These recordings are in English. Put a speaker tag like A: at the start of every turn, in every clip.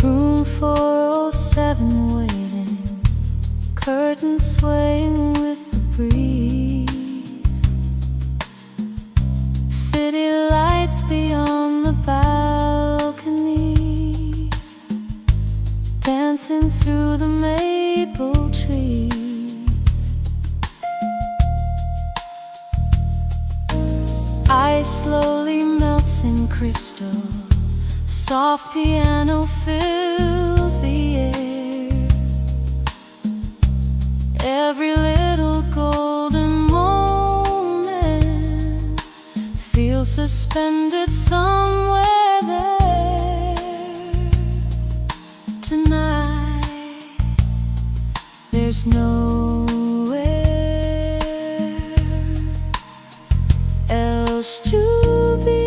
A: Room 407 waiting, curtains swaying with the breeze. City lights beyond the balcony, dancing through the maple trees. Ice slowly melts in crystal, soft piano fills the air. Every little golden moment feels suspended somewhere there. Tonight there's nowhere else to be.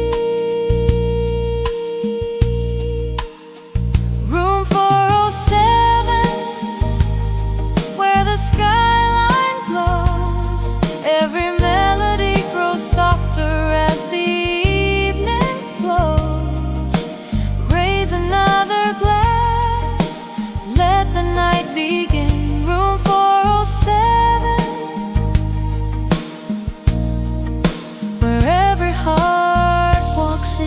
A: The skyline glows, every melody grows softer as the evening flows. Raise another glass, let the night begin. Room 407, where every heart walks in.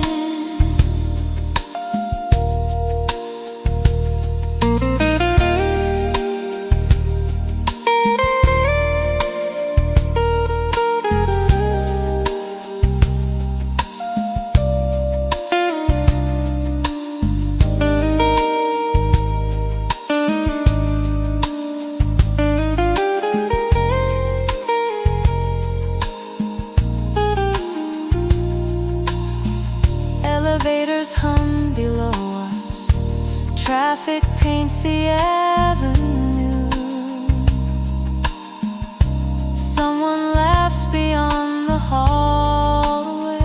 A: Elevators hum below us, traffic paints the avenue. Someone laughs beyond the hallway.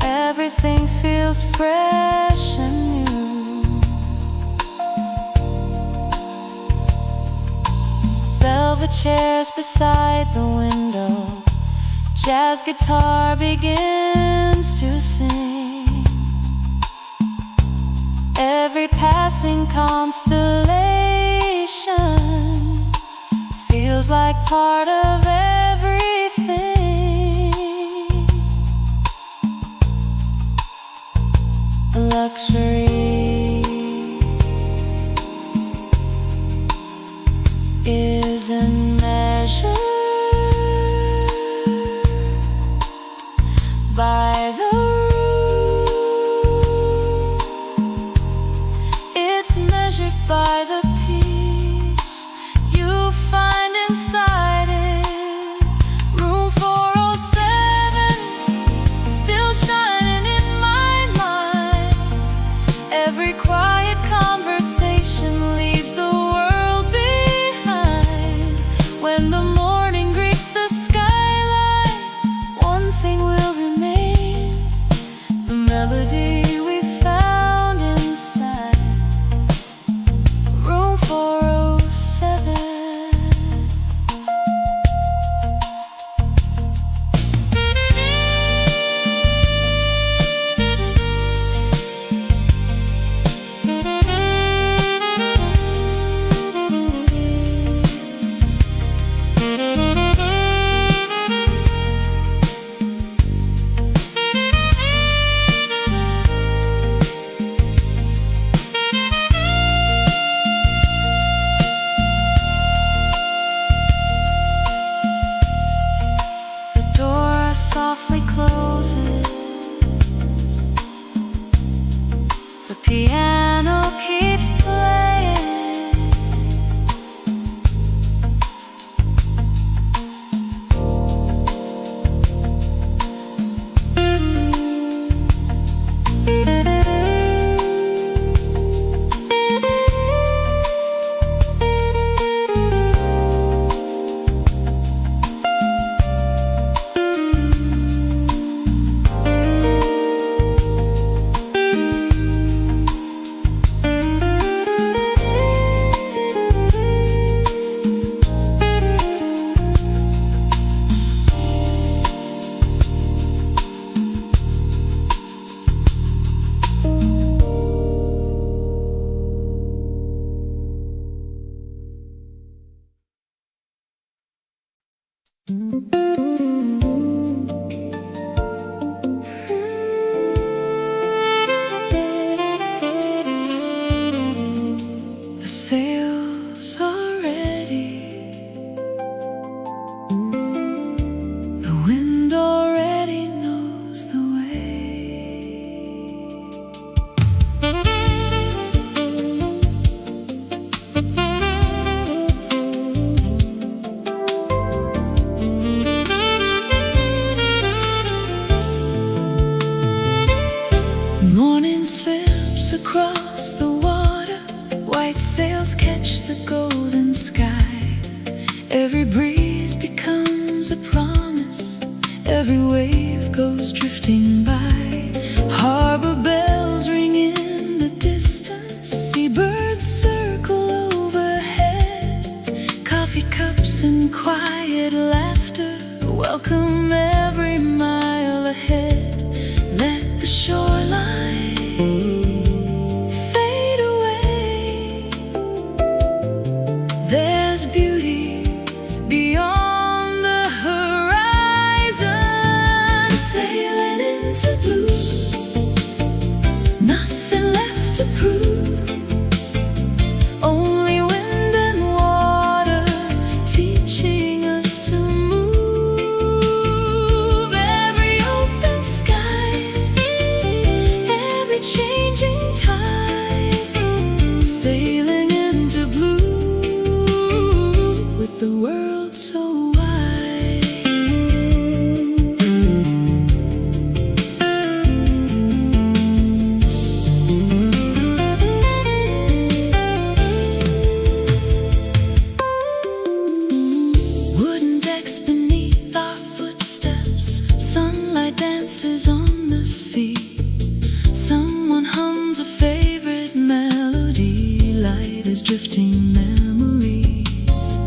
A: Everything feels fresh and new. Velvet chairs beside the window, jazz guitar begins to sing. Every passing constellation feels like part of everything. Luxury isn't measured by the room, it's measured by the peace you find inside it. Room 407, still shining in my mind. Every quiet conversation leaves the world behind. When the morning greets the skyline, one thing will remain: the melody we found inside room 407. The door softly closes, the piano keeps playing. across the water, white sails catch the golden sky. Every breeze becomes a promise, every wave goes drifting by. Harbor bells ring in the distance, seabirds circle overhead. Coffee cups and quiet laughter welcome every mile ahead. Let the shoreline fade away. There's beauty beyond the horizon, sailing into blue, nothing left to prove. Only wind and water teaching us to move. Every open sky, every changing tide, sailing into blue with the world so wide. Wooden decks beneath our footsteps, sunlight dances on the sea. Someone hums a favorite melody, light is drifting memories.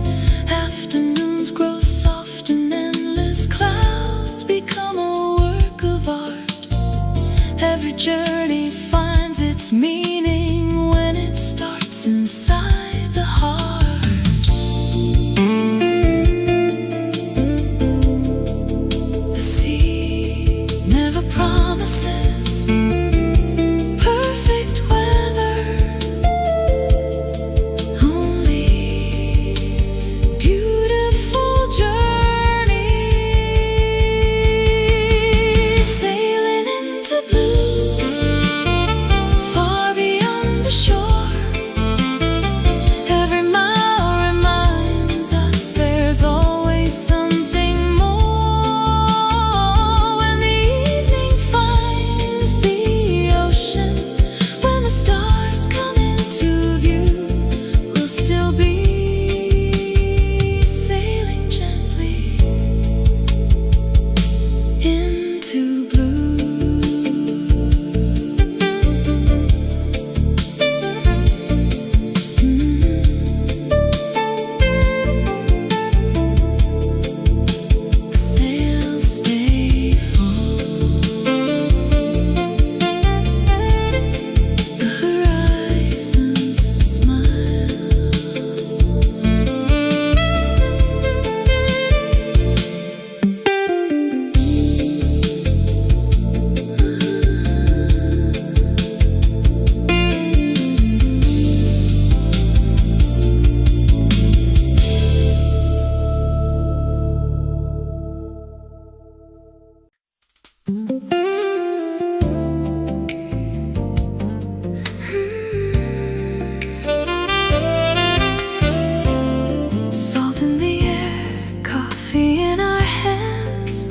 A: Afternoons grow soft and endless clouds become a work of art. Every journey finds its meaning when it starts inside the heart. The sea never promises perfect weather, only beautiful journeys, sailing into blue, far beyond the shore. Every mile reminds us there's always something more. When the evening finds the ocean, when the stars come into view, we'll still be sailing gently into blue. The sails stay full, the horizons smiles. Salt in the air, coffee in our hands,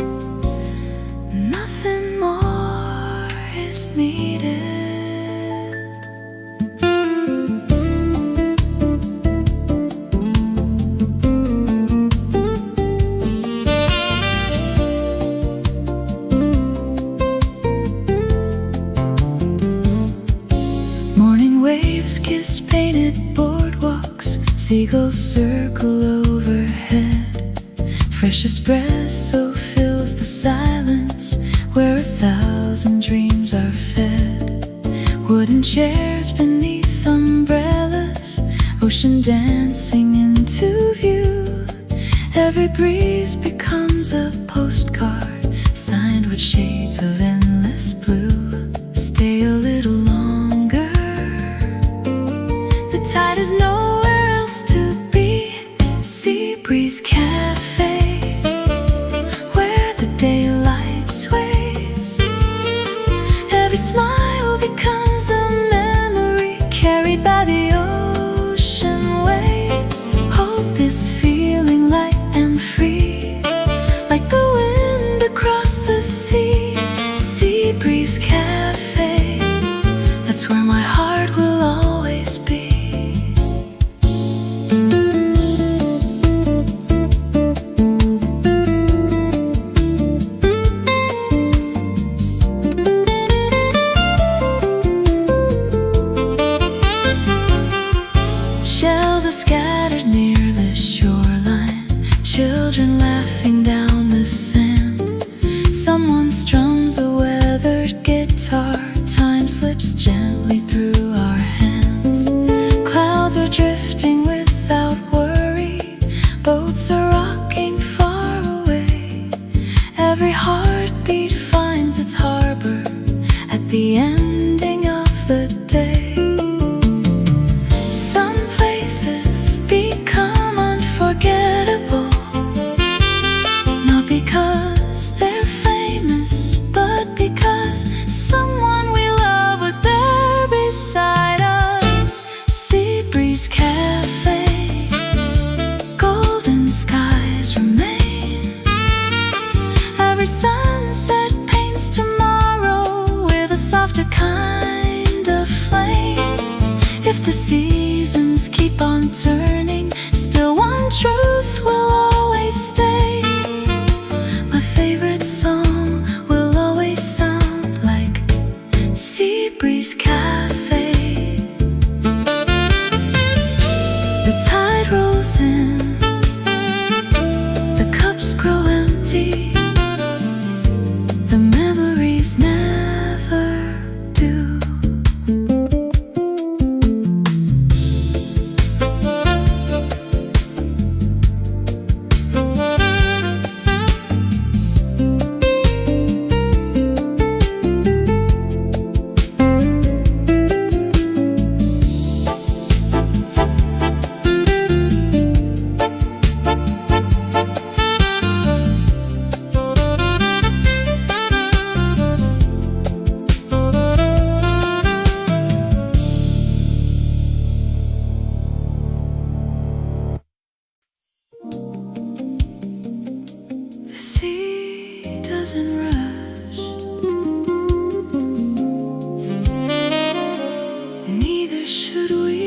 A: nothing more is needed. Morning waves kiss painted boardwalks, seagulls circle overhead. Fresh espresso fills the silence where 1,000 dreams are fed. Wooden chairs beneath umbrellas, ocean dancing into view. Every breeze becomes a postcard, signed with shades of endless blue. Stay a little longer, the tide is nowhere else to be. Sea breeze cafe, where the daylight sways. Every smile becomes a memory carried by the ocean waves. Hold this feeling light and free, like the wind across the sea. Sea breeze heart will always be. Shells are scattered near the shoreline, children laughing down the sand. Someone strums a weathered guitar, time slips gently through our hands. Clouds are drifting without worry, boats are rocking far away. Every heartbeat finds its harbor at the ending of the day. Some places become unforgettable, not because they're famous, but because someone we love was there beside us. Sea breeze, cafe, golden skies remain. Every sunset paints tomorrow with a softer kind of flame. If the seasons keep on turning, still one truth will always stay. My favorite song will always sound like Sea Breeze Cafe. The tide rolls in, the cups grow empty, the memories never do. The sea doesn't rush, neither should we.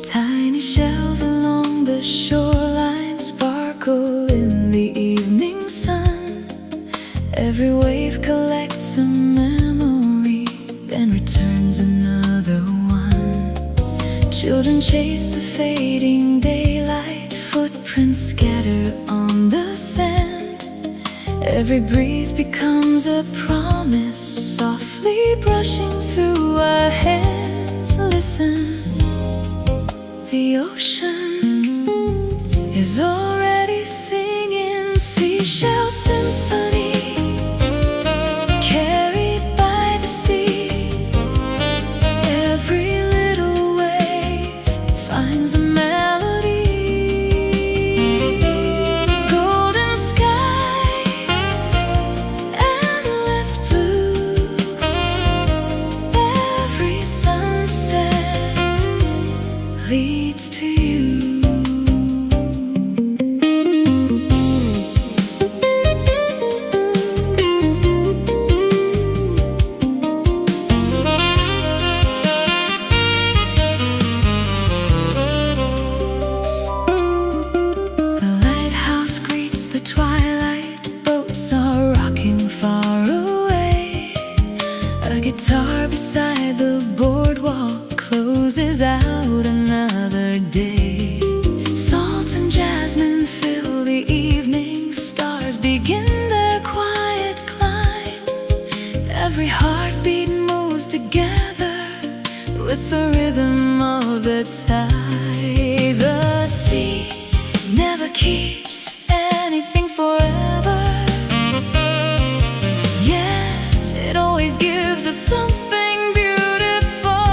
A: Tiny shells along the shoreline sparkle in the evening sun. Every wave collects a memory, then returns another one. Children chase the fading daylight, footprints scatter on the sand. Every breeze becomes a promise, softly brushing through our hands. Listen, the ocean is already singing seashell symphony, carried by the sea. Every little wave finds a melody. Golden skies, endless blue. Every sunset leads to you. The lighthouse greets the twilight, boats are rocking far away. A guitar beside the boardwalk closes out another day. Salt and jasmine fill the evening, stars begin their quiet climb. Every heartbeat moves together with the rhythm of the tide. The sea never keeps anything forever, yet it always gives us something beautiful.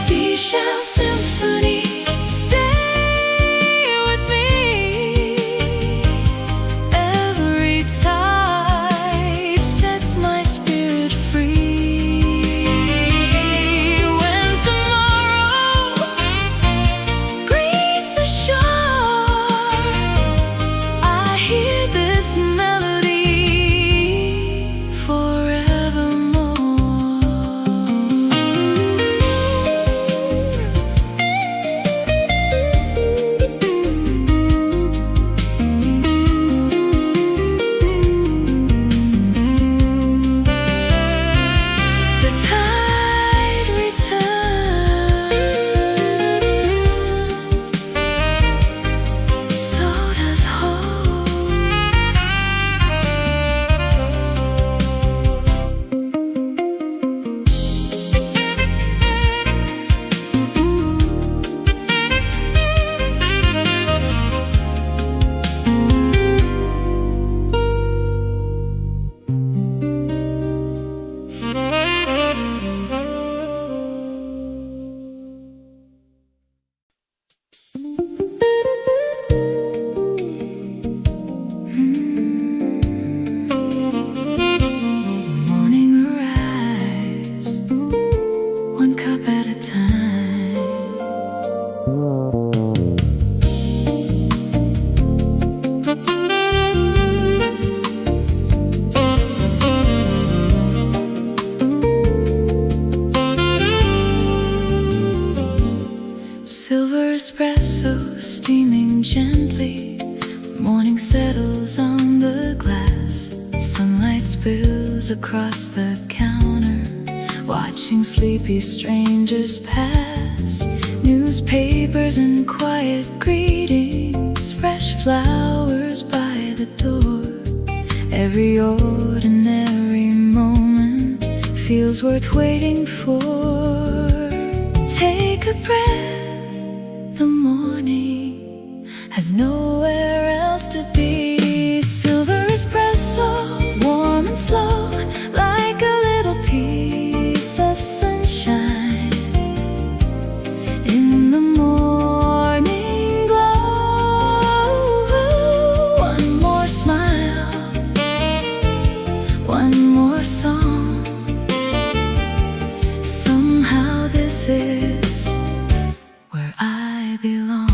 A: Seashell symphony, stay with me. Every tide sets my spirit free. sleeping gently. Morning settles on the glass. Sunlight spills across the counter. Watching sleepy strangers pass. Newspapers and quiet greetings. Fresh flowers by the door. Every ordinary moment feels worth waiting for. Take a breath, the morning has nowhere else to be. Silver espresso, warm and slow, like a little piece of sunshine in the morning glow. One more smile, one more song. Somehow this is where I belong.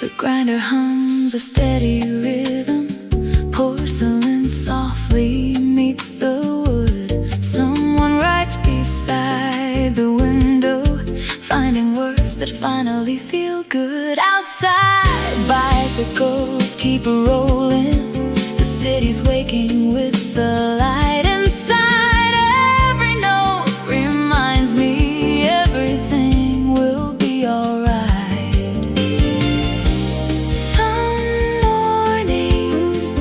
A: The grinder hums a steady rhythm. Porcelain softly meets the wood. Someone writes beside the window, finding words that finally feel good. Outside, bicycles keep rolling. The city's waking with the light inside. Every note reminds me everything will be alright. Some mornings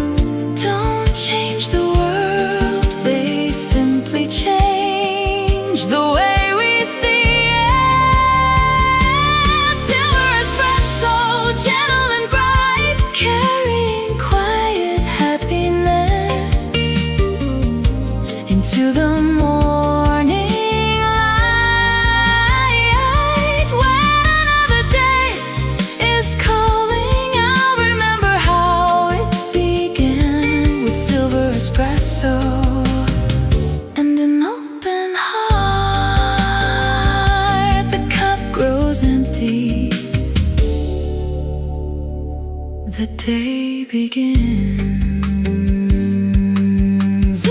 A: don't change the world, they simply change the way we see it. Silver espresso, gentle and bright, carrying quiet happiness into the morning light. When another day is calling, I'll remember how it began with silver espresso and an open heart. The cup grows empty, the day begins. Ooh.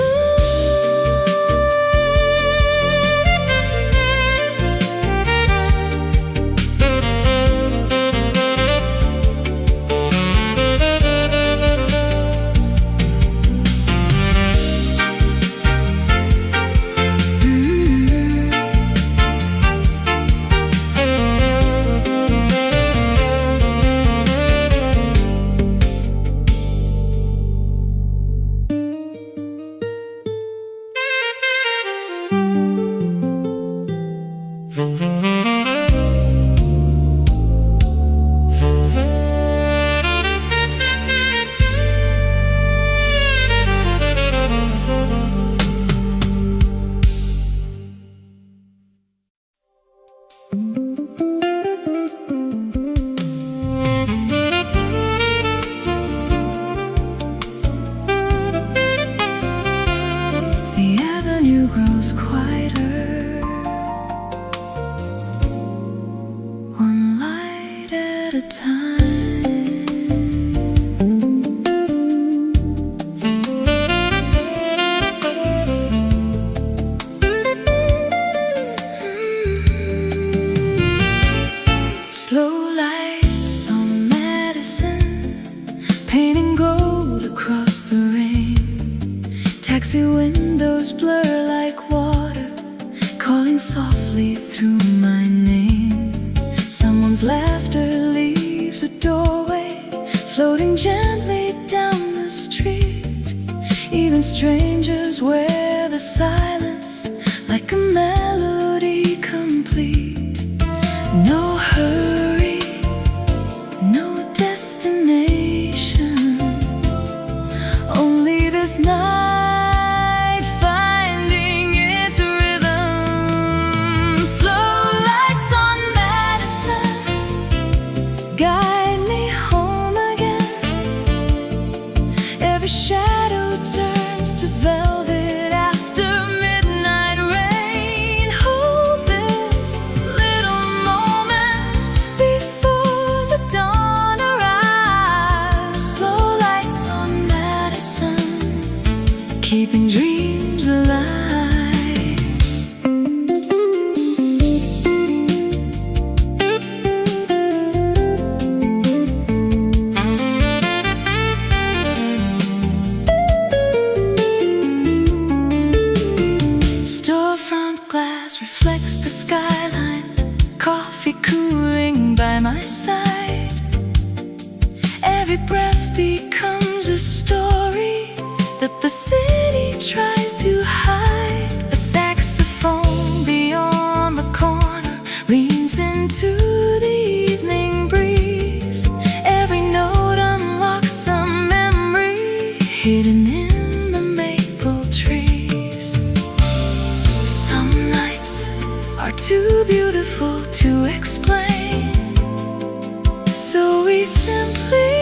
A: The avenue grows quieter, one light at a time. Slow lights on Madison, painting gold across the rain. Taxi windows blur like water, calling softly through my name. Someone's laughter leaves a doorway, floating gently down the street. Even strangers wear the silence like a melody complete. No hurry, no destination, only this night finding its rhythm. Slow lights on Madison guide me home again. Every shadow turns to velvet after midnight rain. front glass reflects the skyline. Coffee cooling by my side. Every breath becomes a story that the city tries to hide. A saxophone beyond the corner leans into the evening breeze. Every note unlocks a memory hidden in the maple trees. Some nights are too beautiful to explain, so we simply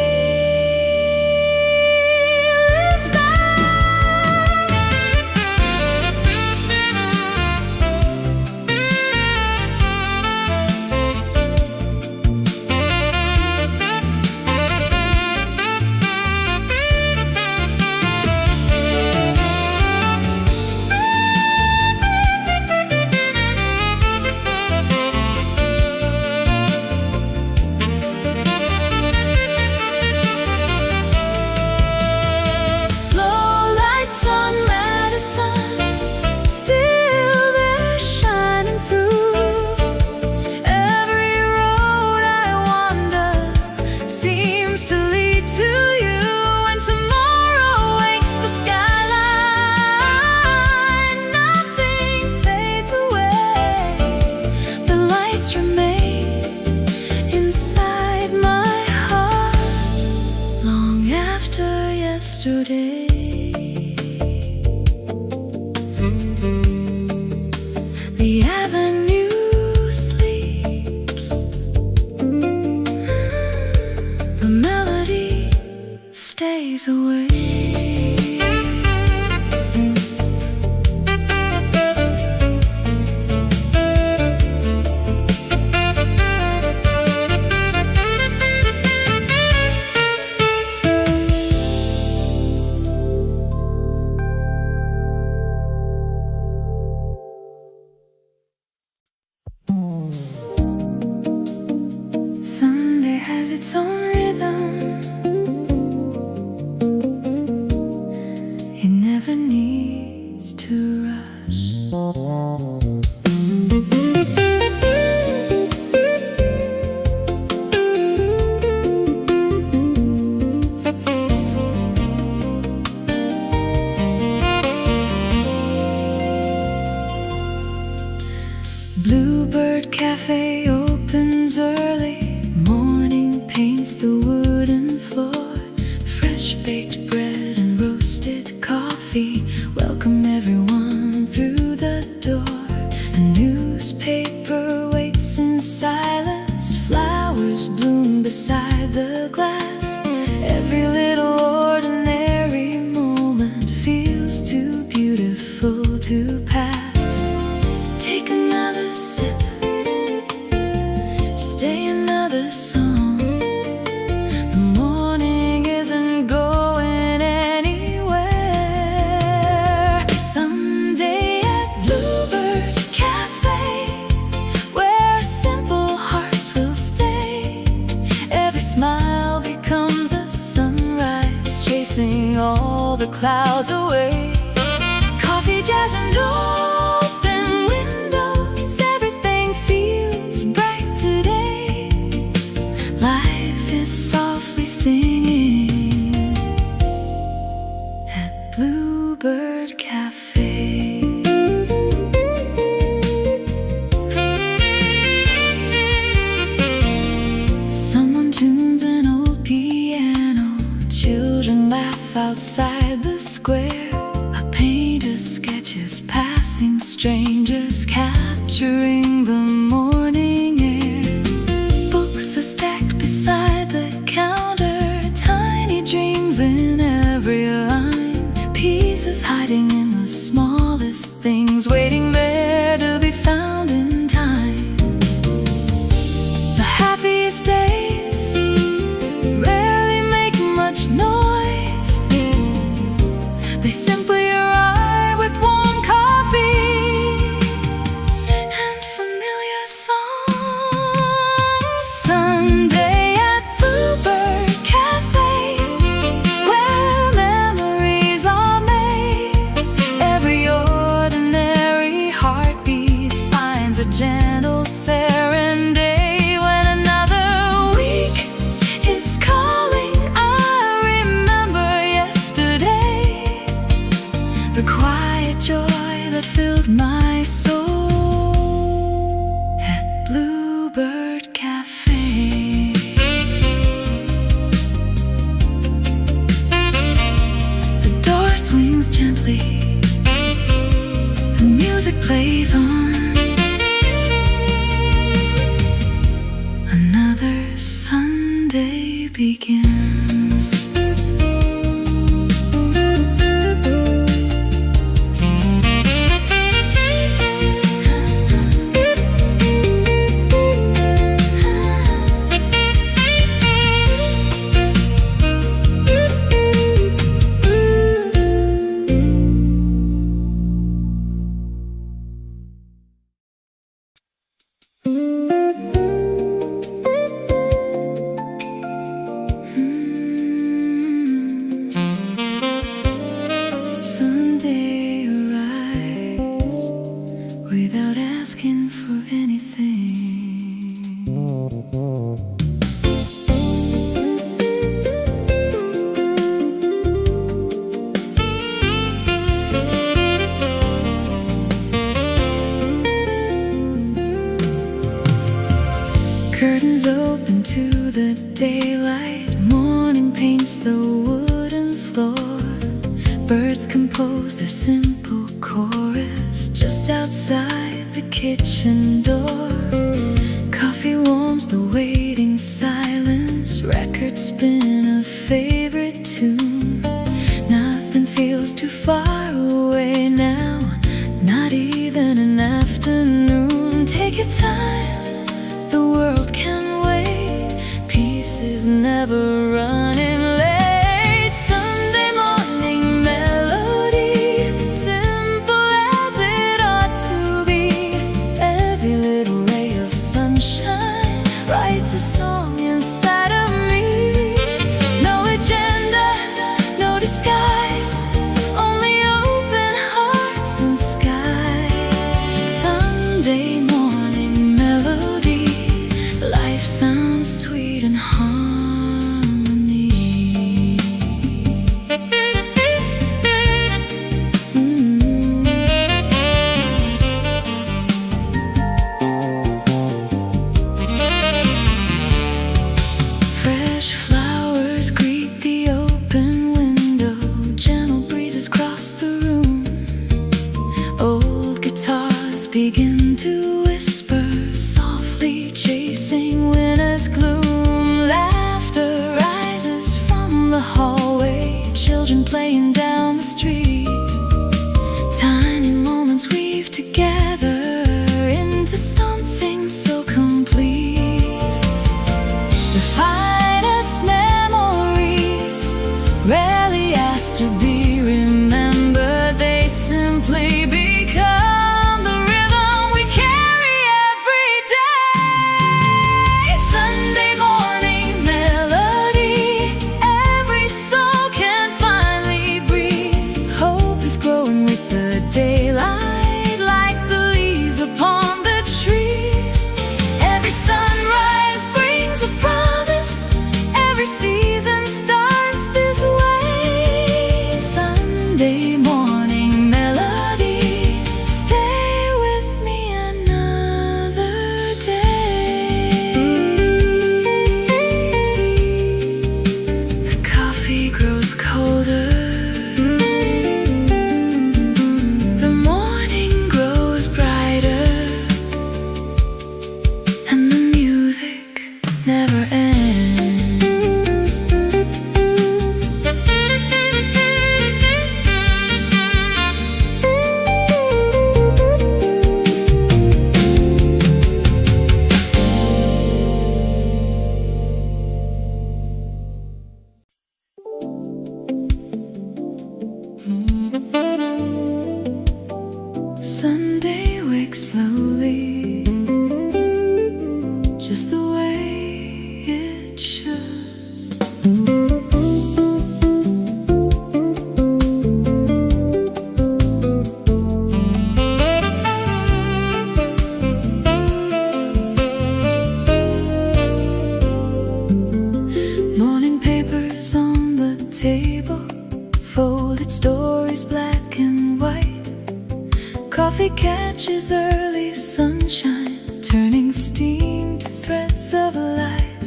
A: yesterday. The avenue sleeps. The melody stays away. Sunday has its own rhythm. It never needs to rush. Bluebird Café opens early. Morning paints the wooden floor. Fresh baked bread and roasted coffee welcome everyone through the door. A newspaper waits in silence. Flowers bloom beside the glass. Every little ordinary moment feels too beautiful to pass. Take another sip, stay another song. The morning isn't going anywhere. Sunday at Bluebird Cafe, where simple hearts will stay. Every smile becomes a sunrise, chasing all the clouds away. Coffee, jazz, and open windows, everything feels bright today. Life is softly singing at Bluebird Cafe. Someone tunes an old piano. Children laugh outside the square. A painter sketches passing strangers, capturing the morning air. Books are stacked beside the counter. Tiny dreams in every line. Pieces hiding in the smallest things, waiting there to be found in time. The happiest days rarely make much noise. They simply arrive with warm coffee and familiar songs. Sunday at Bluebird Cafe, where memories are made. Every ordinary heart soul at Bluebird Café. The door swings gently, the music plays on. Another Sunday begins. Sunday arrives without asking for anything. Curtains open to the daylight. Morning paints the wooden floor. Birds compose their simple chorus just outside the kitchen door. Coffee warms the waiting silence. Records spin a favorite tune. Nothing feels too far away now, not even an afternoon. Take your time, the world can wait. Peace is never running late. Sunday morning melody, simple as it ought to be. Every little ray of sunshine writes a song inside of me. No agenda, no disguise, only open hearts and skies. Sunday morning melody, life sounds sweet and harmony. Fresh flowers greet the open window. Gentle breezes cross the room. Old guitars begin to whisper softly, chasing winter's gloom. Laughter rises from the hallway. Children playing down the street. Tiny moments weave together into something so complete. The finest memories, rarely asked to be remembered, they simply become the rhythm we carry every day. Sunday morning melody, every soul can finally breathe. Hope is growing with the daylight, like the leaves upon the trees. Every sunrise brings a promise, every season starts this way. Sunday morning melody, stay with me another day. The coffee grows colder, the morning grows brighter, and the music never ends. Sunday wakes slowly, just the way it should. Morning papers on the table, folded stories black and white. Coffee catches early sunshine, turning steam to threads of light.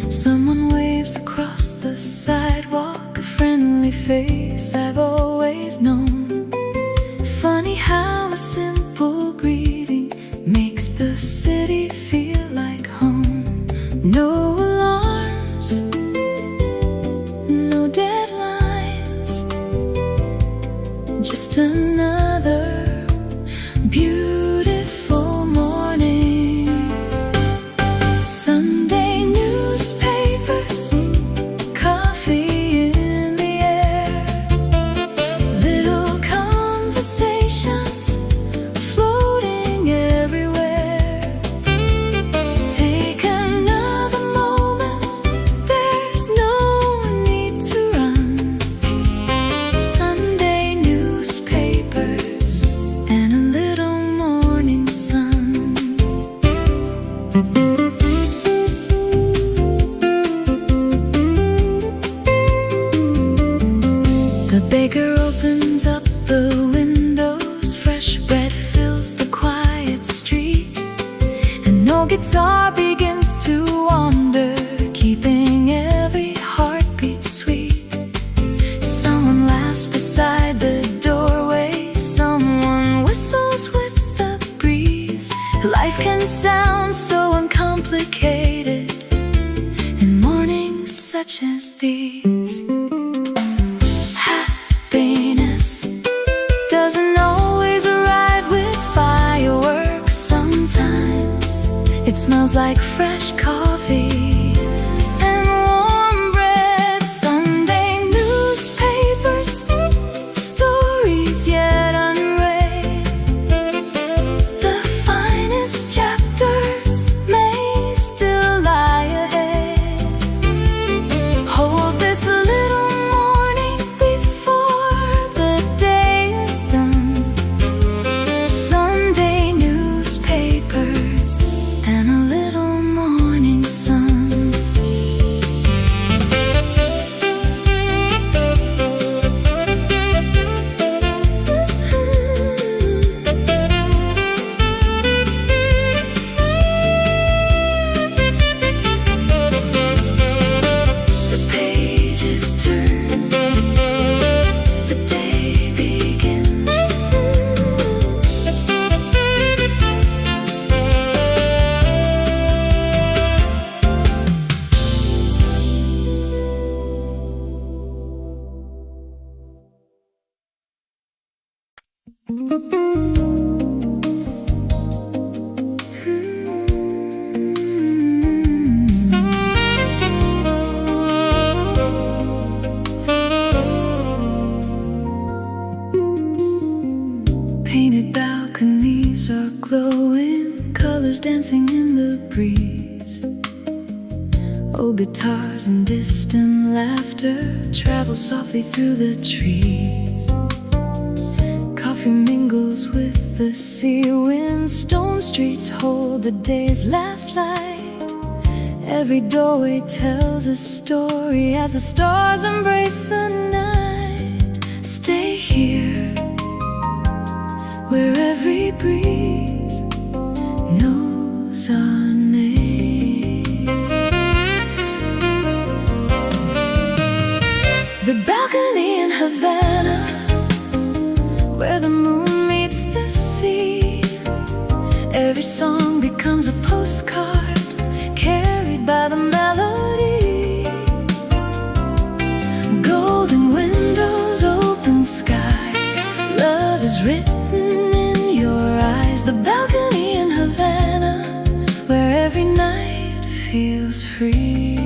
A: Someone waves across the sidewalk, a friendly face I've always known. Funny how a simple greeting makes the city feel like home. No alarms, no deadlines, just another beautiful morning. Sunday newspapers, coffee in the air, little conversations floating everywhere. Take another moment, there's no need to run. Sunday newspapers and a little morning sun. The baker opens up the windows, fresh bread fills the quiet street, and no guitar begins to wander, keeping every heartbeat sweet. Someone laughs beside the doorway, someone whistles with the breeze. Life can sound so uncomplicated in mornings such as these. Happiness doesn't always arrive with fireworks. Sometimes it smells like fresh coffee and warm bread. Sunday newspapers, stories yet unread. The finest chapters may still lie ahead. Hold this little morning before the day is done. Sunday newspapers and a little morning sun. The pages turn, the day begins. Painted balconies are glowing, colors dancing in the breeze. Old guitars and distant laughter travel softly through the trees. Coffee mingles with the sea wind, stone streets hold the day's last light. Every doorway tells a story as the stars embrace the night. Stay here, where every breeze knows our names. The balcony in Havana, where the moon meets the sea. Every song becomes a postcard, carried by the melody. Golden windows, open skies, love is written in your eyes. The balcony in Havana, where every night feels free.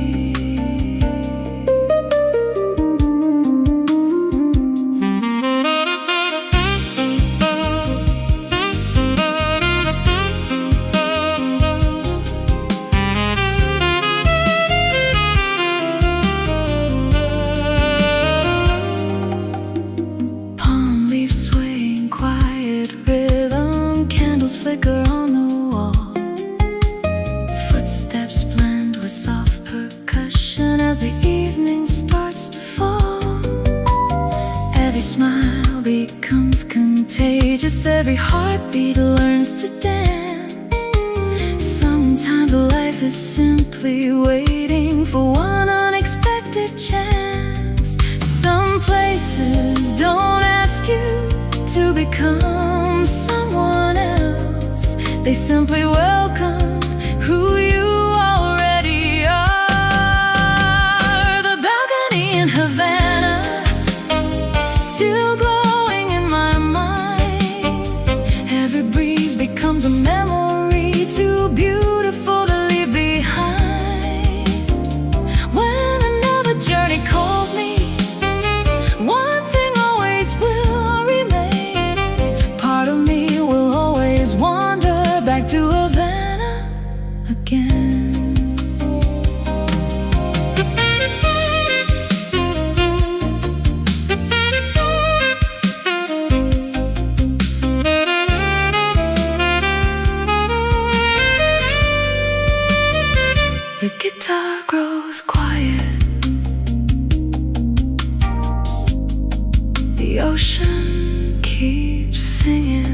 A: Palm leaves swaying, quiet rhythm, candles flicker on the wall. Footsteps blend with soft percussion as the evening starts to fall. Every smile becomes contagious. contagious, every heartbeat learns to dance. Sometimes life is simply waiting for one unexpected chance. Some places don't ask you to become someone else. They simply welcome who you already are. The balcony in Havana, still glowing in my mind. Every breeze becomes a memory too beautiful to leave behind. When another journey calls me, one thing always will remain. Part of me will always wander back to Havana again. The guitar grows quiet, the ocean keeps singing.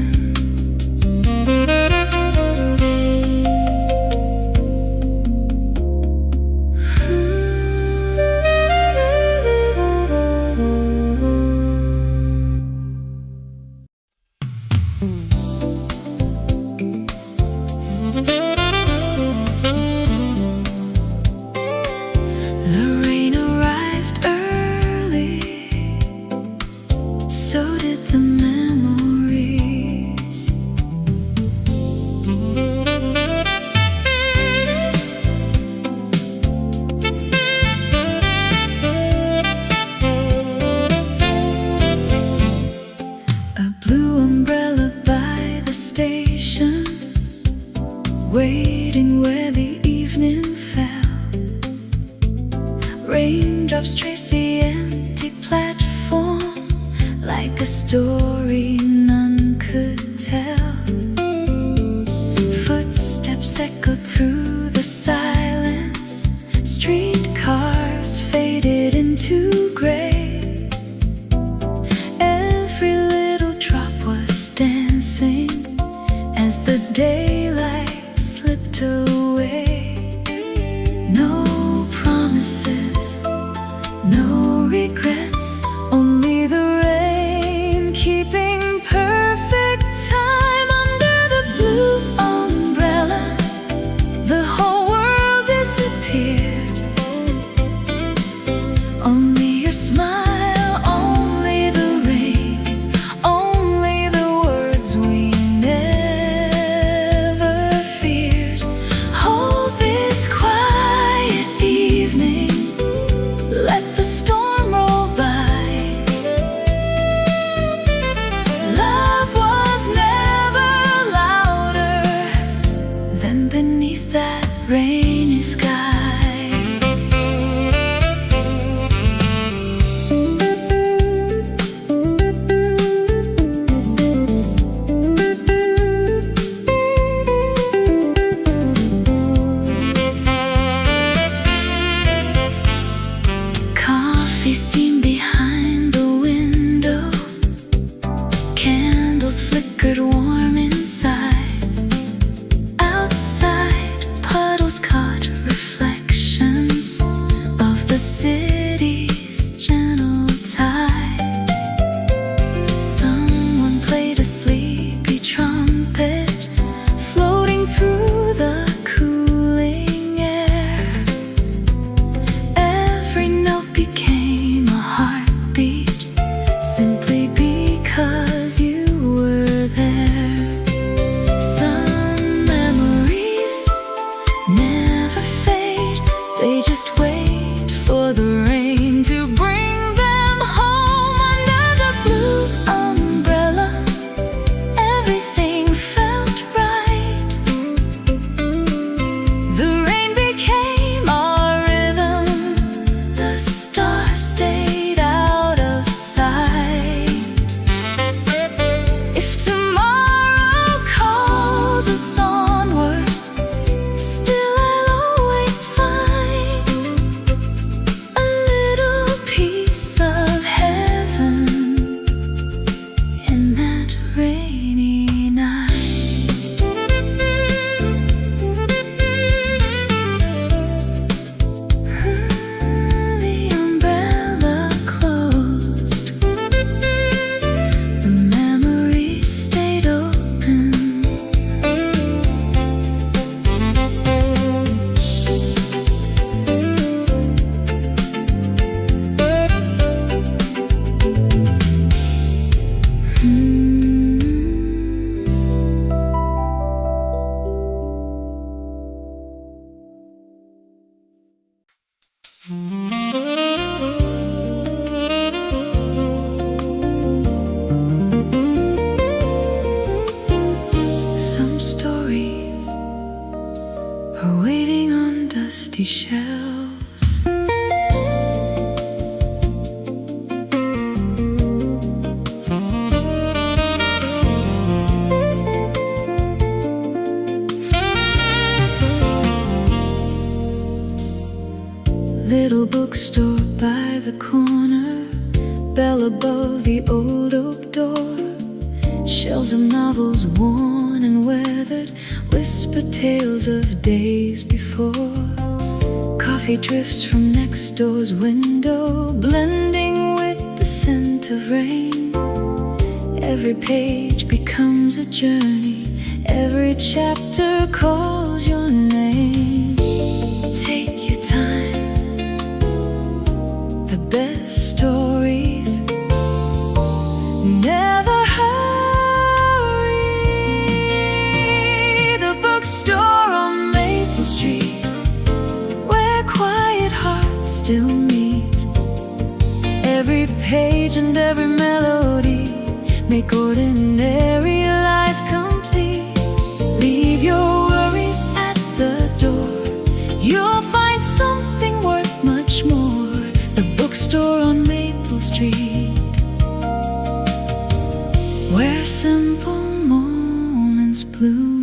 A: The rain arrived early, so did the memories. A blue umbrella by the station, waiting where the evening fell. Raindrops trace the empty platform like a story none could tell. Footsteps echoed through the silence, streetcars faded into gray. Every little drop was dancing as the daylight slipped away. No promises, no regrets, only the rain keeping perfect time under the blue umbrella. The whole world disappeared. Only your smile, only the rain, only the words we never feared. Hold this quiet evening dusty shelves. Little bookstore by the corner, bell above the old oak door. Shelves of novels worn and weathered whisper tales of days before. Coffee drifts from next door's window, blending with the scent of rain. Every page becomes a journey, every chapter calls your name. Take your time, the best stories never hurry. The bookstore on Maple Street, where quiet hearts still meet. Every page and every melody make ordinary life complete. Leave your worries at the door, you'll find something worth much more. The bookstore on Maple Street, where simple moments bloom.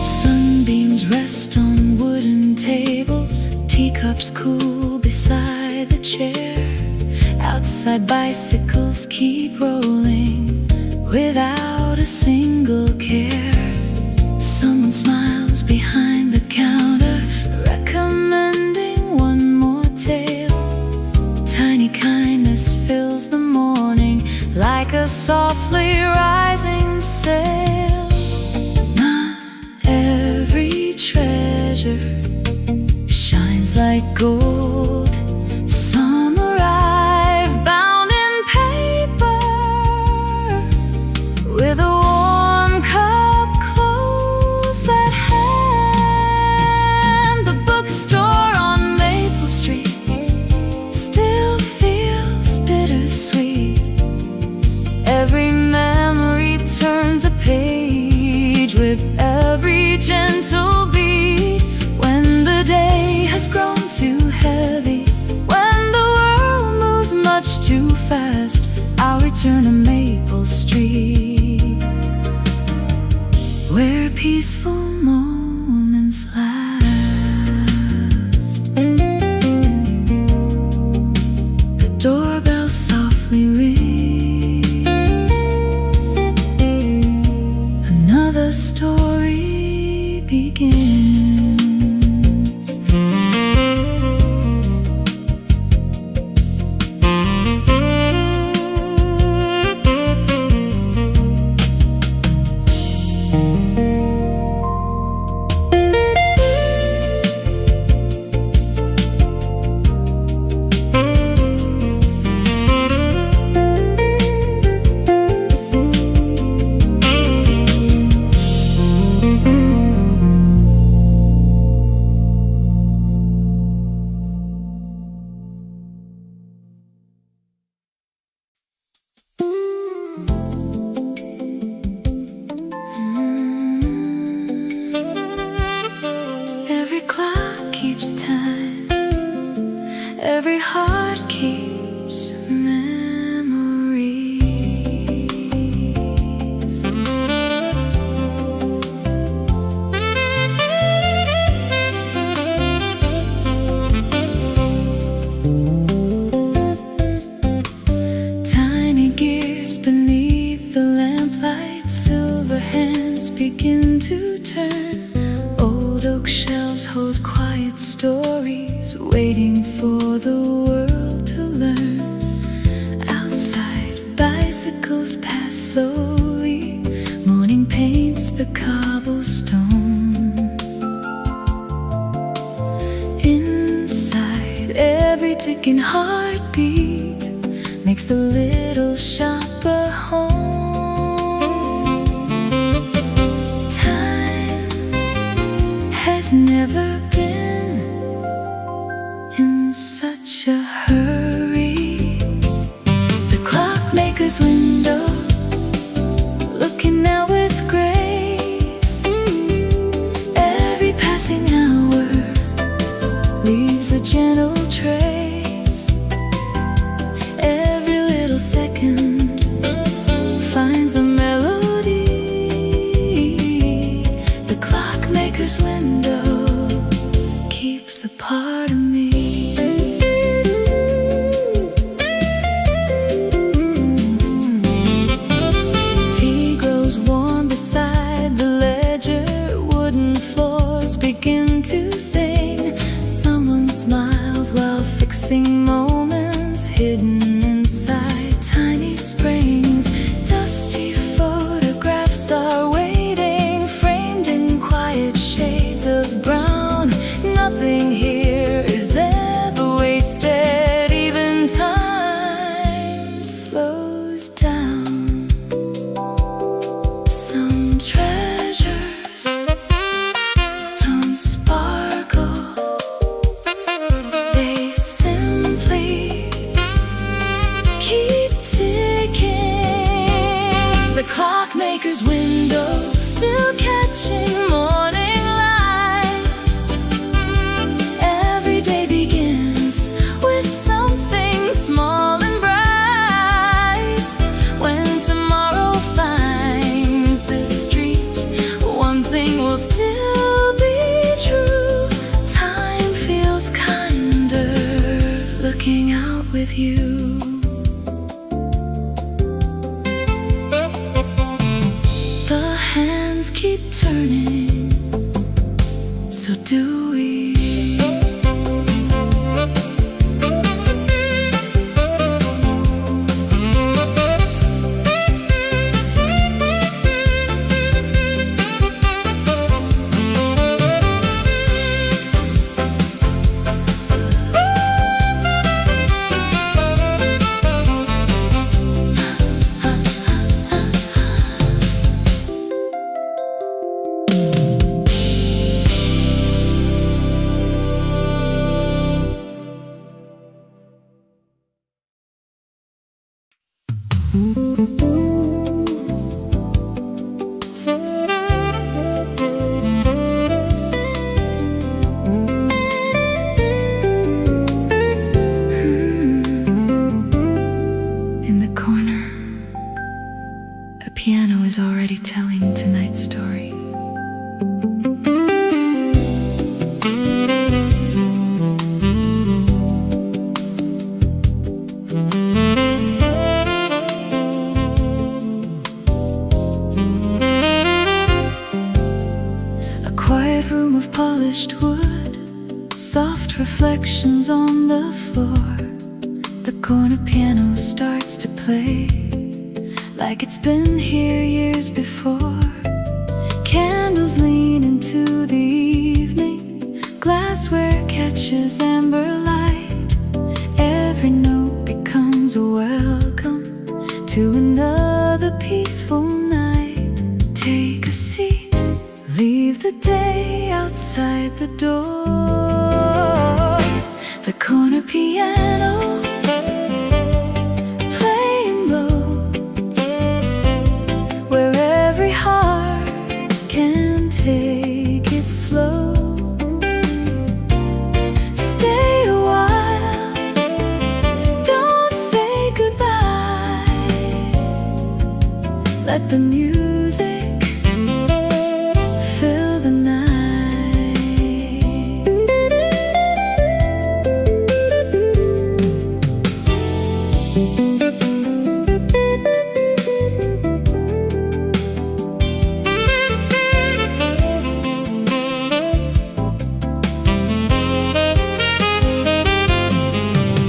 A: Sunbeams rest on wooden tables, teacups cool beside the chair. Outside bicycles keep rolling without a single care. Someone smiles behind the counter, recommending one more tale. Tiny kindness fills the morning like a softly rising sail. Not every treasure shines like gold. Some arrive bound in paper, with a warm cup close at hand. The bookstore on Maple Street still feels bittersweet. Every memory turns a page with every gentle beat. When the day has grown too heavy, when the world moves much too fast, I'll return to Maple Street, where peaceful moments last. The doorbell softly rings, another story begins. Every clock keeps time, every heart keeps memories. Tiny gears beneath the lamplight, silver hands begin to turn. Old oak shelves hold quiet stories, waiting for the world to learn. Outside, bicycles pass slowly, morning paints the cobblestone. Inside, every ticking heartbeat makes the little shop a home. clockmaker's window, looking out with grace. Every passing hour leaves a gentle trace. Every little second finds a melody. The clockmaker's window keeps a part of me. Tea grows warm beside the ledger. Wooden floors begin to sing. Someone smiles while fixing moments hidden inside tiny springs. Dusty photographs are waiting, framed in quiet shades of brown. Nothing here is ever wasted, even time slows down. Some treasures don't sparkle, they simply keep ticking. The clockmaker's window still catching morning light. Every day begins with something small and bright. When tomorrow finds this street, one thing will still be true. Time feels kinder looking out with you. The hands keep turning, so do we. In the corner, a piano is already telling tonight's story. A quiet room of polished wood, soft reflections on the floor. The corner piano starts to play like it's been here years before. Candles lean into the evening, glassware catches amber light. Every note becomes a welcome to another peaceful night. Take a seat, leave the day outside the door. The corner piano playing low, where every heart can take it slow. Stay a while, don't say goodbye. Let the music fill the night.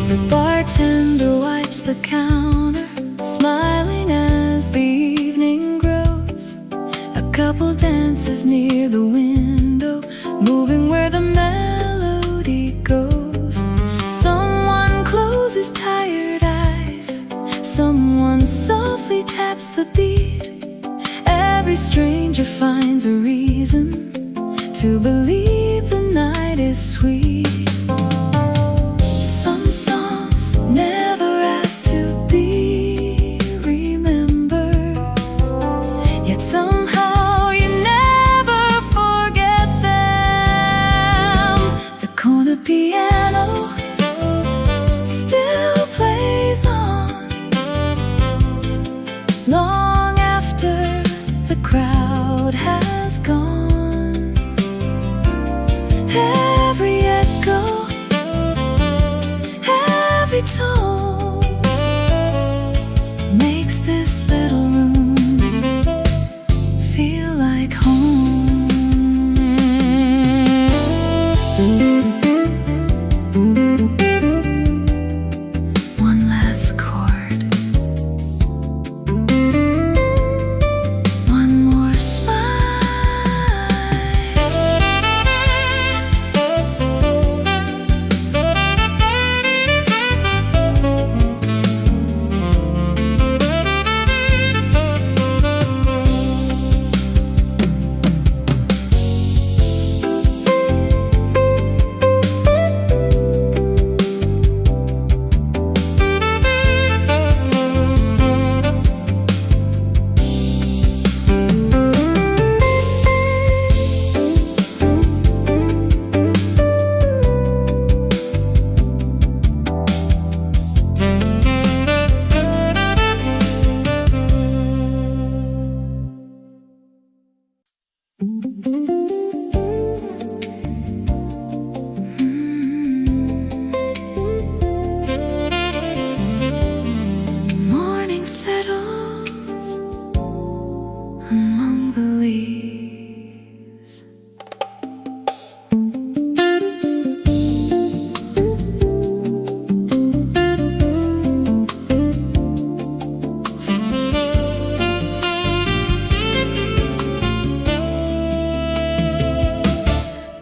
A: The bartender wipes the counter, smiling as the evening grows. A couple dances near the window, moving where the melody goes. Someone closes tired eyes, someone softly taps the beat. Every stranger finds a reason to believe the night is sweet. Some songs never ask to be long after the crowd has gone. Every echo, every tone makes this little room feel like home. One last chord, one more smile. Morning settles among the leaves.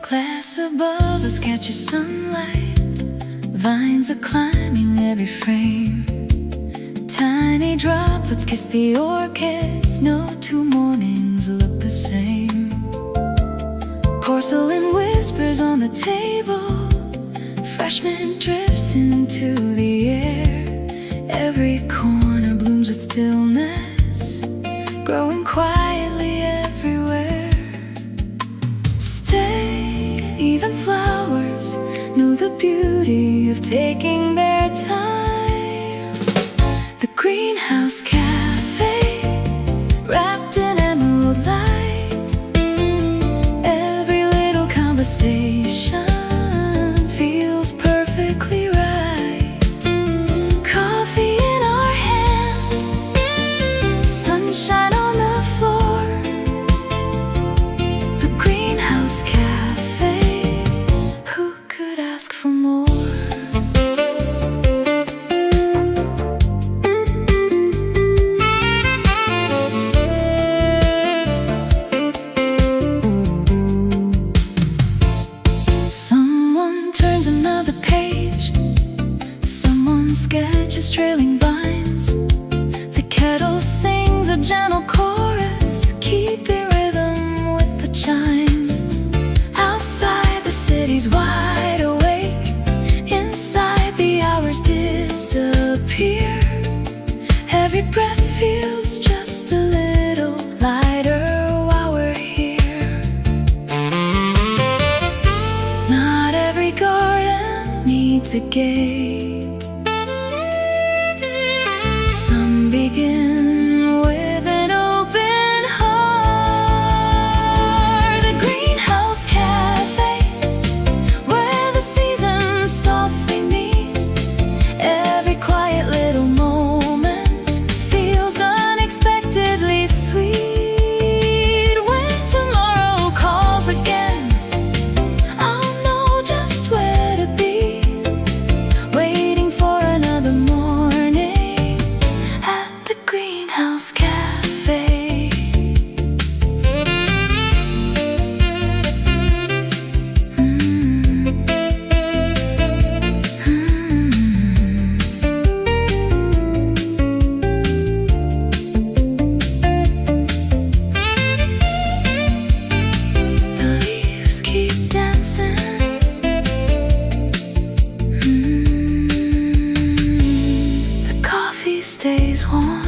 A: Glass above us catches sunlight. Vines are climbing every frame. Tiny droplets kiss the orchids. No two mornings look the same. Porcelain whispers on the table. Fresh mint drifts into the air. Every corner blooms with stillness, growing quietly everywhere. Stay, even flowers know the beauty of taking their time. The greenhouse cafe, wrapped in emerald light. Every little conversation feels perfectly right. Coffee in our hands, sunshine on the floor. The greenhouse cafe, who could ask for more? Someone turns another page. Someone sketches trailing vines. The kettle sings a gentle chorus, keeping rhythm with the chimes. Outside the city's wide awake. Inside the hours disappear. Every breath feels just a little lighter while we're here. Not every garden needs a gate. Some begin with an open heart. The greenhouse cafe, where the seasons softly meet. Every quiet little moment feels unexpectedly sweet. When tomorrow calls again, I'll know just where to be, waiting for another morning at the greenhouse cafe. The leaves keep dancing. The coffee stays warm.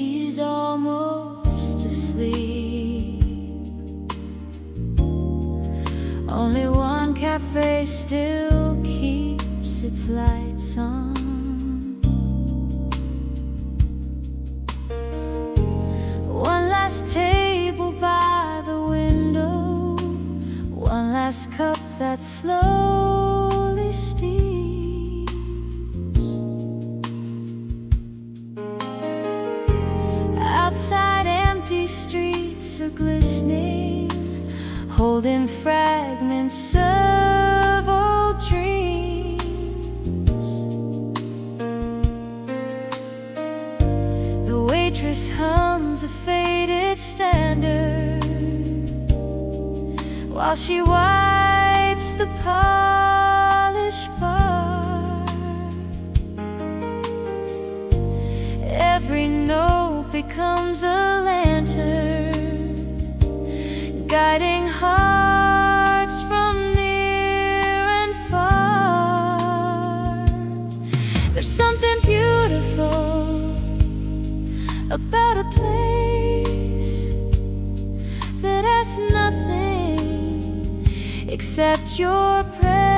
A: He's almost asleep. Only one cafe still keeps its lights on. One last table by the window, one last cup that slowly steams. Outside, empty streets are glistening, holding fragments of old dreams. The waitress hums a faded standard while she wipes the polished bar. Every note becomes a lantern, guiding hearts from near and far. There's something beautiful about a place that has nothing except your presence.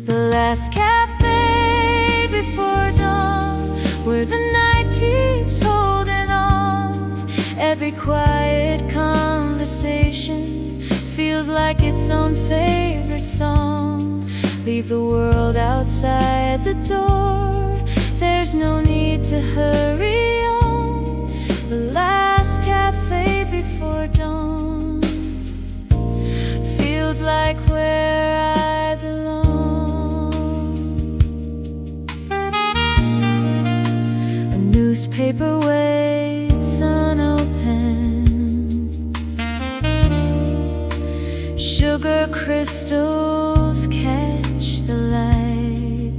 A: The last cafe before dawn, where the night keeps holding on. Every quiet conversation feels like its own favorite song. Leave the world outside the door, there's no need to hurry on. The last cafe before dawn feels like where I belong. A newspaper waits unopened, sugar crystals catch the light.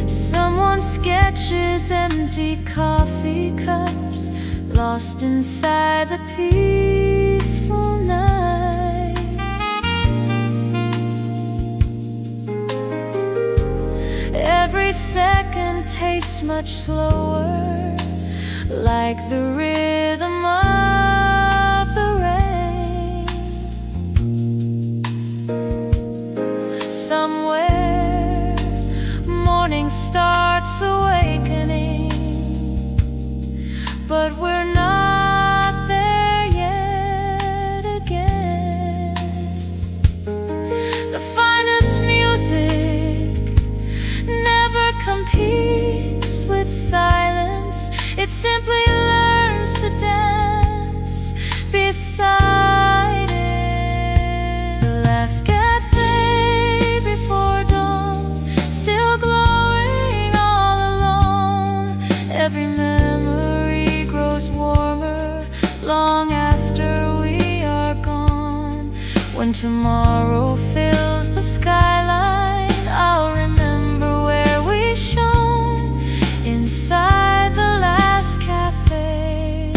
A: Someone sketches empty coffee cups, lost inside the peaceful night. Every second tastes much slower, like the rhythm of the rain. Somewhere morning starts awakening, but we're not there yet again. The finest music never competes with silence. It simply learns to dance beside it. The last cafe before dawn, still glowing all alone. Every memory grows warmer long after we are gone. When tomorrow fills the skyline, I'll remember where we shone inside the last cafe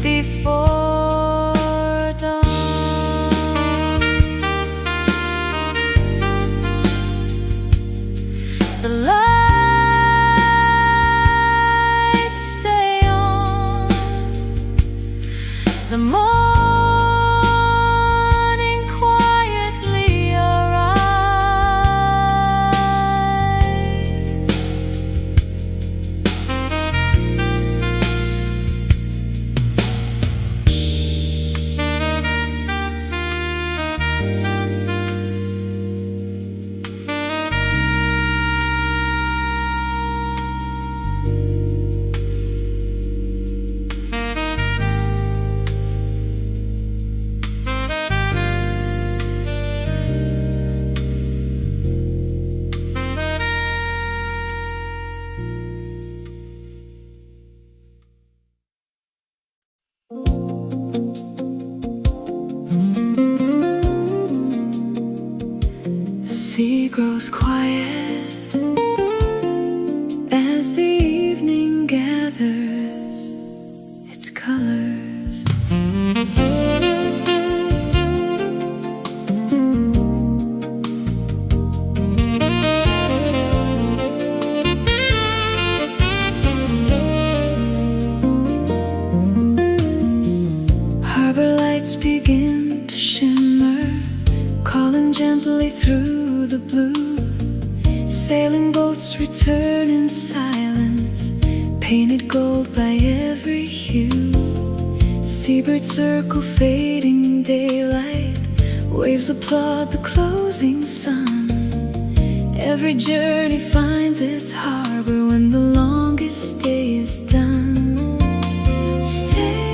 A: before dawn. The lights stay on. The morning quietly arrives. The sea grows quiet as the evening gathers its colors. shimmer, calling gently through the blue. Sailing boats return in silence, painted gold by every hue. Seabirds circle fading daylight, waves applaud the closing sun. Every journey finds its harbor when the longest day is done. Stay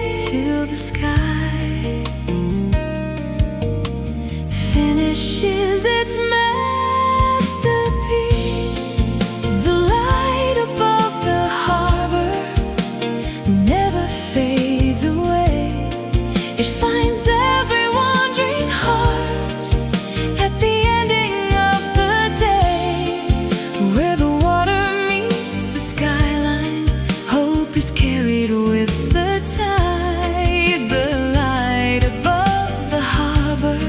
A: until the sky finishes its masterpiece. The light above the harbor never fades away. It finds every wandering heart at the ending of the day. Where the water meets the skyline, hope is carried with the tide. The light above the harbor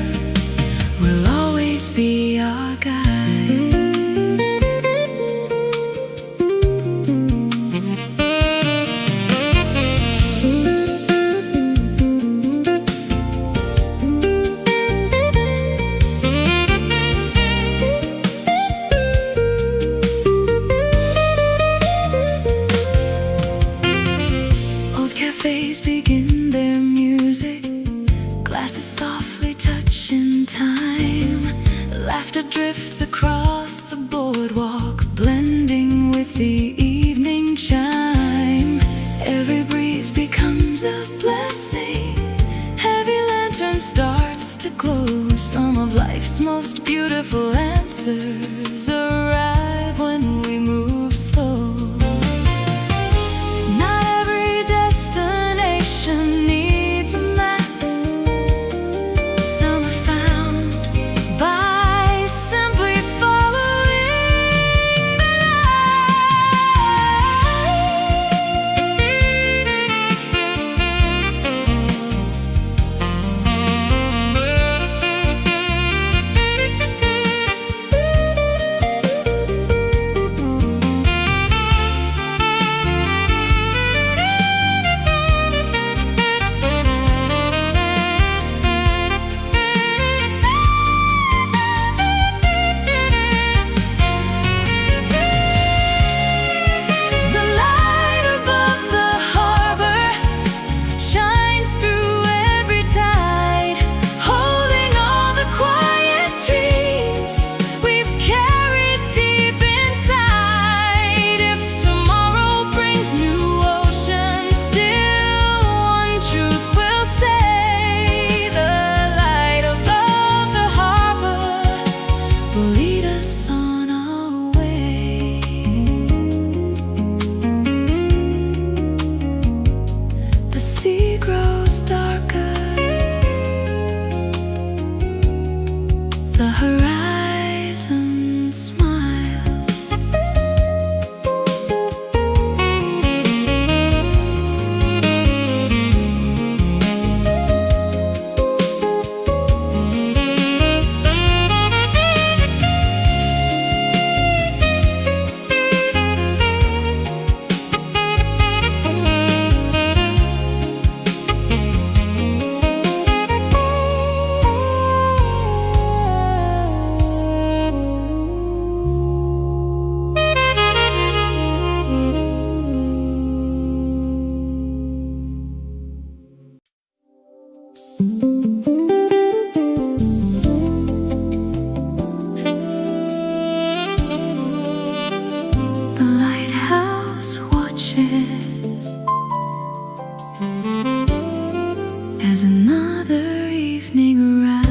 A: will always be our guide. Old cafes begin their music, glasses softly touch in time. Laughter drifts across the boardwalk, blending with the evening chime. Every breeze becomes a blessing, heavy lantern starts to glow. Some of life's most beautiful answers arrive when we move slow. Not every destination needs a map. Some are found by simply following the horizon smiles. The lighthouse watches as another evening arrives.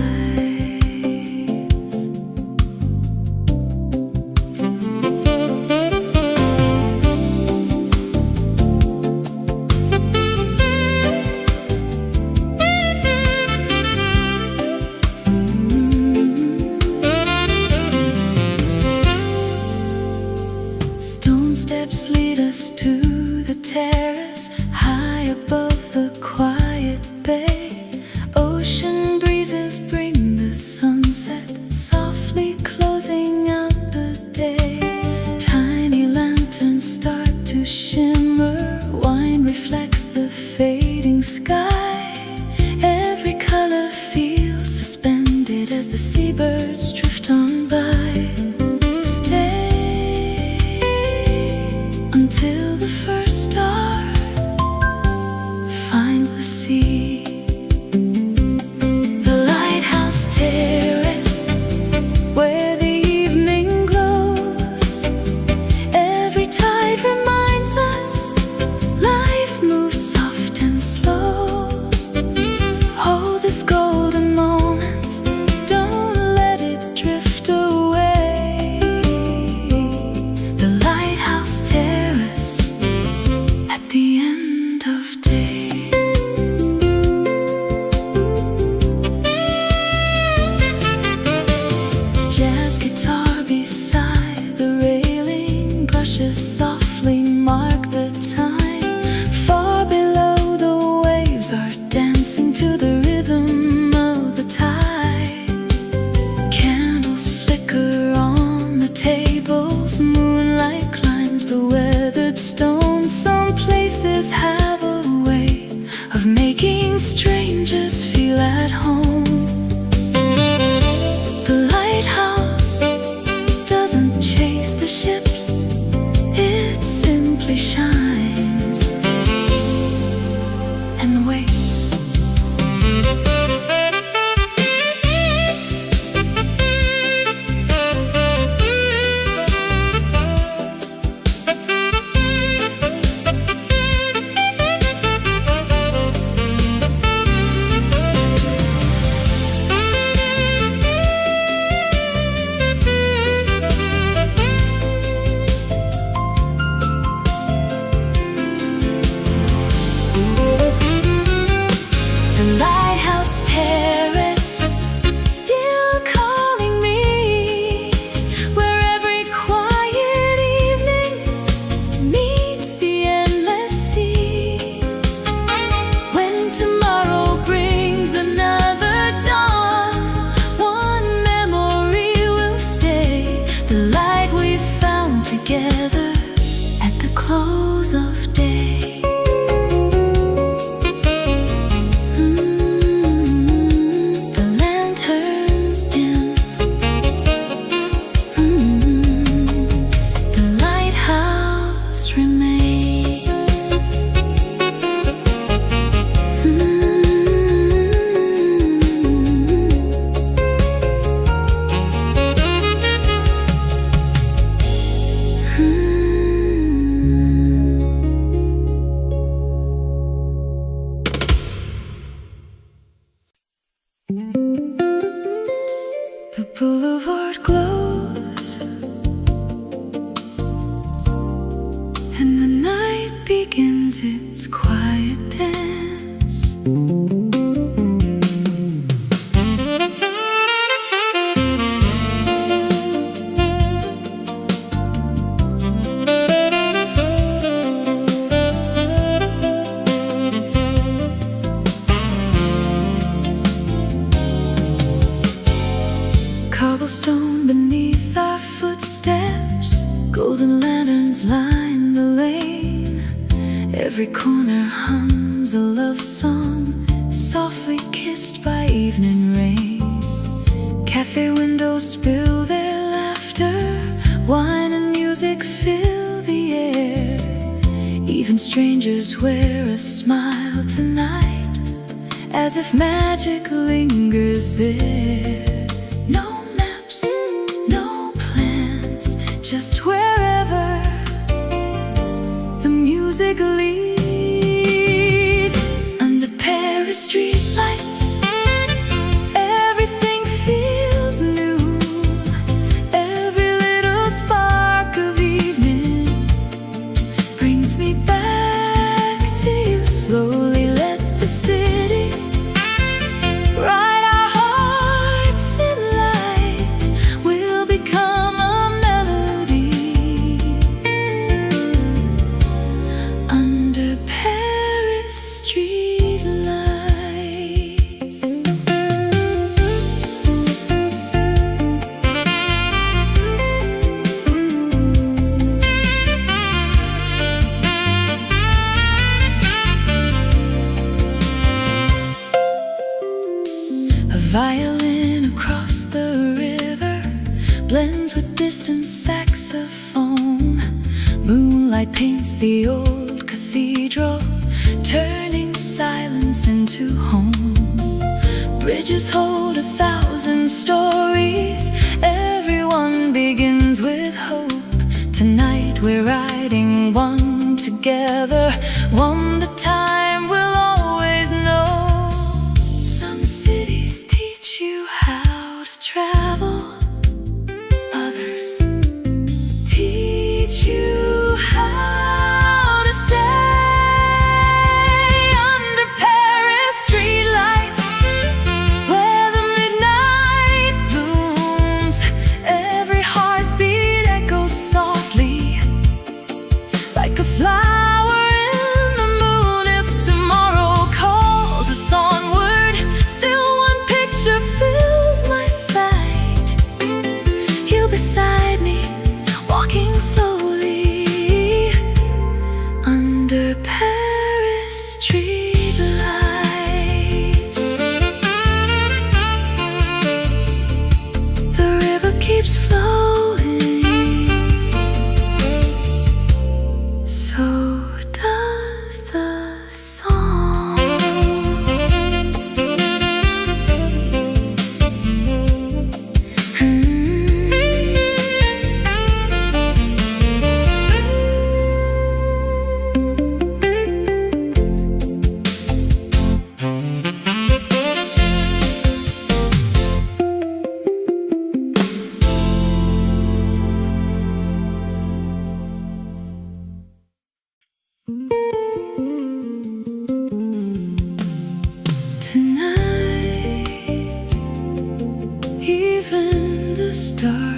A: Stone steps lead us to the terrace high above the quiet bay. this golden moment, don't let it drift away. The lighthouse terrace at the end of day. Jazz guitar beside the railing, brushes softly mark the time. Far below, the waves are dancing to the rhythm of the tide. Candles flicker on the tables, moonlight climbs the weathered stones. Some places have a way of making strangers feel at home. The lighthouse doesn't chase the ships, it simply shines and waits. The lighthouse terrace, still calling me, where every quiet evening meets the endless sea. When tomorrow brings another dawn, one memory will stay. The light we found together at the close of day. The boulevard glows, and the night begins its quiet dance. Cobblestone beneath our footsteps, golden lanterns line the lane. Every corner hums a love song, softly kissed by evening rain. Cafe windows spill their laughter, wine and music fill the air. Even strangers wear a smile tonight, as if magic lingers there. No maps, no plans, just wherever the music leads. Under Paris streetlights, everything feels new. Every little spark of evening brings me back to you. Slowly let the city ride our hearts in light. We'll become a melody under Paris streetlights. A violin across the river blends with distant saxophone. Moonlight paints the old cathedral, turning silence into home. Bridges hold 1,000 stories, everyone begins with hope. Tonight we're riding one together, one the time will always know. Some city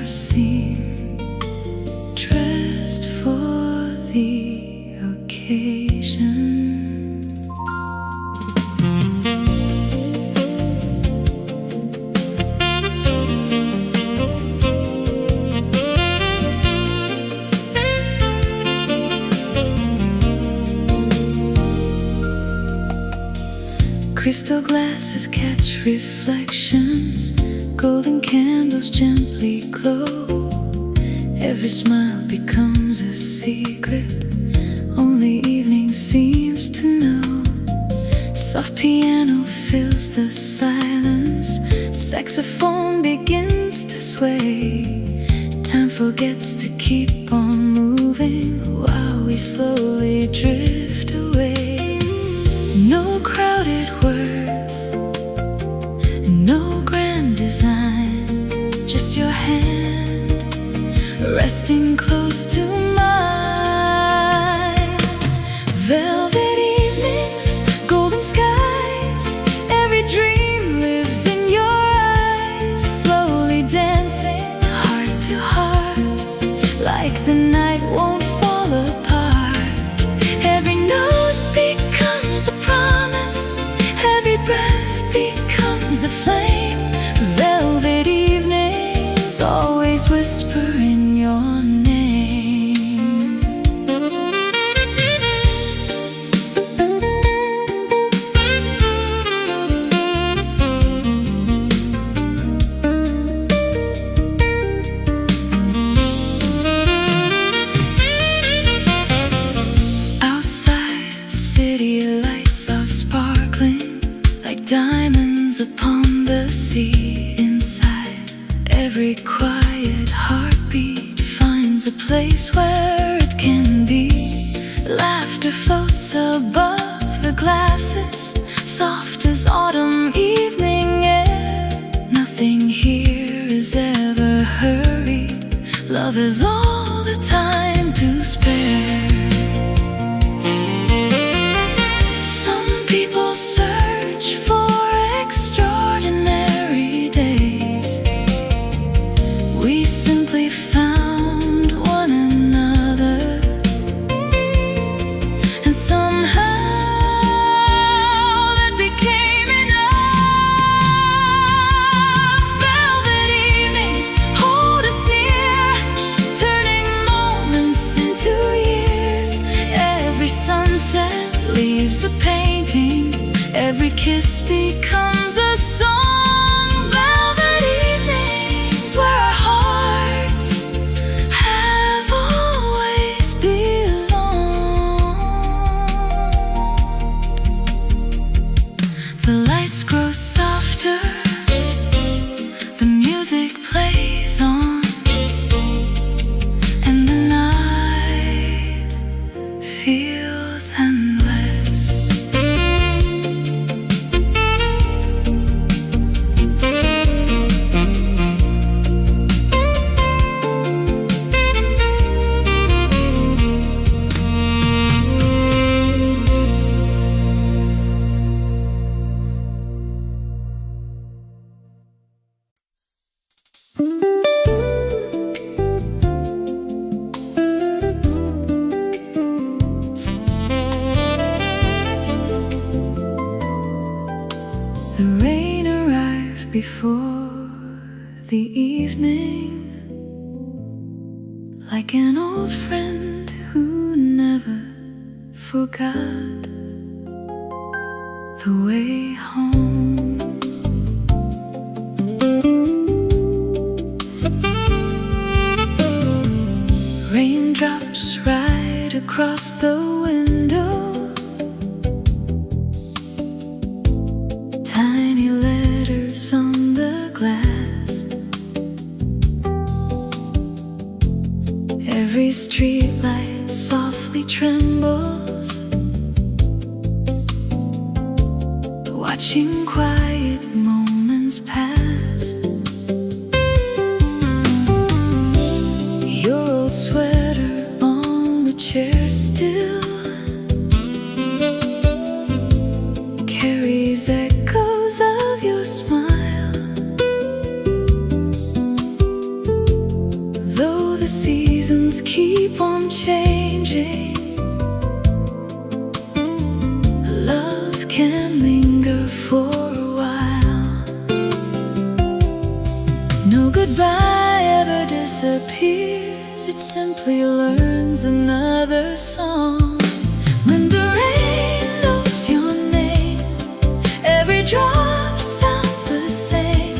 A: seem dressed for the occasion. Crystal glasses catch reflections, golden candles gently glow. Every smile becomes a secret, only evening seems to know. Soft piano fills the silence, saxophone begins to sway. Time forgets to keep on moving while we slowly drift away. No crowded words, no grand design, just your hand resting close to mine. Velvet evenings, golden skies, every dream lives in your eyes. Slowly dancing heart to heart, like the night won't fall apart. Every note becomes a promise, every breath becomes a flame. Velvet evenings always whisper in your name. Outside, city lights are sparkling like diamonds upon the sea. Inside, every quiet heartbeat finds a place where it can be. Laughter floats above the glasses, soft as autumn evening air. Nothing here is ever hurried, love is all the time to spare. Some people search for extraordinary days. We simply found one another, and somehow that became enough. Velvet evenings hold us near, turning moments into years. Every sunset leaves a painting, every kiss becomes a song. Velvet evenings where our hearts have always belonged. The lights grow softer, the music plays on, and the night feels endless. The rain arrived before the evening, like an old friend who never forgot the way home. Raindrops right across the window, tiny letters on the glass. Every street light softly trembles, watching quiet moments pass. Your old sweater on the chair still carries echoes of your smile. things keep on changing. Love can linger for a while. No goodbye ever disappears, it simply learns another song. When the rain knows your name, every drop sounds the same,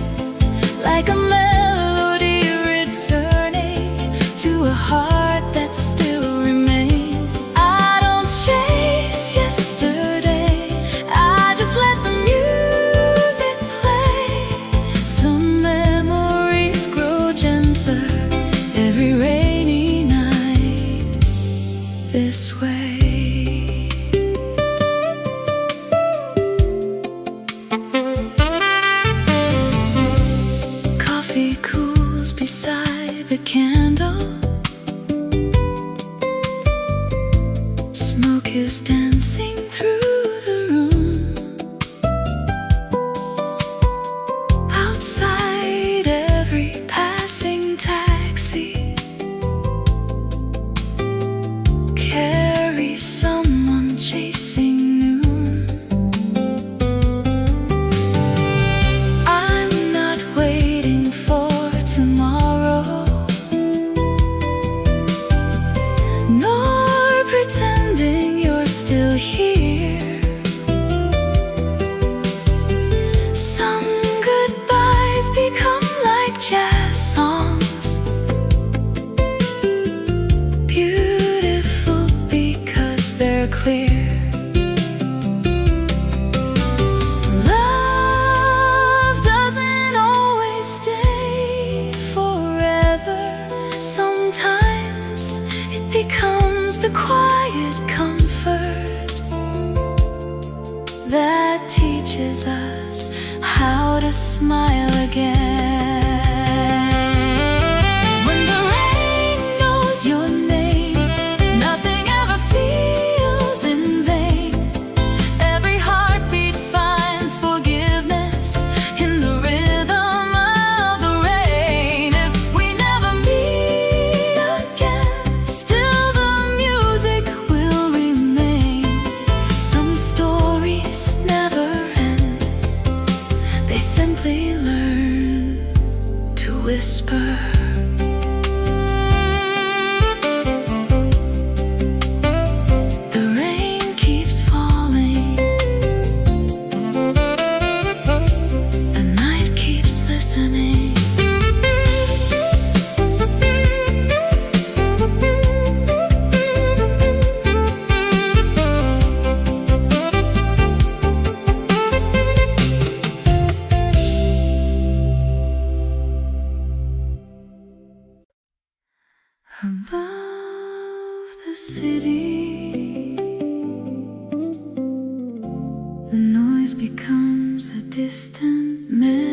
A: like a melody returning to a heart that still remains. I don't chase yesterday, I just let the music play. Some memories grow gentler every rainy night this way. Coffee cools beside the candle, smoke is dancing through the room. Outside every passing taxi carries someone chasing noon. I'm not waiting for tomorrow, nor pretending you're still here. Some goodbyes become like jazz songs, beautiful because they're clear. Love doesn't always stay forever. Sometimes it becomes the quiet comfort that teaches us how to smile again. When the rain knows your name, nothing ever feels in vain. Every heartbeat finds forgiveness in the rhythm of the rain. If we never meet again, still the music will remain. Some stories never end, they simply learn to whisper. The rain keeps falling, the night keeps listening. Above the city, the noise becomes a distant memory.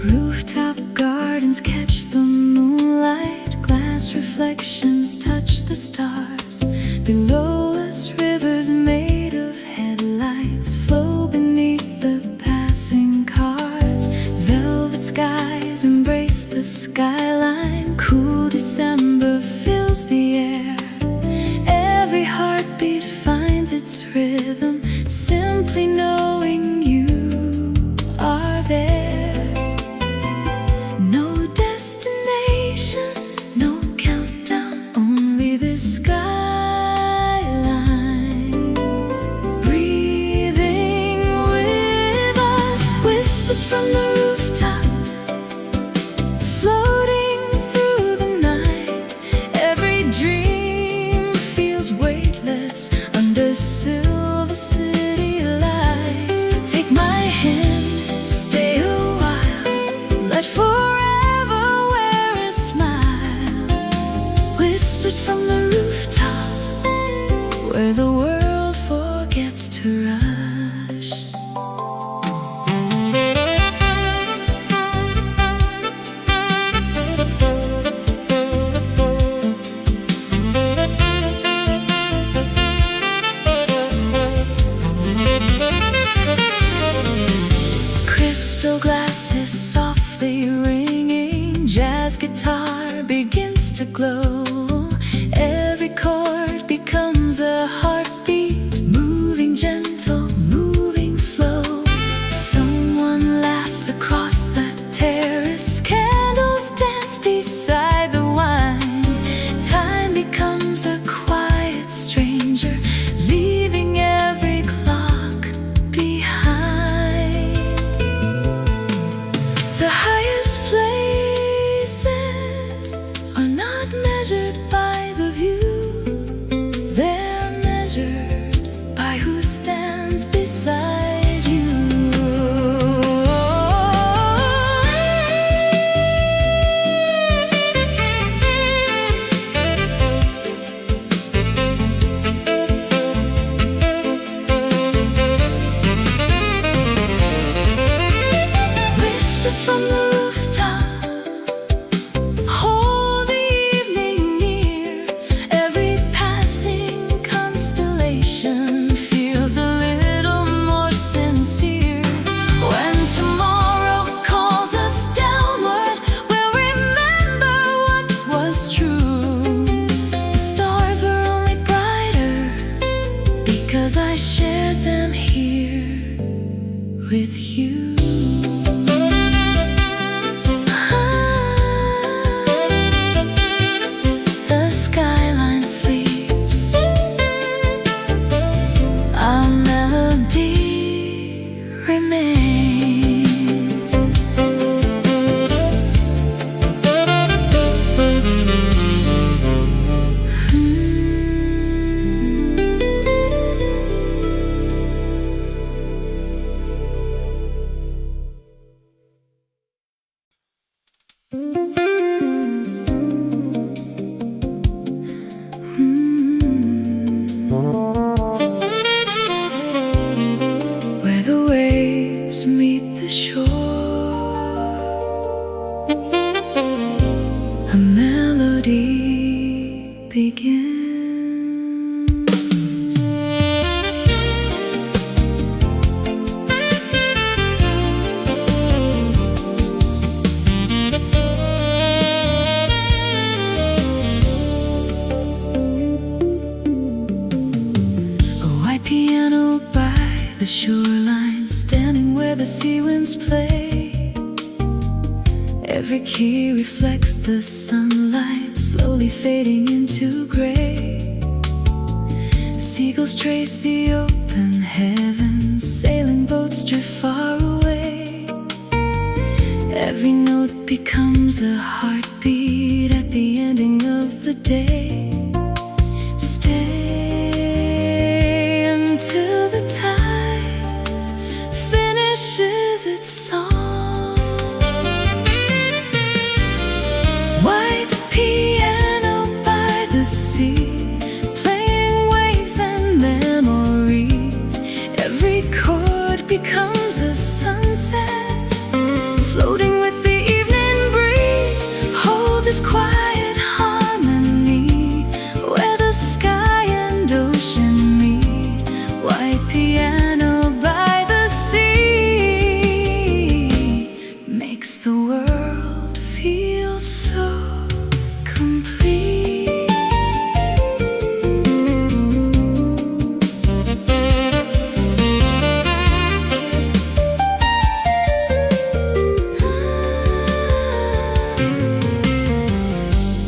A: Rooftop gardens catch the moonlight, glass reflections touch the stars. Below us, rivers made of headlights flow beneath the passing cars. Velvet skies embrace the skyline, cool December fills the air. Every heartbeat finds its rhythm, simply knowing you are there. No destination, no countdown, only the skyline. Breathing with us, whispers from the rooftop, floating through the night. Every dream feels weightless under silver city lights. Take my hand, stay a while, let forever wear a smile. Whispers from the rooftop, where the world forgets to rush. with you. The skyline sleeps, our melody remains. Where the waves meet the shore, a melody begins. Piano by the shoreline, standing where the sea winds play. Every key reflects the sunlight, slowly fading into gray. Seagulls trace the open heavens, sailing boats drift far away. Every note becomes a heartbeat at the ending of the day. Till the tide finishes its song. White piano by the sea, playing waves and memories. Every chord becomes a sunset, floating with the evening breeze. Hold this quiet harmony, where the sky and ocean meet. White piano by the sea makes the world feel so complete.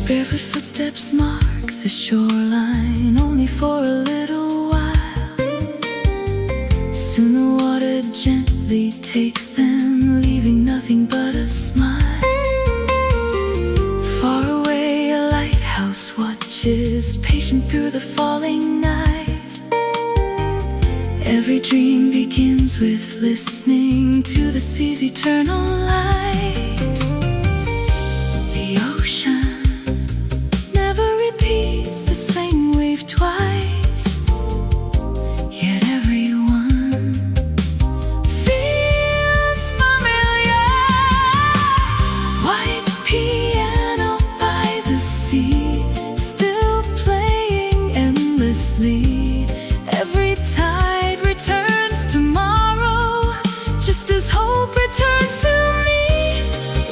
A: Barefoot footsteps mark the shoreline, only for a little while. Soon the water gently takes them, leaving nothing but a smile. Far away a lighthouse watches, patient through the falling night. Every dream begins with listening to the sea's eternal light. The ocean never repeats the same wave twice, yet everyone feels familiar. White piano by the sea, still playing endlessly. Every tide returns tomorrow, just as hope returns to me.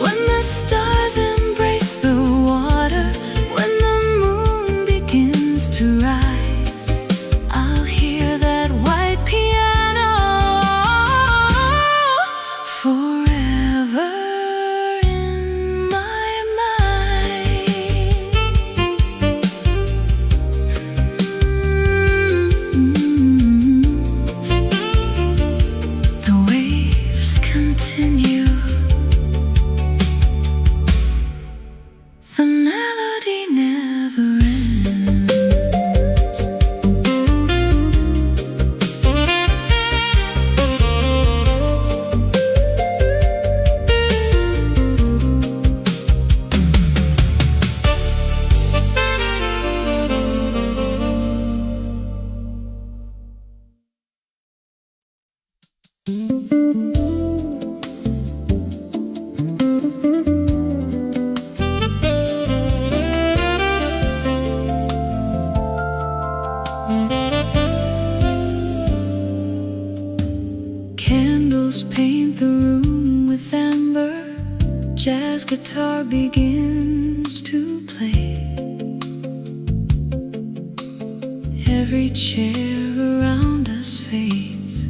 A: When the stars embrace the water, when the moon begins to rise, I'll hear that white piano forever in my mind. The waves continue, the melody never ends. Candles paint the room with amber, jazz guitar begins to play. Every chair around us fades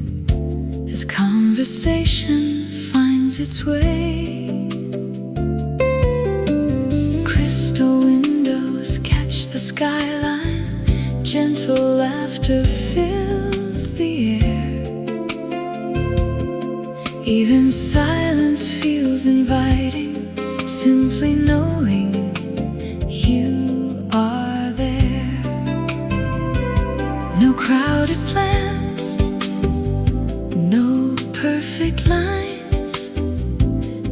A: as conversation finds its way. Crystal windows catch the skyline, gentle laughter fills the air. Even silence feels inviting, simply knowing you are there. No crowded plans, no perfect lines,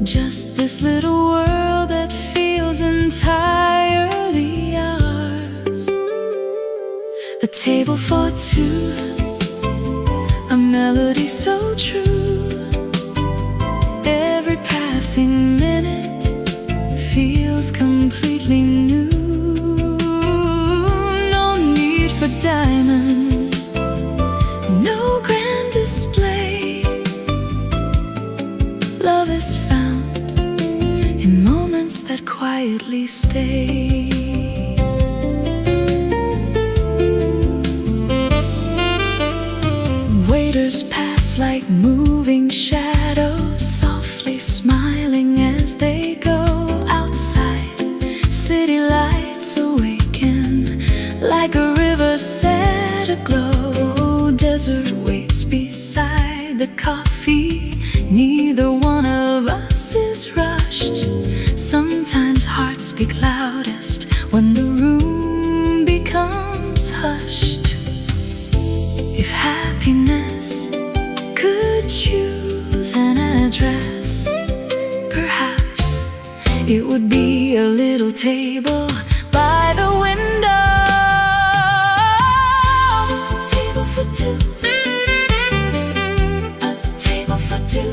A: just this little world that feels entirely ours. A table for two, a melody so true. Every passing minute feels completely new. No need for diamonds, no grand display. Love is found in moments that quietly stay. Waiters pass like moving shadows, softly smiling as they go. Outside, city lights awaken like a river set aglow. Desert waits beside the coffee, neither one of us is rushed. Sometimes hearts speak loudest when the room becomes hushed. If happiness could choose an address, perhaps it would be a little table by the window. Table for two, a table for two.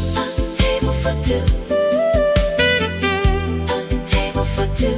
A: A table for two.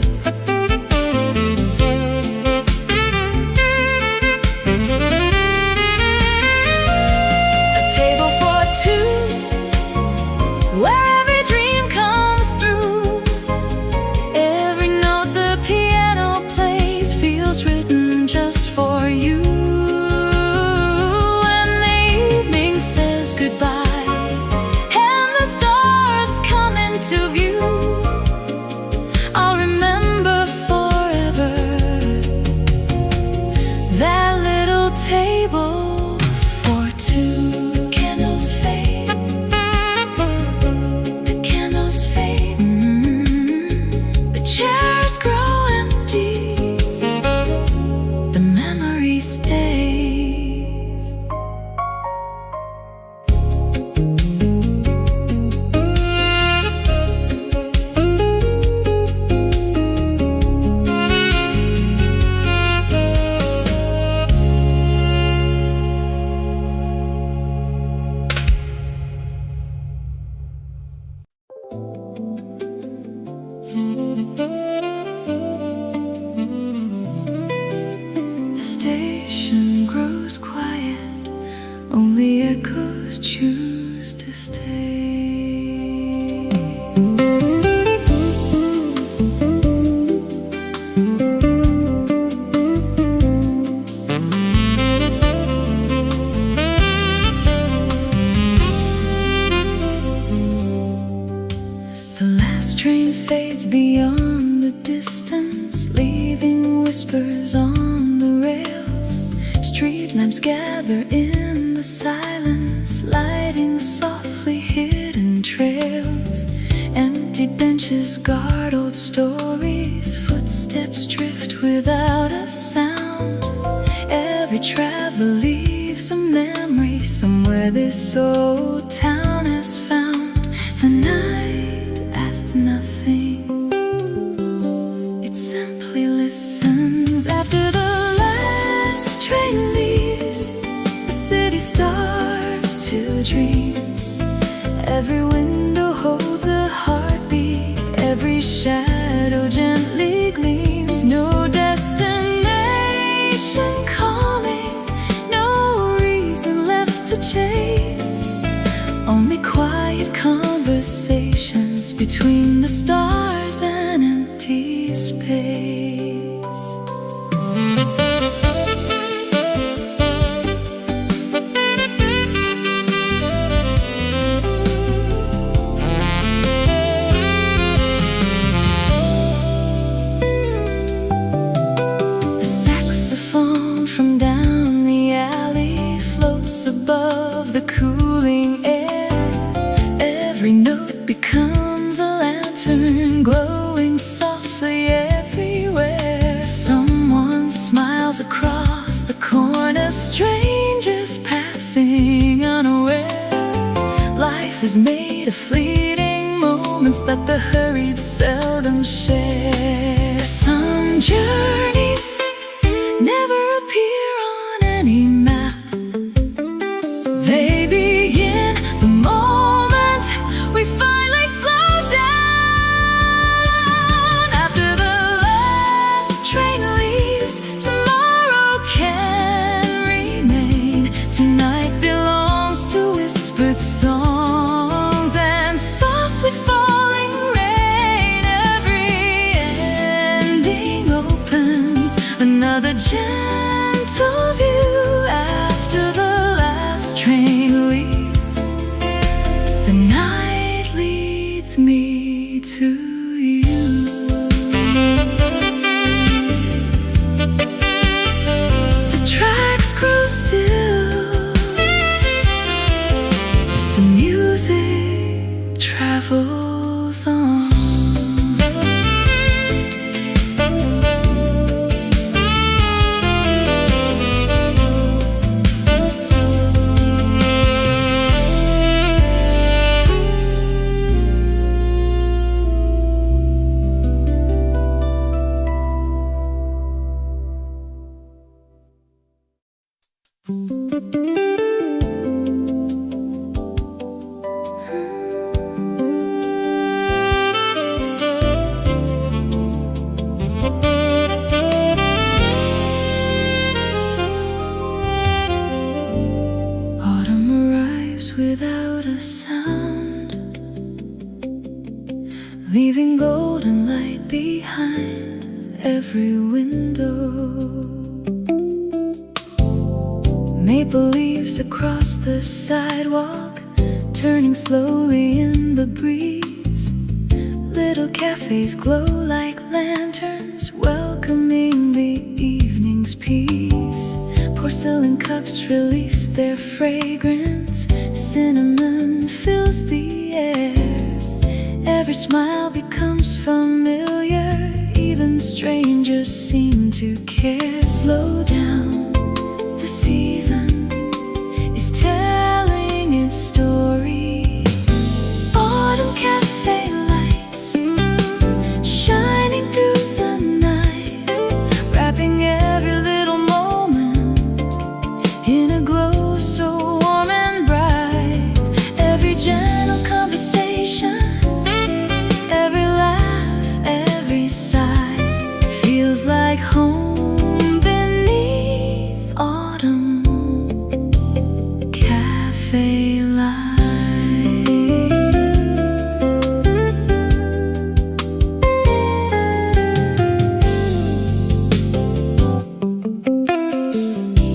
A: The station grows quiet, only echoes choose to stay. The last train fades beyond the distance, leaving whispers on the rails. Street lamps gather in the silence, lighting softly hidden trails. Empty benches guard old stories, footsteps drift without a sound. Every traveler leaves a memory somewhere this old town has found. The night asks nothing, it simply listens. After the last train leaves, the city starts to dream. Every window holds a heartbeat, every shadow gently gleams. No destination calling, no reason left to chase, only quiet conversations between the stars and empty is made of fleeting moments that the hurried seldom share. Some journeys never appear on any map. They begin the moment we finally slow down. After the last train leaves, tomorrow can remain. Tonight belongs to whispered songs and softly falling rain. Every ending opens another gentle view. After the last train leaves, the night leads me to you. The tracks grow still, the music travels on. Autumn arrives without a sound, leaving golden light behind every window. Maple leaves across the sidewalk, turning slowly in the breeze. Little cafes glow like lanterns, welcoming the evening's peace. Porcelain cups release their fragrance, cinnamon fills the air. Every smile becomes familiar, even strangers seem to care. Slow down, the season is telling its story. Autumn cafe lights shining through the night, wrapping every little moment in a glow so warm and bright. Every gentle conversation, every laugh, every sigh feels like home beneath autumn cafe lights.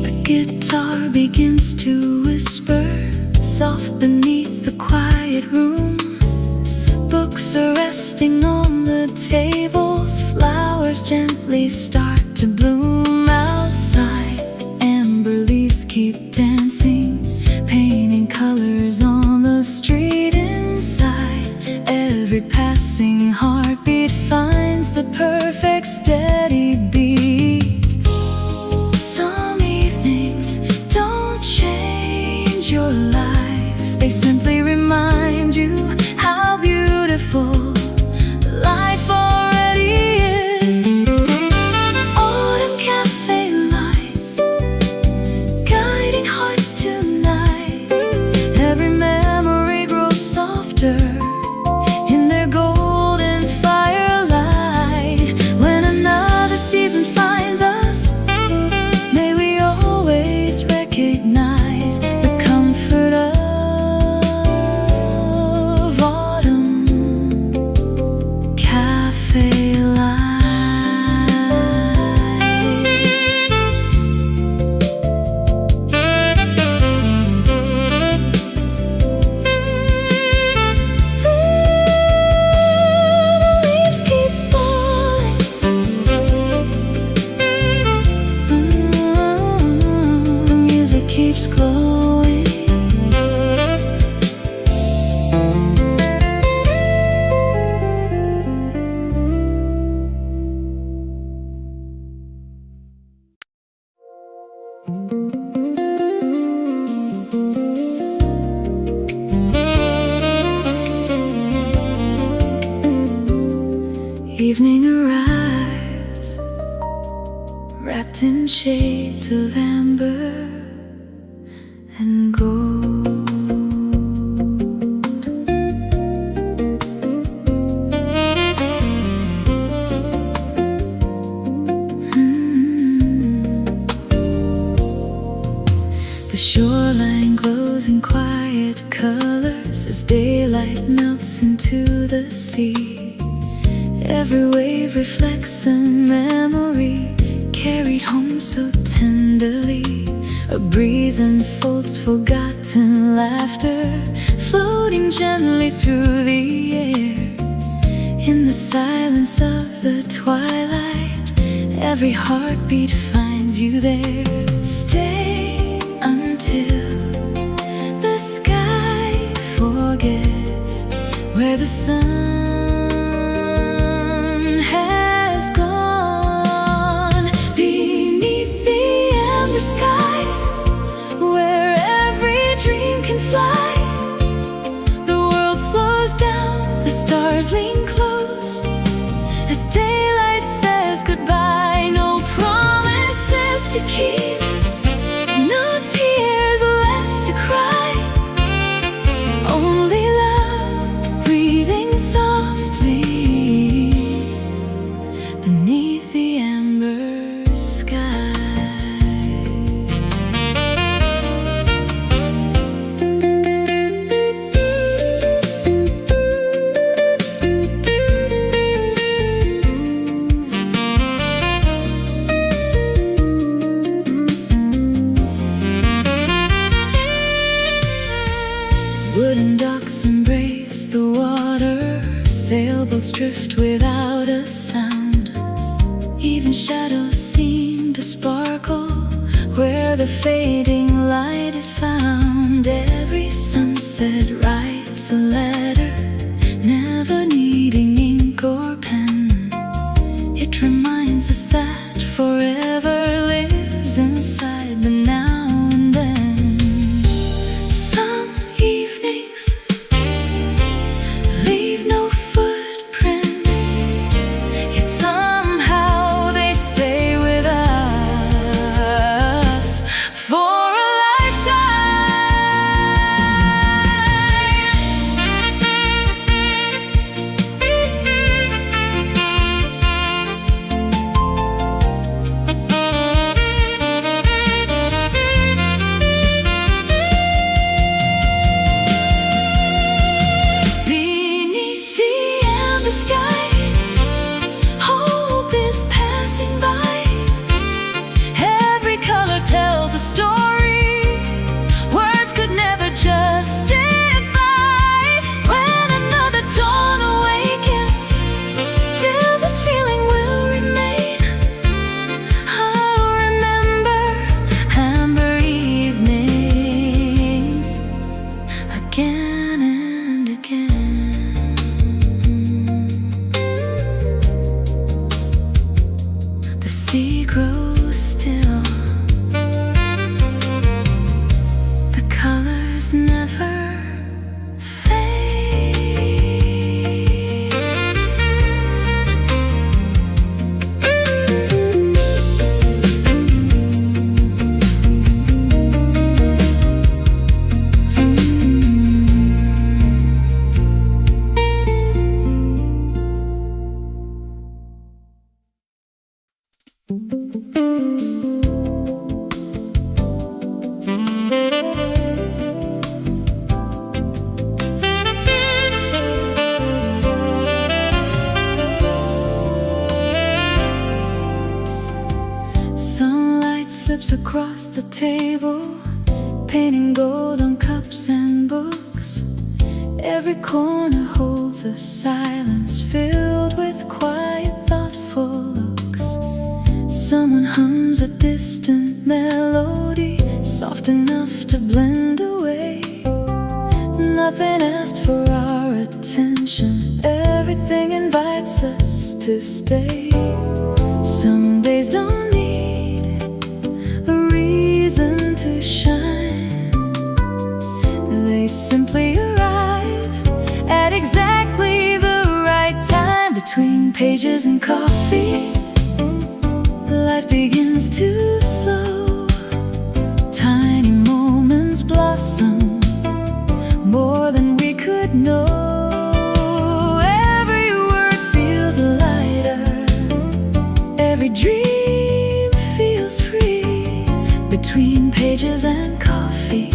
A: The guitar begins to whisper, soft beneath the quiet room. Books are resting on the tables, flowers gently start to bloom. Outside, amber leaves keep dancing, painting colors on the street. Inside, every passing heartbeat finds the perfect steady beat. Some evenings don't change your life, they simply remind you how beautiful life already is. Autumn cafe lights, guiding hearts tonight. Every memory grows softer in their golden firelight. When another season finds us, may we always recognize the comfort of autumn cafe lights. The leaves keep falling, the music keeps glowing. wrapped in shades of amber and gold. The shoreline glows in quiet colors as daylight melts into the sea. Every wave reflects a memory carried home so tenderly. A breeze unfolds forgotten laughter, floating gently through the air. In the silence of the twilight, every heartbeat finds you there. Stay until the sky forgets where the sun has gone. Beneath the amber sky, where every dream can fly, the world slows down, the stars lean close as daylight says goodbye. No promises to keep, no tears left to cry, only love breathing softly beneath the amber sky. Wooden docks embrace the water, sailboats drift without a sound. Even shadows seem to sparkle where the fading light is found. Every sunset writes a letter, never needing ink or pen. It reminds us that forever lives inside the now and then. Some evenings leave no footprints, yet somehow they stay with us for a beneath the amber sky, hope is passing by. Every color tells a story words could never justify. When another dawn awakens, still this feeling will remain. I'll remember amber evenings again and again. The sea grows still, the colors never fade. Sunlight slips across the table, painting gold on cups and books. Every corner holds a silence filled with quiet, thoughtful looks. Someone hums a distant melody, soft enough to blend away. Nothing asked for our attention, everything invites us to stay. Some days don't need a reason to shine, they simply arrive at exactly the right time. Between pages and coffee, life begins too slow. Tiny moments blossom more than we could know. Every word feels lighter, every dream feels free. Between pages and coffee,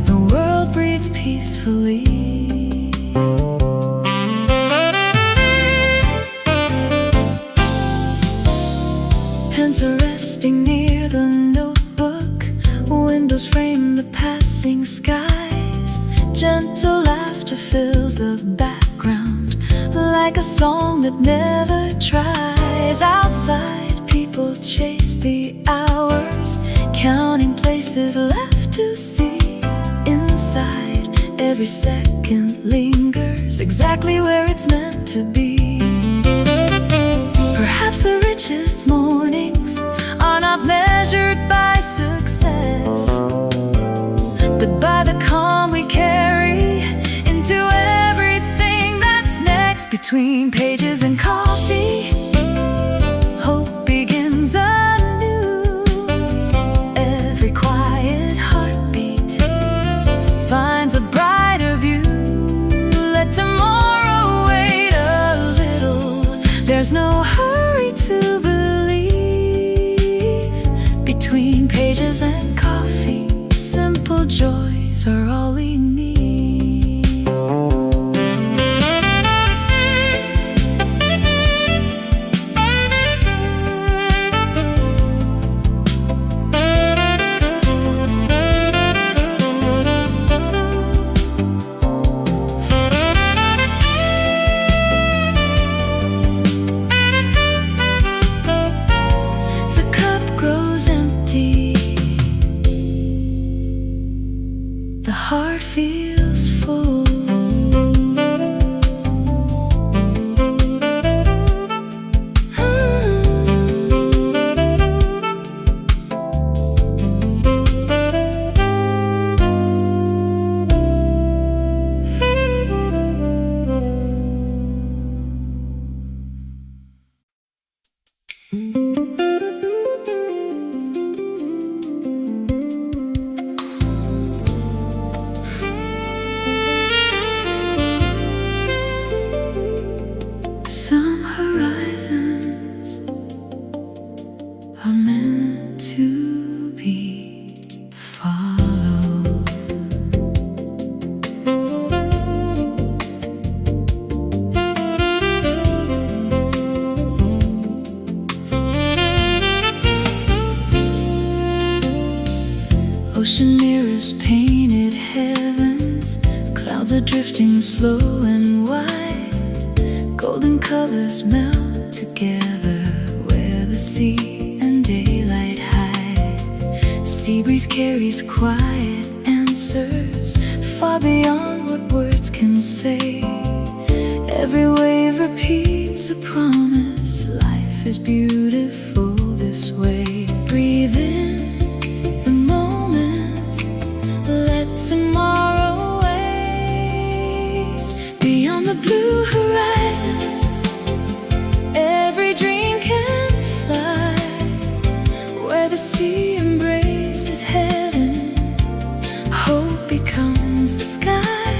A: the world breathes peacefully. Pens are resting near the notebook. Windows frame the passing skies. Gentle laughter fills the background, like a song that never tries. Outside, people chase the hours, counting places left to see. Inside, every second lingers exactly where it's meant to be. Perhaps the richest mornings are not measured by success, but by the calm we carry into everything that's next. Between pages and coffee, hope begins anew. Every quiet heartbeat finds a brighter view. Let tomorrow wait a little. There's no hurry to believe. Between pages and coffee, simple joys are all we need. The cup grows empty, the heart feels full. Some horizons are meant to be followed. Ocean mirrors painted heavens, clouds are drifting slow and wide. Golden colors melt together where the sea and daylight hide. Sea breeze carries quiet answers far beyond what words can say. Every wave repeats a promise. Life is beautiful this way. Breathe in the moment, let tomorrow wait. Beyond the blue horizon, every dream can fly. Where the sea embraces heaven, hope becomes the sky.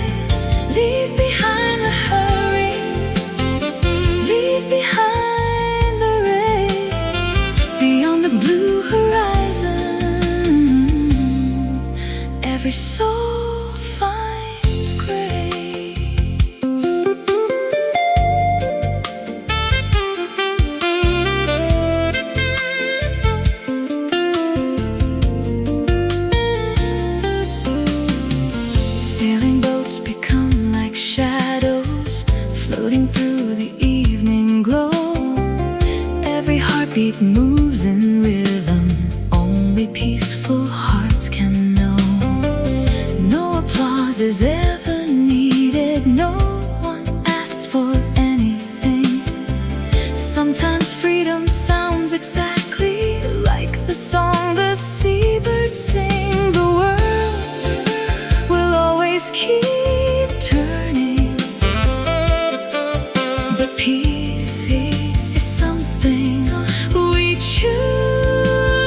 A: Leave behind the hurry, leave behind the race. Beyond the blue horizon, every soul finds grace. Sailing boats become like shadows, floating through the evening glow. Every heartbeat moves in rhythm, only peaceful hearts can know. No applause is ever needed, no one asks for anything. Sometimes freedom sounds exactly like the song the seabirds sing. The world will always keep turning, but peace is something we choose.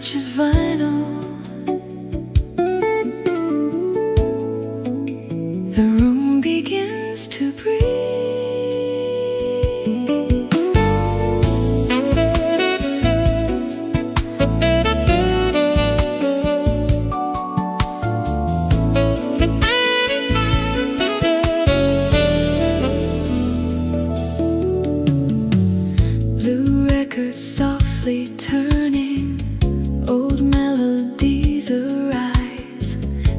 A: touches vinyl. The room begins to breathe. Blue records softly turning, old melodies arise.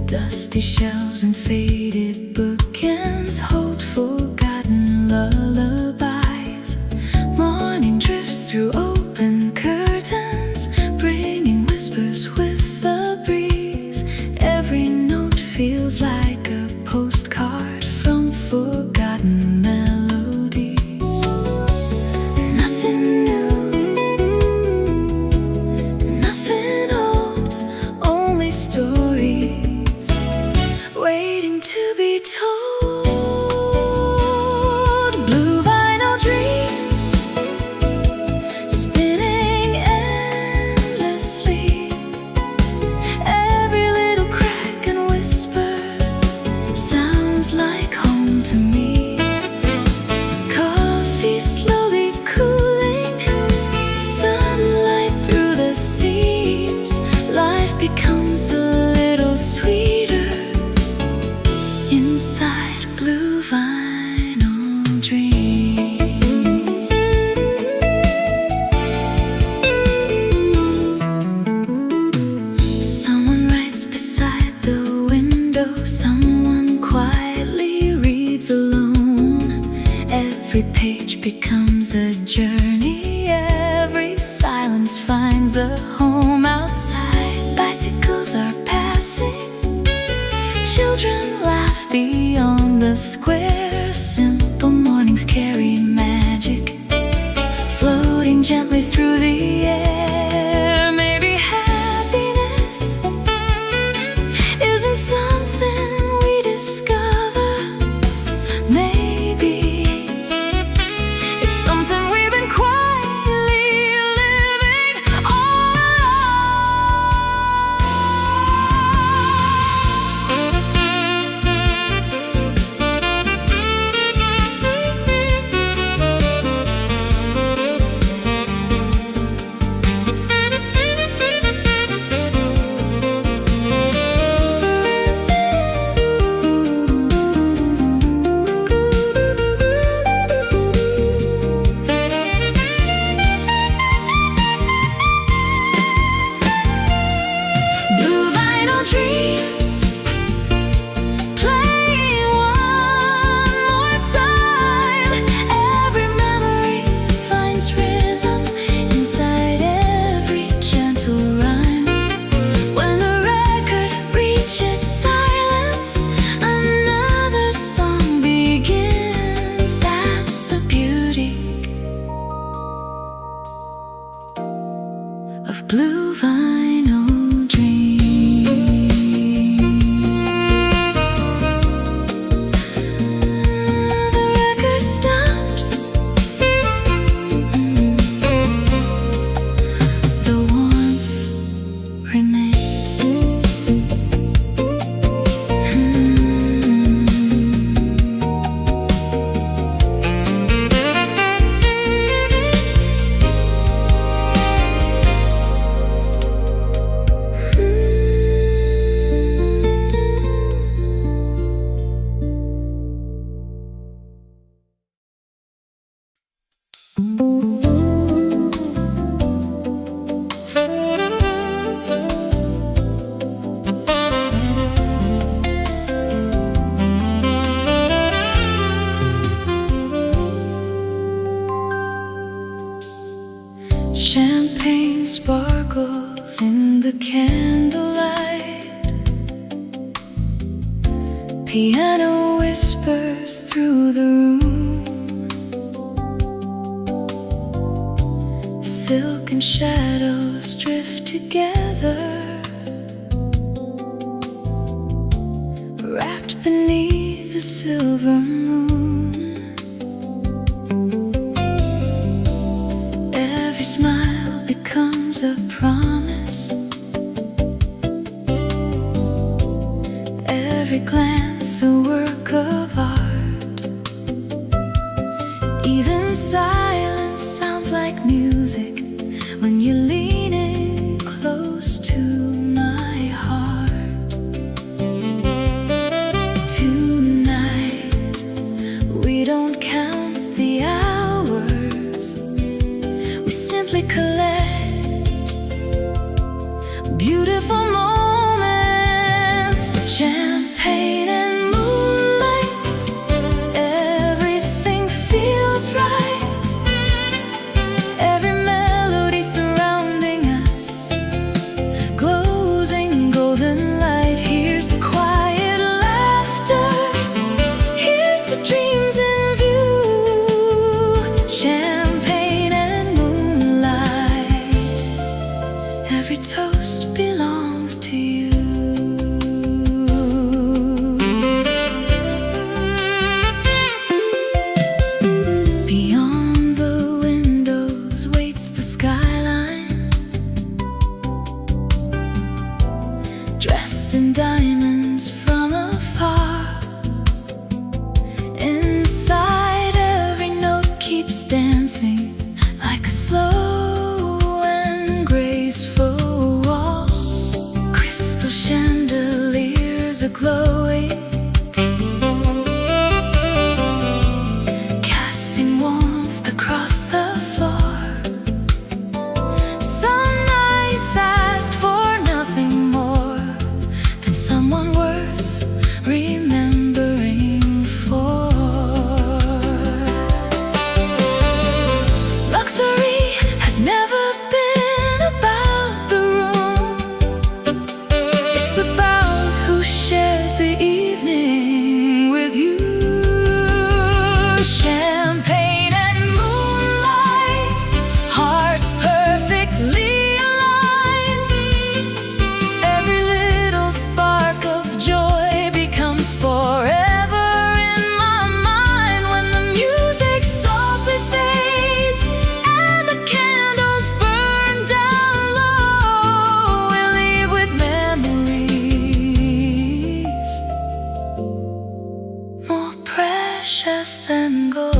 A: Dusty shelves and faded bookends hold forgotten lullabies. Morning drifts through open curtains, bringing whispers with the breeze. Every note feels like a postcard from forgotten melodies. Nothing new, nothing old, only stories waiting to be told. Blue vinyl dreams spinning endlessly. Every little crack and whisper sounds like home to me. Coffee slowly cooling, sunlight through the seams. Life becomes a little sweeter inside blue vinyl dreams. Someone writes beside the window, someone quietly reads alone. Every page becomes a journey, every silence finds a home outside. Bicycles are passing, children laugh beyond the square. Simple mornings carry magic, floating gently through the air. Maybe happiness isn't something we discover. Maybe it's something we've been quietly living all blue vinyl dreams playing one more time. Every memory finds rhythm inside every gentle rhyme. When the record reaches silence, another song begins. That's the beauty of blue vinyl dreams. The record stops, the warmth remains. Champagne sparkles in the candlelight. Piano whispers through the room. Silken shadows drift together, wrapped beneath the silver moon. Every smile becomes a promise, leaning close to my heart. Tonight, we don't count the hours, we simply collect beautiful moments. Champagne and moonlight, everything feels right. Every melody surrounding us glows in golden light. Here's the quiet laughter, here's the dreams in view. Champagne and moonlight, every toast belongs to you. Beyond the windows waits the skyline, dressed in diamonds from afar. Inside, every note keeps dancing like a slow and graceful waltz. Crystal chandeliers are glowing, casting warmth across the floor. Some nights ask for nothing more than someone worth remembering for. Luxury has never been about the room, it's about who shares the evening with you. Champagne and moonlight, hearts perfectly aligned. Every little spark of joy becomes forever in my mind. When the music softly fades and the candles burn down low, we'll leave with memories more precious than gold.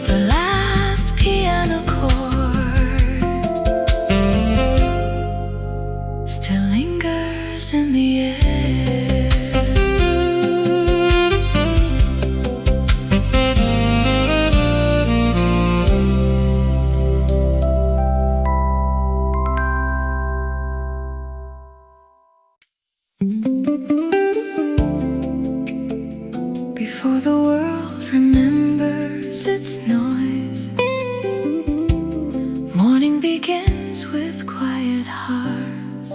A: The last piano chord still lingers in the air. Before the world remembers its noise, morning begins with quiet hearts.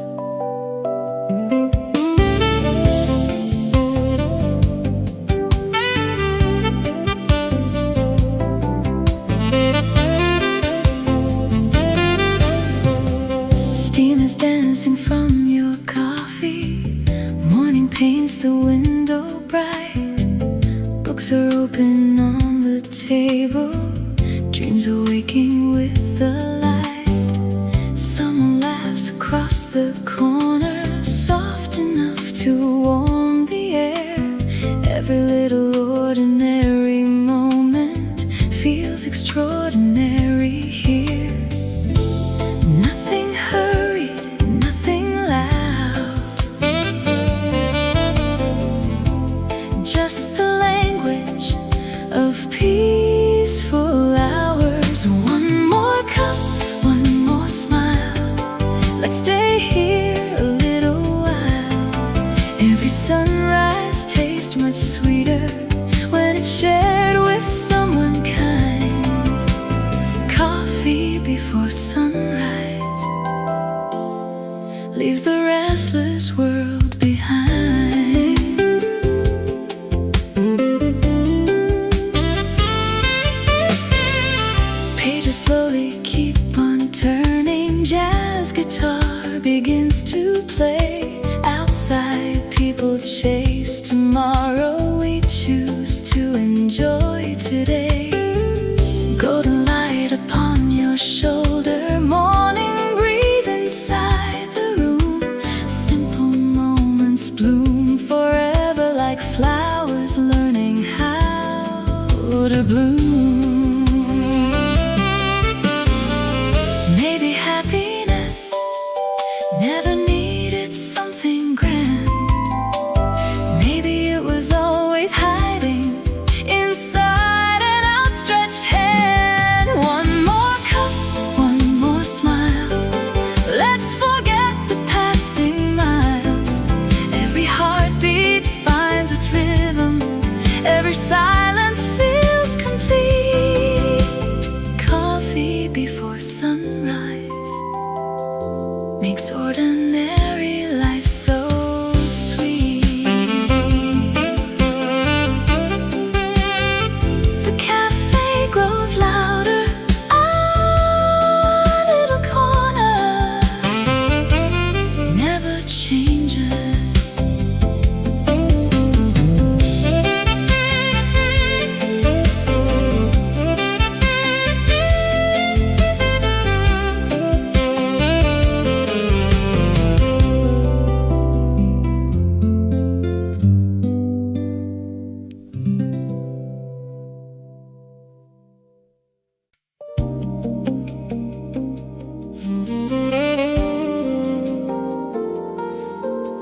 A: Steam is dancing from your coffee, morning paints the window bright. Books are open on the table, dreams are waking with the light. Someone laughs across the corner, soft enough to warm the air. Every little ordinary moment feels extraordinary here. Nothing hurried, nothing loud, just the language of peaceful hours. One more cup, one more smile, let's stay here a little while. Every sunrise tastes much sweeter when it's shared with someone kind. Coffee before sunrise leaves the restless world behind. Pages slowly keep on turning, jazz guitar begins to play. Outside, people chase tomorrow, we choose to enjoy today. Golden light upon your shoulder, morning breeze inside the room. Simple moments bloom forever like flowers learning how to bloom. room. Maybe happiness never needed something grand. Maybe it was always hiding inside an outstretched hand. One more cup, one more smile. Let's forget the passing miles. Every heartbeat finds its rhythm. Every silence feels complete. Coffee before sunrise makes ordinary life so sweet. The cafe grows louder, our little corner never changes.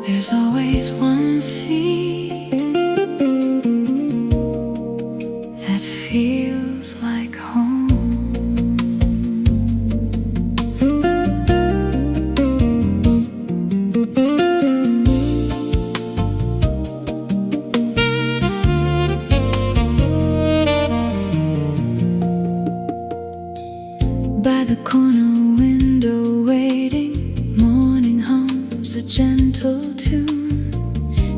A: There's always one seat that feels like home. By the corner window waiting, morning hums a gentle tune.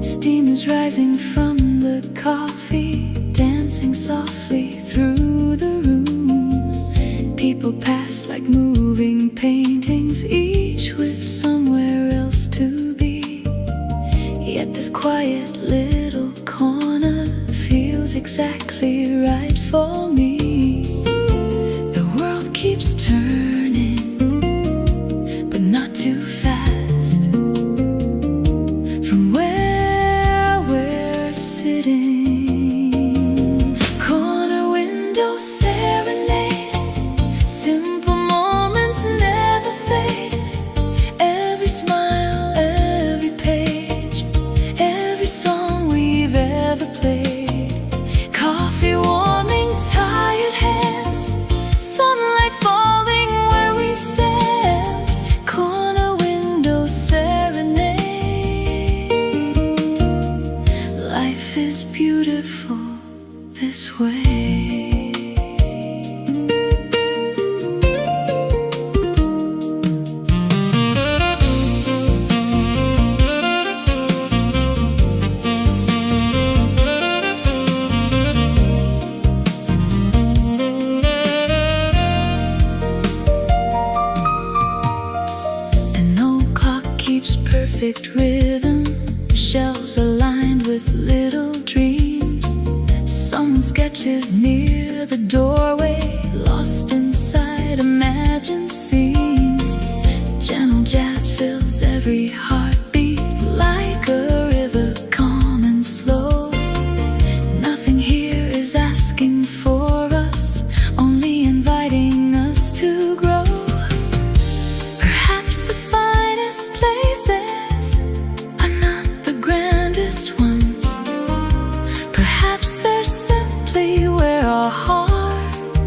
A: Steam is rising from the coffee, dancing softly through the room. People pass like moving paintings, each with somewhere else to be. Yet this quiet little corner feels exactly right for me. The world keeps turning, but not too fast. From where we're sitting, corner window serenade, simple moments never fade. Every smile, every page, every song we've ever played. Coffee warming tired hands, sunlight falling where we stand. Corner window serenade. Life is beautiful this way. An old clock keeps perfect rhythm, shelves are lined with little dreams. Someone sketches near the doorway, lost inside imagined scenes. Gentle jazz fills every heartbeat, like a river calm and slow. Nothing here is asking for us, only inviting us to grow. Perhaps the finest places are not the grandest ones. Perhaps they're simply where our hearts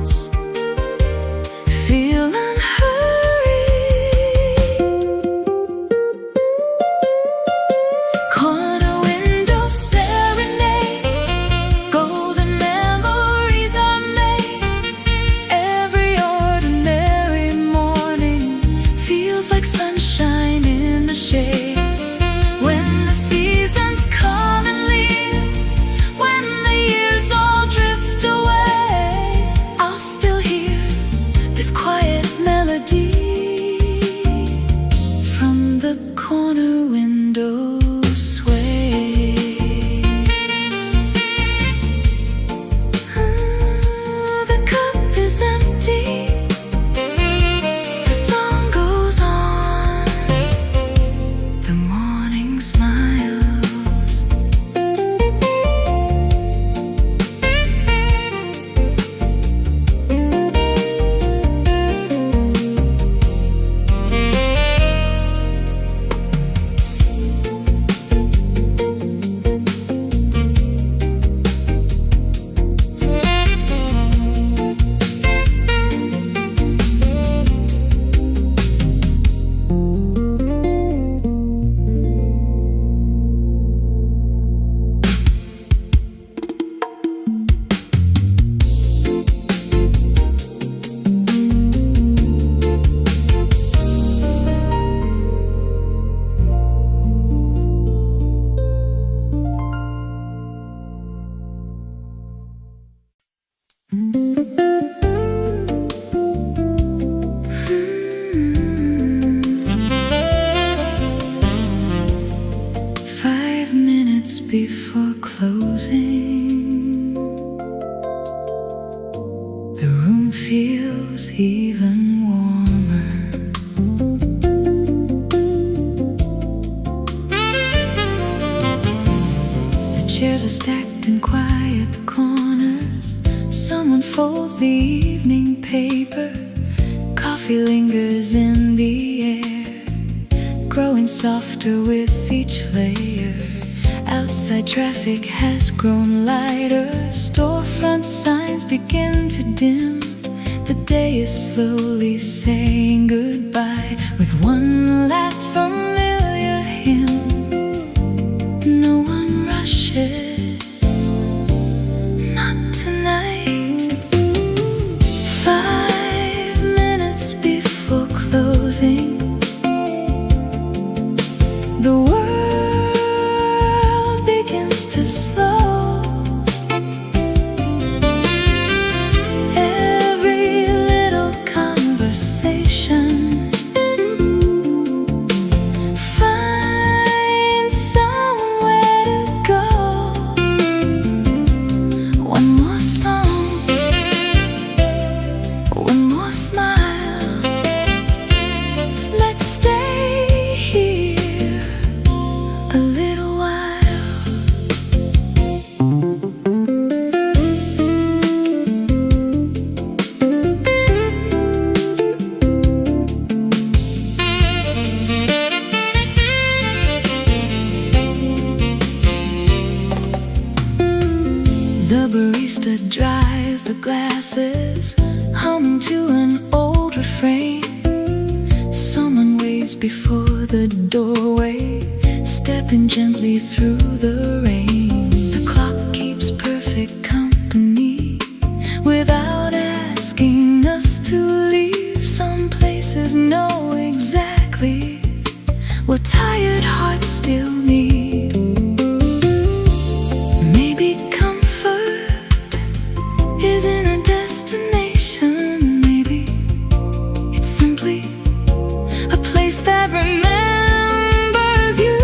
A: feels even warmer. The chairs are stacked in quiet corners. Someone folds the evening paper. Coffee lingers in the air, growing softer with each layer. Outside traffic has grown lighter. Storefront signs begin to dim. The day is slowly saying goodbye with one last familiar hymn. No one rushes, not tonight. 5 minutes before closing, the world begins to slow. Every little conversation finds somewhere to go. One more song, one more smile. Let's stay here a little while. The barista dries the glasses, humming to an old refrain. Someone waves before the doorway, stepping gently through the rain. The clock keeps perfect company without asking us to leave. Some places know exactly what tired hearts still need. Maybe comfort isn't a destination. Maybe it's simply a place that remembers you.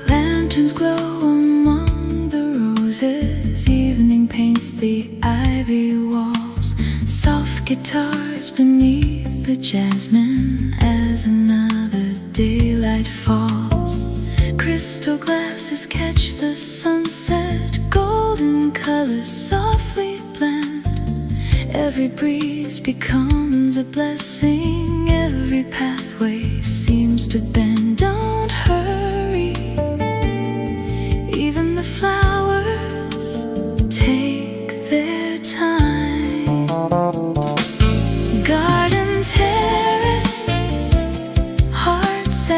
A: Lanterns glow among the roses. Evening paints the ivy walls. Soft guitars beneath the jasmine as another daylight falls. Crystal glasses catch the sunset. Golden colors softly blend. Every breeze becomes a blessing. Every pathway seems to bend. Don't hurry, even the flowers take their time. Garden terrace, hearts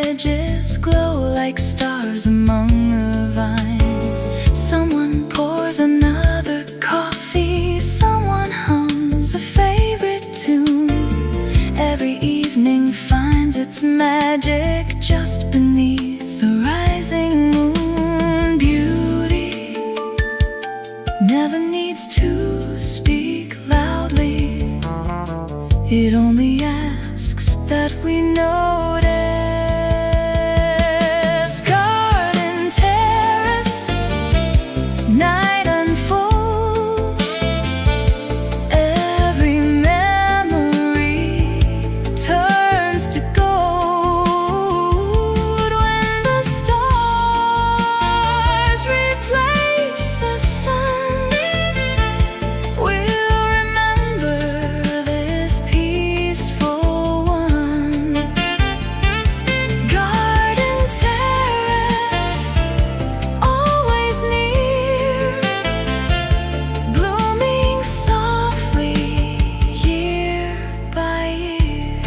A: edges glow like stars among the vines. Someone pours another coffee, someone hums a favorite tune. Every evening finds its magic just beneath the rising moon. Beauty never needs to speak loudly, it only asks that we notice. Garden terrace, night unfolds, every memory turns to gold. When the stars replace the sun, we'll remember this peaceful one. Garden terrace, always near, blooming softly year by year.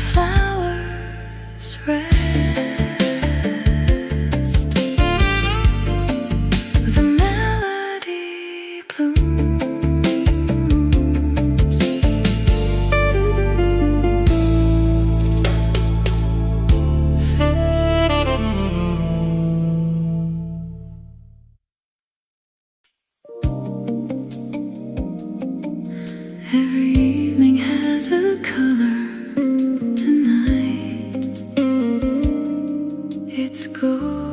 A: Flowers rest, the melody blooms. Every evening has a color. Tonight it's gold.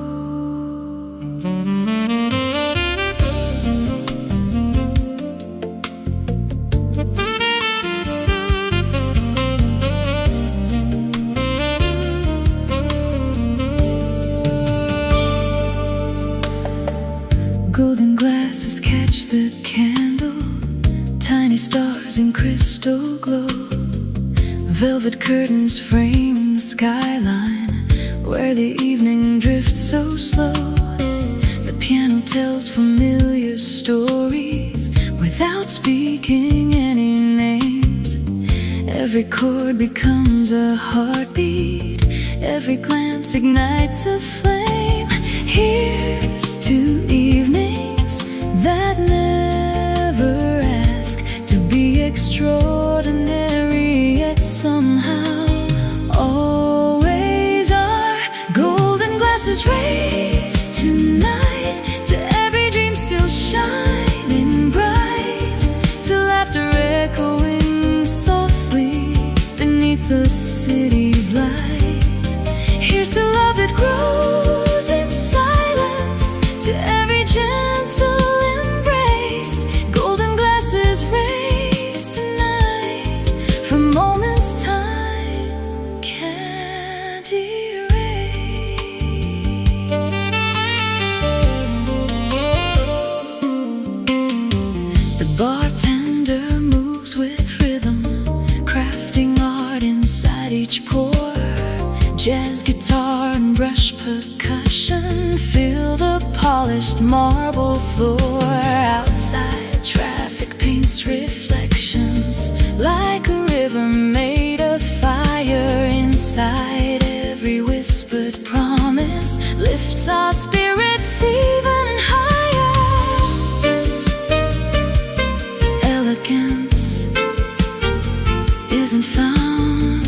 A: Golden glasses catch the candle, tiny stars in crystal glow. Velvet curtains frame the skyline, where the evening drifts so slow. The piano tells familiar stories without speaking any names. Every chord becomes a heartbeat, every glance ignites a flame. Here's to evenings that never ask to be extraordinary, yet somehow always are. Golden glasses raise tonight to every dream still shining bright, to laughter echoing softly beneath the city's light. Here's to love that grows in silence, to every gentle embrace. Golden glasses raise tonight for moments time can't erase. The bartender moves with rhythm, crafting art inside each pour. Jazz guitar and brush percussion fill the polished marble floor. Outside, traffic paints reflections like a river made of fire. Inside, every whispered promise lifts our spirits even higher. Elegance isn't found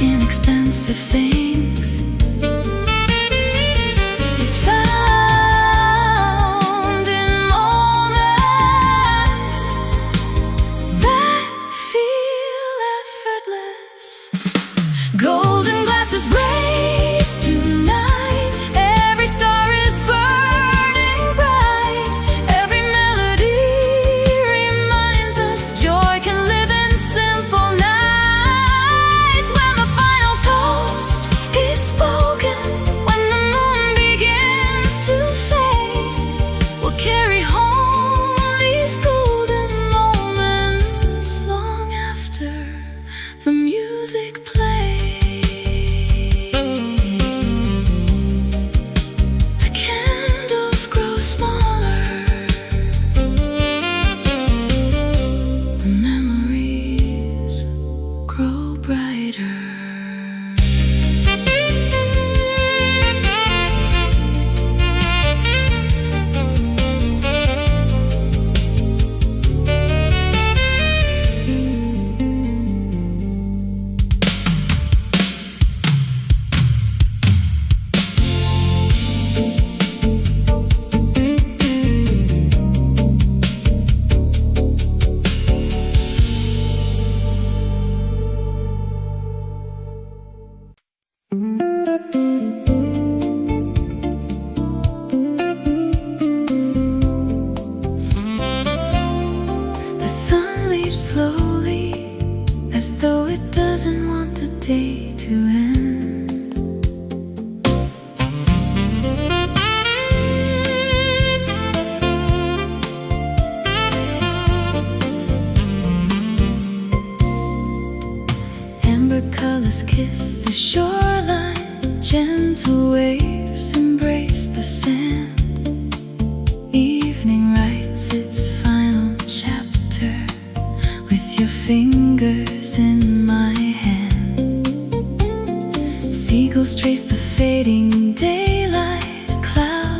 A: in expensive things, it's found in moments that feel effortless. Golden glasses raise tonight, every star is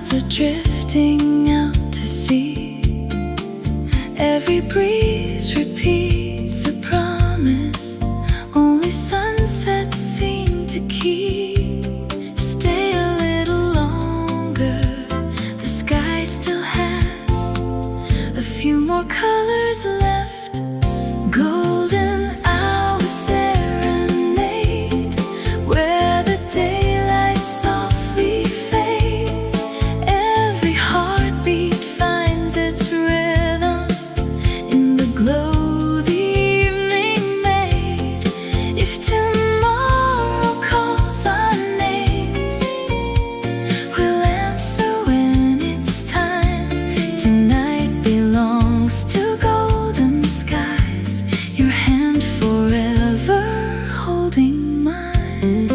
A: clouds are drifting out to sea. Every breeze repeats a promise. Only sunsets seem to keep. Stay a little longer. The sky still has a few more colors left. Golden hour serenade, where the daylight softly fades. Every heartbeat finds its rhythm in the glow the evening made. If tomorrow calls our names, we'll answer when it's time. Tonight belongs to golden skies, your hand forever holding mine.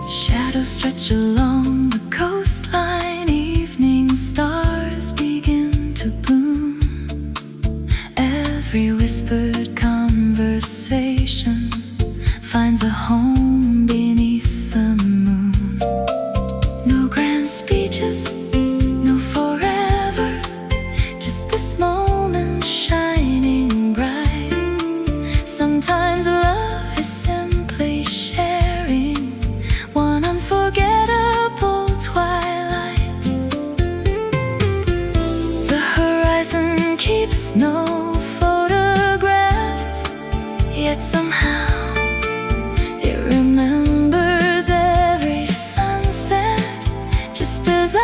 A: Shadows stretch along the coastline. Evening stars begin to bloom. Every whispered conversation finds a home beneath the moon. No grand speeches, no forever, just this moment shining bright. Sometimes love is simply sharing one unforgettable twilight. The horizon keeps no photographs, yet somehow it remembers every sunset, just as I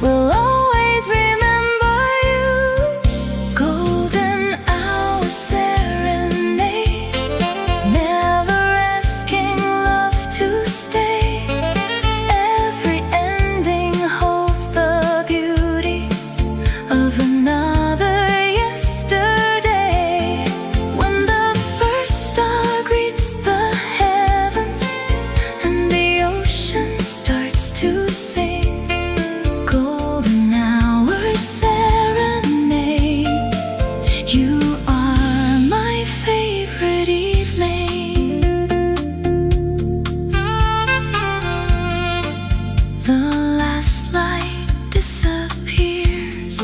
A: will always remember you. Golden hour serenade, never asking love to stay. Every ending holds the beauty of another yesterday. When the first star greets the heavens and the ocean starts to sing, golden hour serenade, you are my favorite evening. The last light disappears.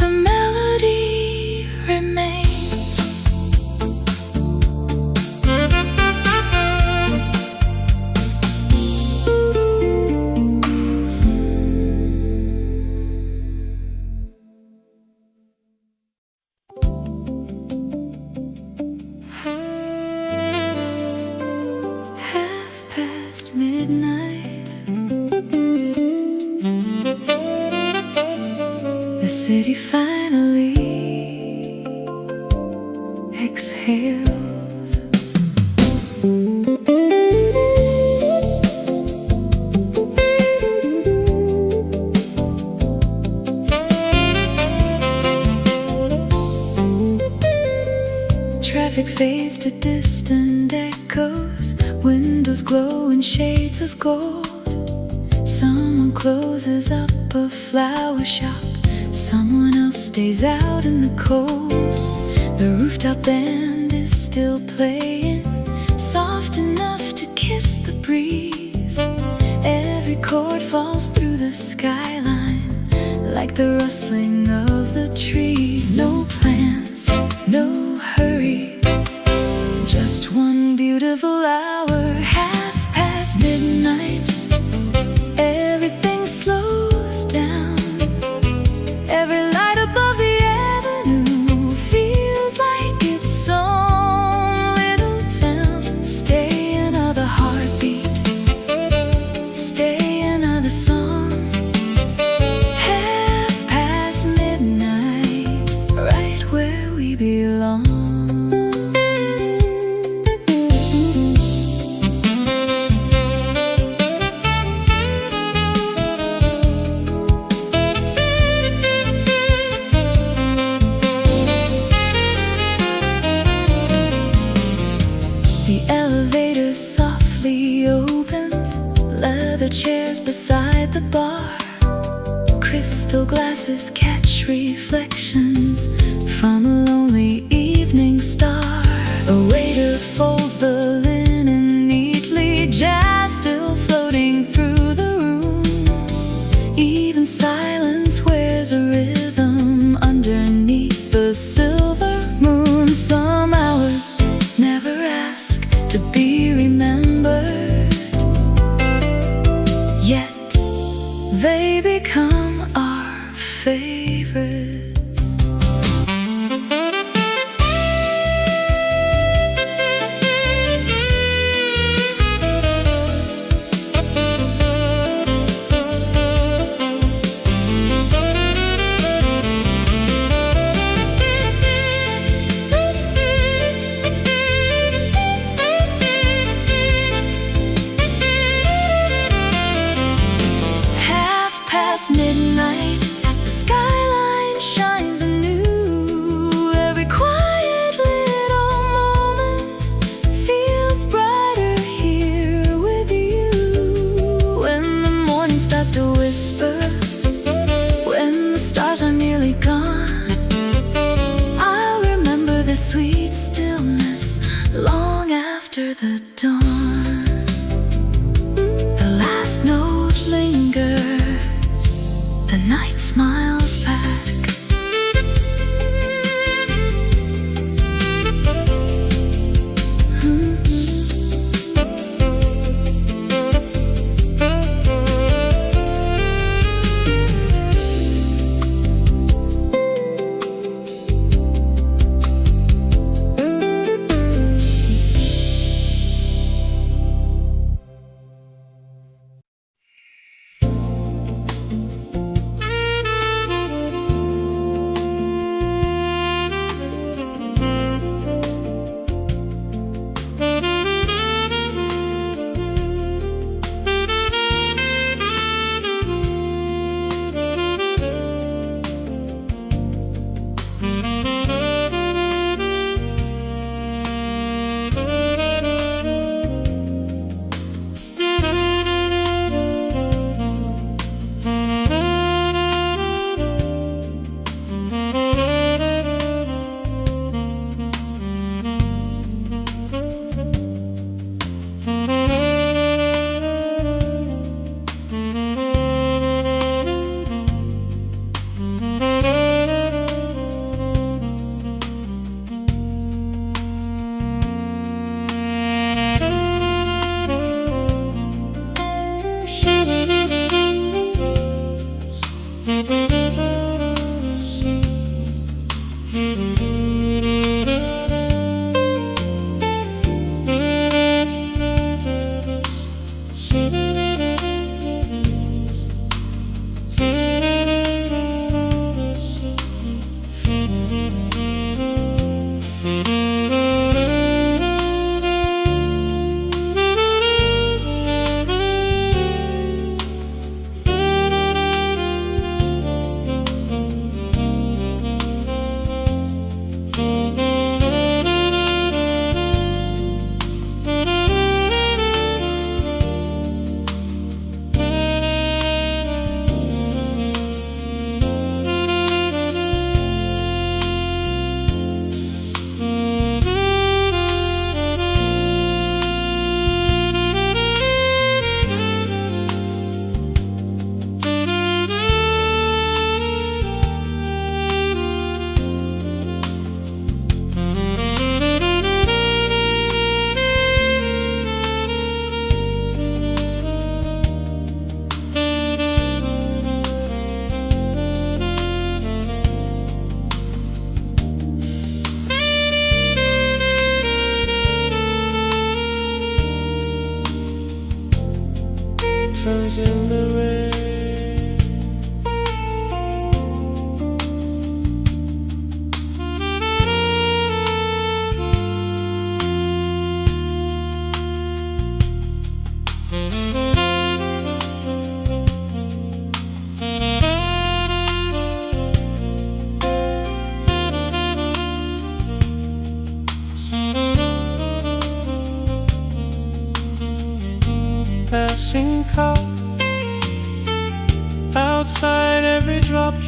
A: The melody remains. Half past midnight, the city finally exhales. Traffic fades to distant echoes. Windows glow in shades of gold. Someone closes up a flower shop. Someone else stays out in the cold. The rooftop band is still playing, soft enough to kiss the breeze. Every chord falls through the skyline, like the rustling of the trees. No plans, no hurry, just one beautiful hour. Half past midnight, everything slows down. Every light above the avenue feels like its own little town. Stay another heartbeat, stay another song. Half past midnight, right where we belong. chairs beside the bar. Crystal glasses catch reflections from a lonely evening star. A waiter folds the linen neatly, jazz still floating through the room. Even silence wears a rhythm underneath the silver moon. Some hours never ask to be remembered, yet they become our favorites. Midnight, the skyline shines anew. Every quiet little moment feels brighter here with you. When the morning starts to whisper, when the stars are nearly gone, I'll remember the sweet stillness long after the dawn. The last note lingers, the night smiles back.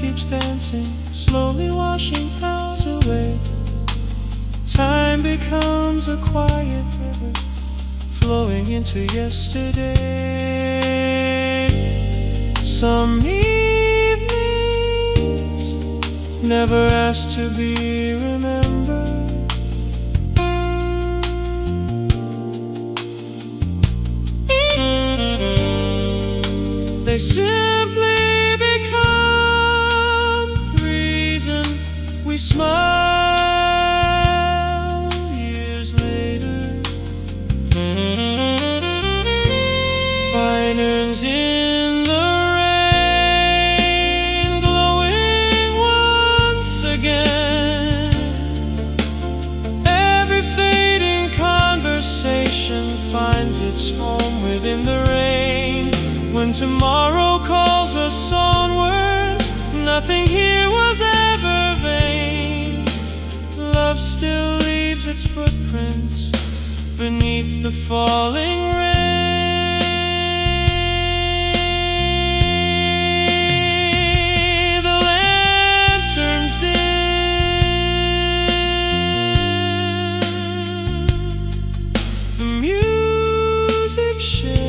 B: keeps dancing, slowly washing hours away. Time becomes a quiet river, flowing into yesterday. Some evenings never asked to be remembered. They simply become the reason we smile years later. Fire turns in the rain, glowing once again. Every fading conversation finds its home within the rain. When tomorrow calls us onward, nothing here was ever vain. Love still leaves its footprints beneath the falling rain. The lanterns dim, the music sheds.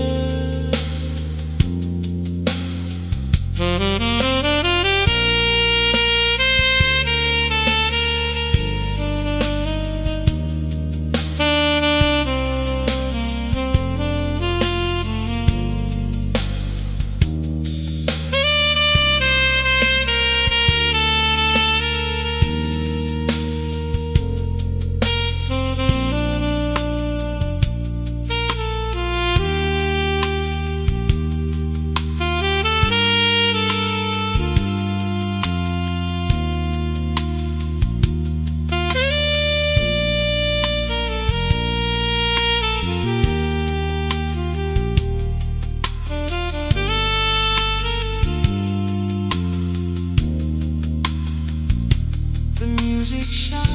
B: The music shines.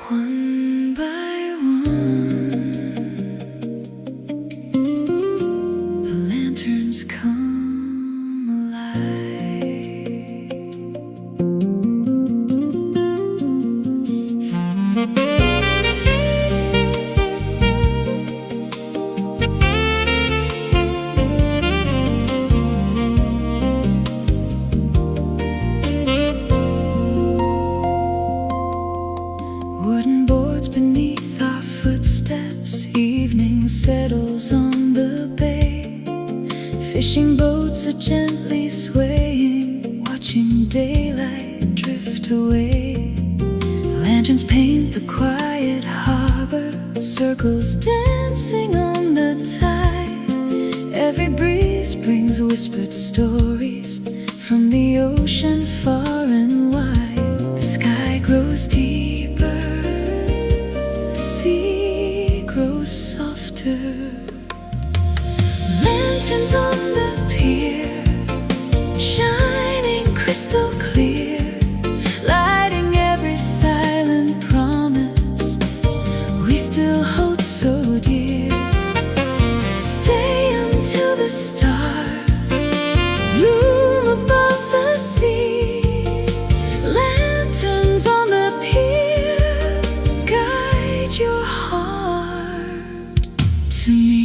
A: One by one, the lanterns come alive. Fishing boats are gently swaying, watching daylight drift away. Lanterns paint the quiet harbor, circles dancing on the tide. Every breeze brings whispered stories from the ocean far and wide. The sky grows deeper, the sea grows softer. Lanterns on the pier, shining crystal clear, lighting every silent promise we still hold so dear. Stay until the stars loom above the sea. Lanterns on the pier, guide your heart to me.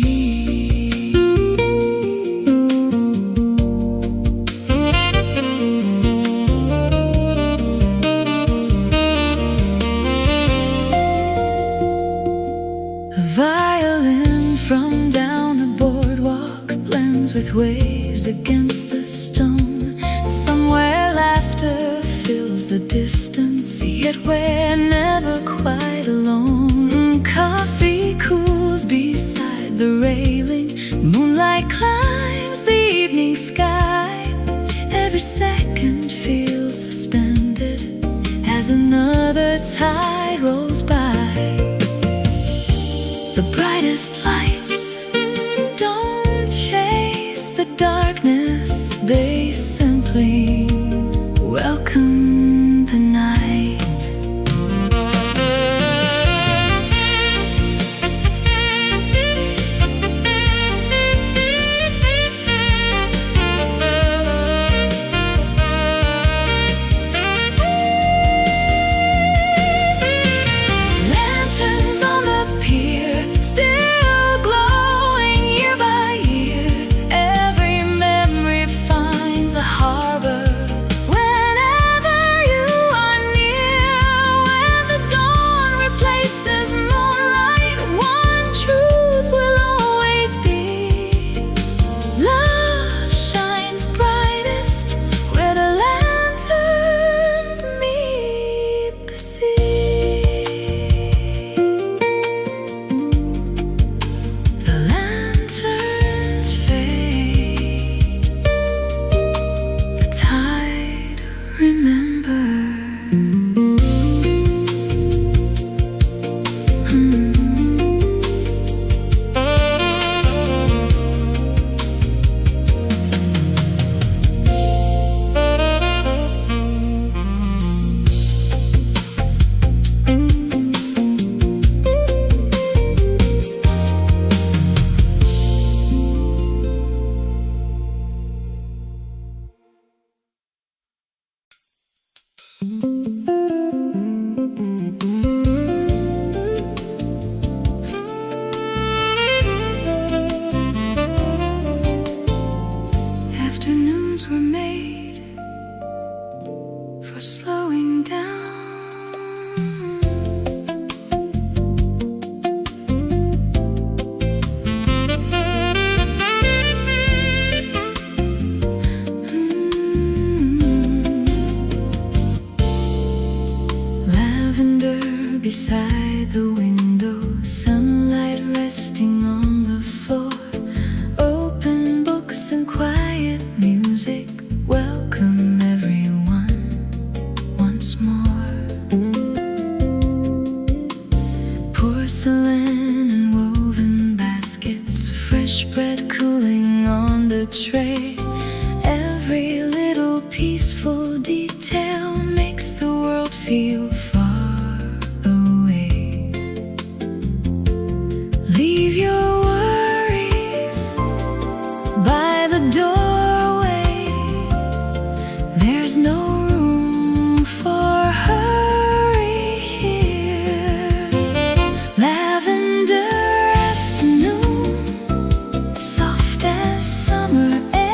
A: Violin from down the boardwalk blends with waves against the stone. Somewhere laughter fills the distance, yet we're never quite alone. Coffee cools beside the railing, moonlight climbs the evening sky. Every second feels suspended as another tide rolls by. The brightest lights don't chase the darkness, they simply welcome the night. Lanterns on the pier, still glowing year by year. Every memory finds a harbor whenever you are near. When the dawn replaces moonlight, one truth will always be: love shines brightest where the lanterns meet the sea. The lanterns fade, the tide remembers. Afternoons were made for slowing down. Lavender beside the window, sunlight resting on the floor. Open books and quiet music welcome everyone once more. Porcelain and woven baskets, fresh bread cooling on the tray. Every little peaceful detail makes the world feel far away. Leave your worries by the doorway. There's no room for hurry here. Lavender afternoon, soft as summer air.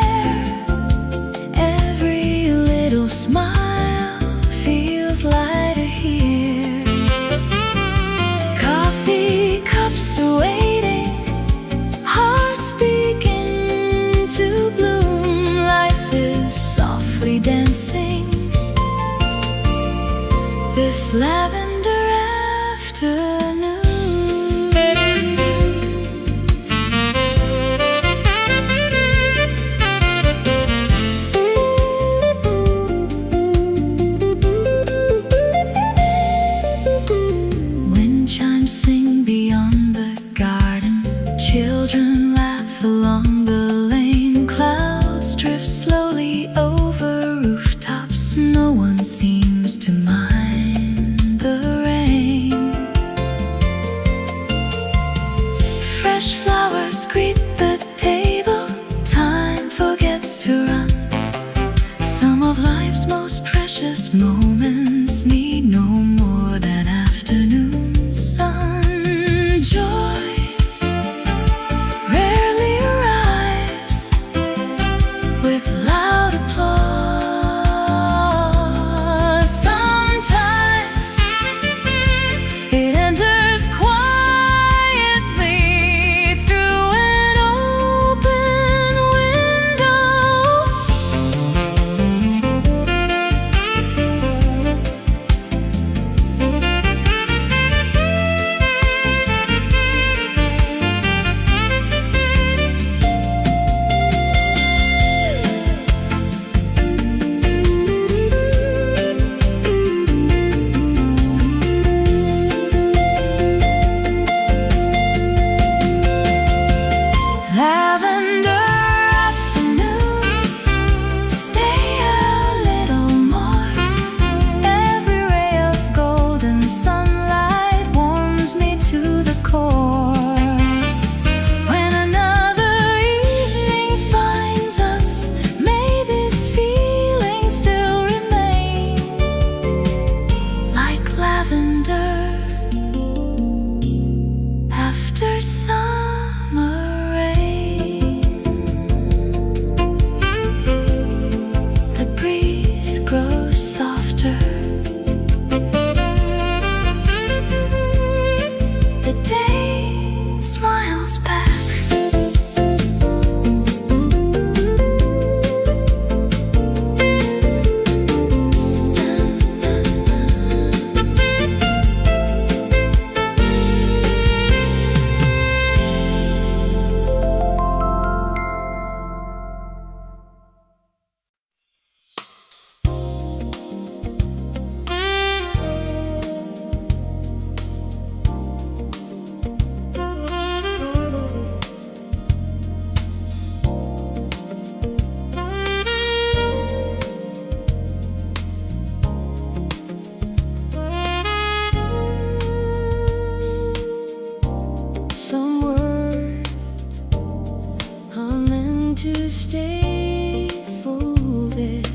A: to stay folded.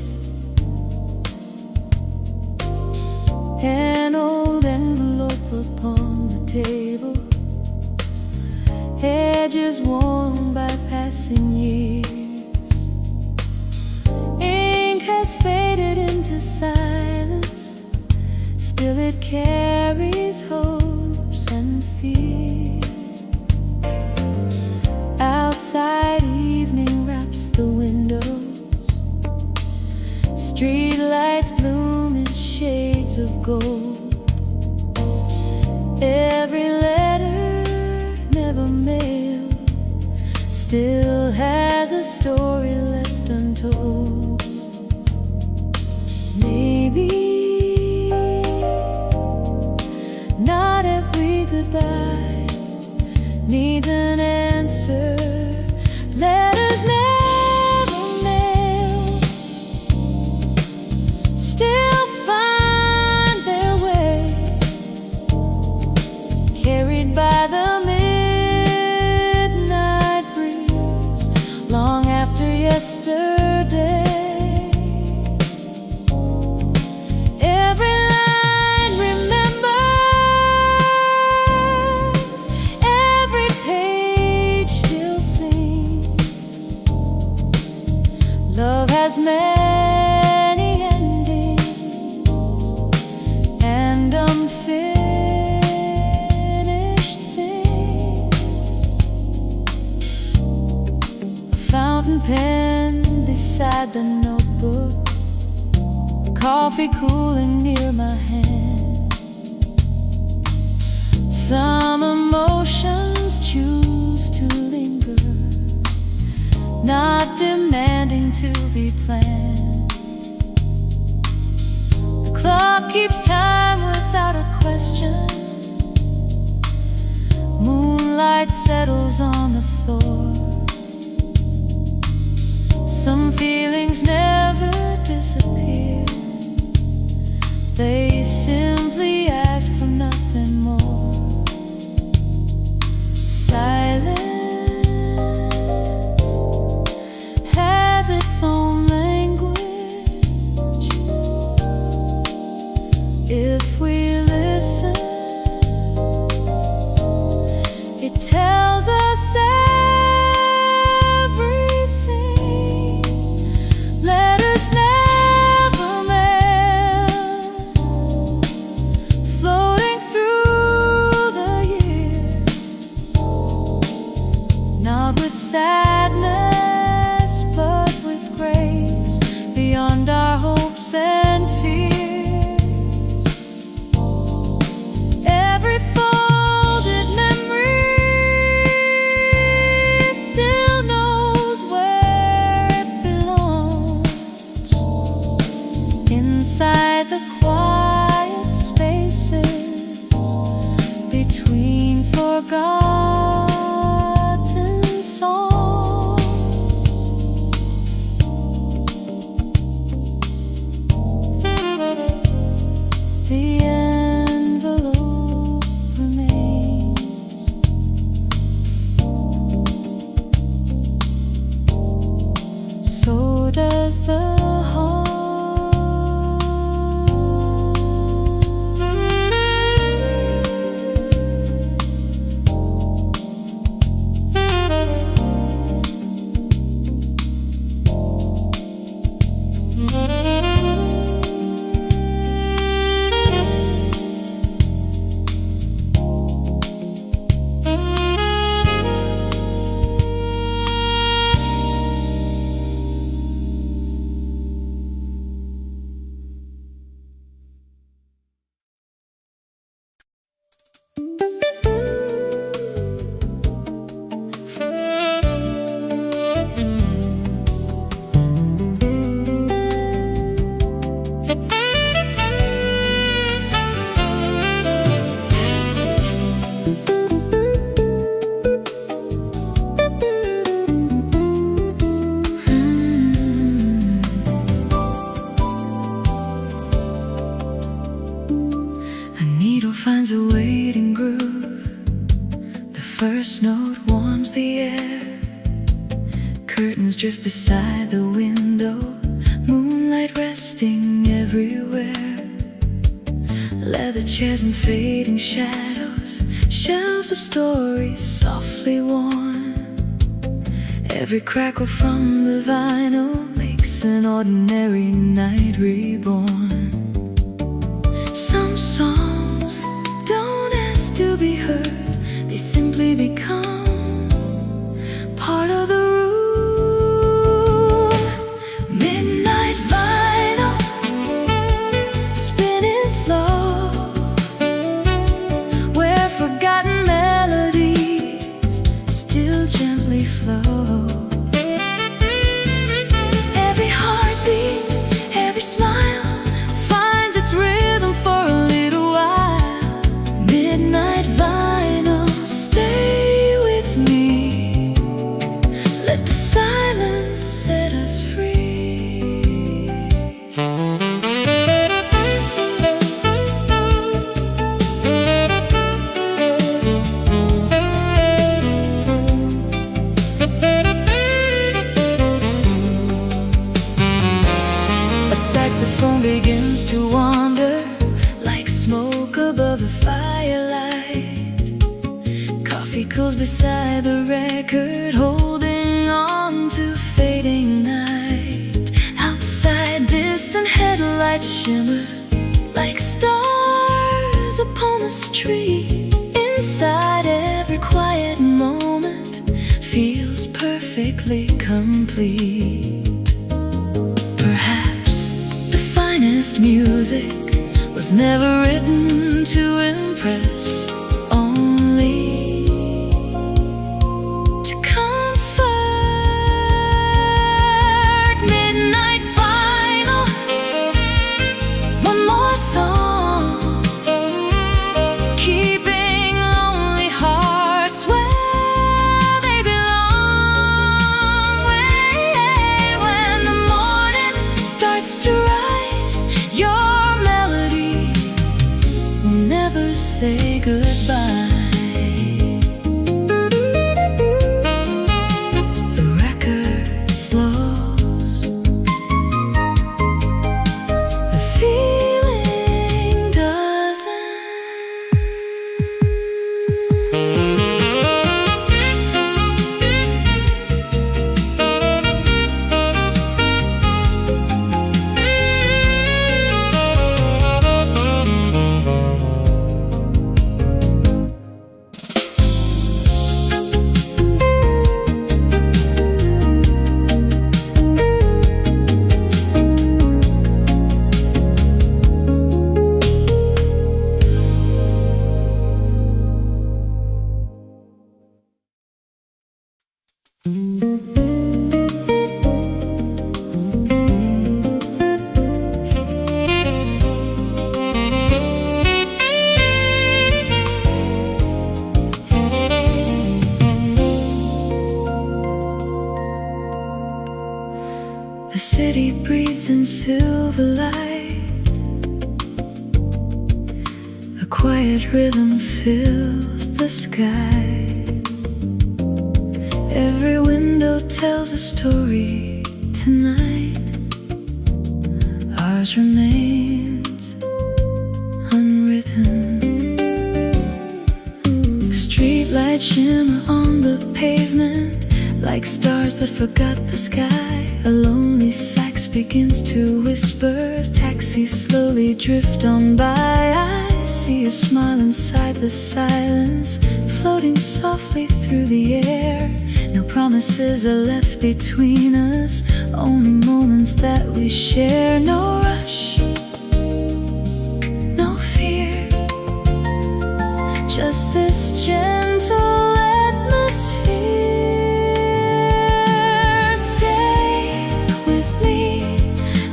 A: An old envelope upon the table, edges worn by passing years. Ink has faded into silence, still it carries hopes and fears. Outside evening wraps the windows, street lights bloom in shades of gold. Every letter never mailed still has a story left untold. Maybe not every goodbye needs an answer. Letters never mailed still find their way, carried by the midnight breeze long after yesterday. Every line remembers, every page still sings. Love has many endings and unfinished things. A fountain pen beside the notebook, coffee cooling near my hand. Some emotions choose to linger, not demanding to be planned. The clock keeps time without a question. Moonlight settles on the floor. Some feelings never disappear, they simply ask for nothing more. Silence has its own language. If we listen, it tells us everything. Letters never mailed, floating through the years, not with sadness but with grace, beyond our hopes and fears. Every folded memory still knows where it belongs, inside the quiet spaces between forgotten songs. The envelope remains, so does the heart. Curtains drift beside the window, moonlight resting everywhere. Leather chairs and fading shadows, shelves of stories softly worn. Every crackle from the vinyl makes an ordinary night reborn. Some songs don't ask to be heard, they simply become part of the room. Midnight vinyl, spinning slow, where forgotten melodies still gently flow. Every heartbeat, every smile finds its rhythm for a little while. Midnight vinyl, stay with me. Let the silence set us free. A saxophone begins to wander like smoke above the firelight. Coffee cools beside the record, holding on to fading night. Outside, distant headlights shimmer like stars upon the street. Inside, every quiet moment feels perfectly complete. Perhaps the finest music was never written to impress, only to comfort. Midnight vinyl, one more song, keeping lonely hearts where they belong. When the morning starts to rise, your melody will never say goodbye. The record slows, the feeling doesn't. The city breathes in silver light. A quiet rhythm fills the sky. Every window tells a story tonight. Ours remains unwritten. Streetlights shimmer on the pavement like stars that forgot the sky. A lonely sax begins to whisper as taxis slowly drift on by. I see a smile inside the silence, floating softly through the air. No promises are left between us, only moments that we share. No rush, no fear, just this gentle atmosphere. Stay with me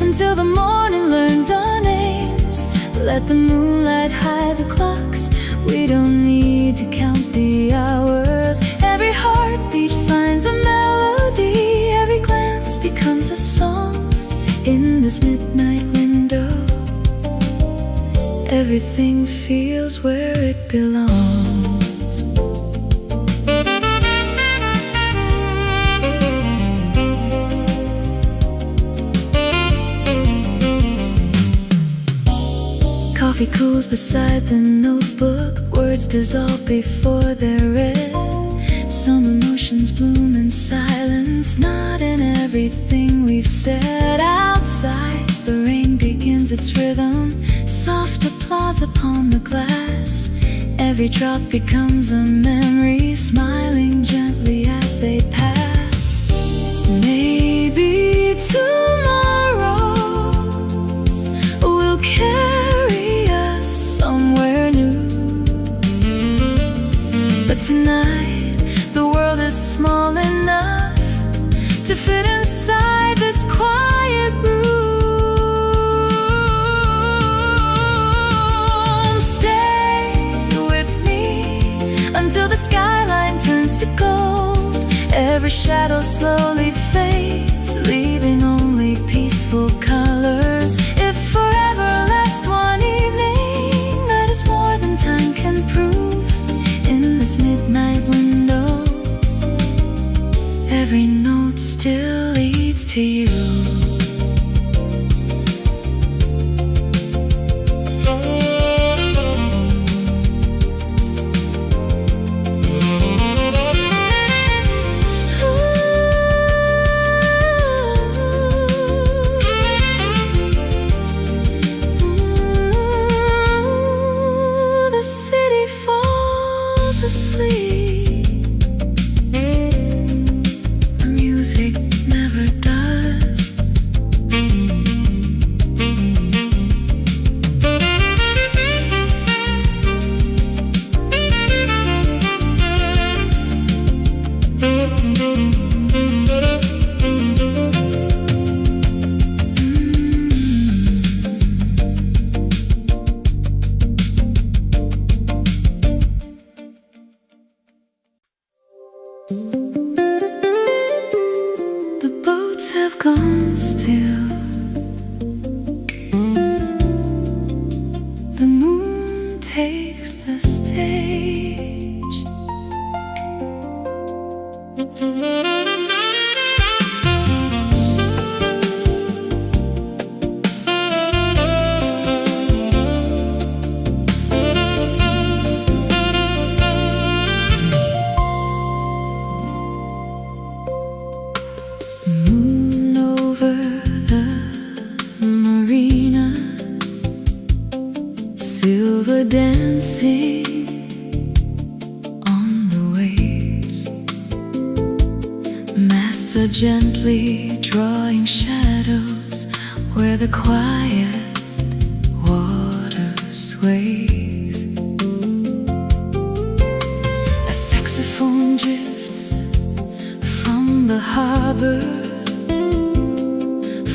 A: until the morning learns our names. Let the moonlight hide the clocks. We don't need to count the hours. Every heartbeat finds a melody. Every glance becomes a song in this midnight window. Everything feels where it belongs. Coffee cools beside the notebook. Words dissolve before they're read. Some emotions bloom in silence, not in everything we've said. Outside, the rain begins its rhythm. Soft applause upon the glass. Every drop becomes a memory, smiling gently as they pass. Maybe tomorrow will carry us somewhere new, but tonight the world is small enough to fit inside this quiet room. Stay with me until the skyline turns to gold. Every shadow slowly fades, leaving only peaceful colors. If forever lasts one evening, that is more than time can prove. In this midnight window, every note still leads to you. The city falls asleep. Music never does. The boats have gone still. The moon takes the stage. Moon over the marina, silver dancing on the waves. Masts are gently drawing shadows where the quiet water sways. A saxophone drifts from the harbor,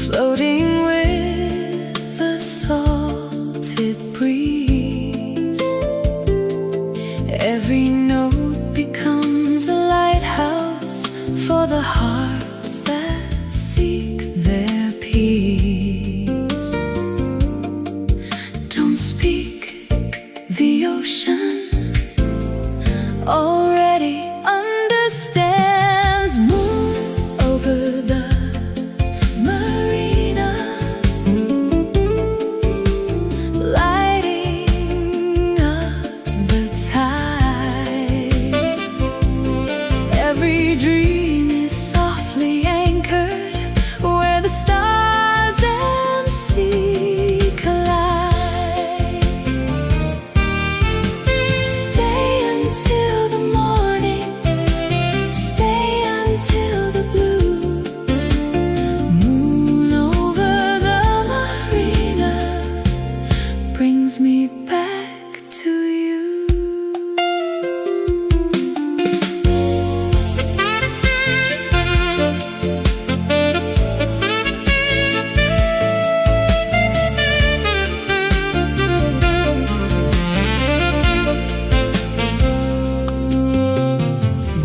A: floating with the salted breeze. Every note becomes a lighthouse for the hearts that seek their peace. Don't speak, the ocean already understands. Moon over the marina, lighting up the tide. Every dream is softly anchored where the stars and sea collide. Stay until the morning, stay until the blue. Moon over the marina brings me back to you.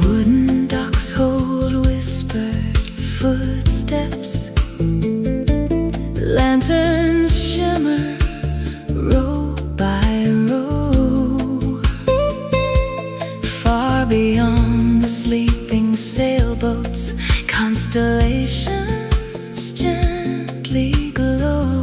A: Wooden docks hold whispered footsteps. Lanterns shimmer row by row. Far beyond the sleeping sailboats, constellations gently glow.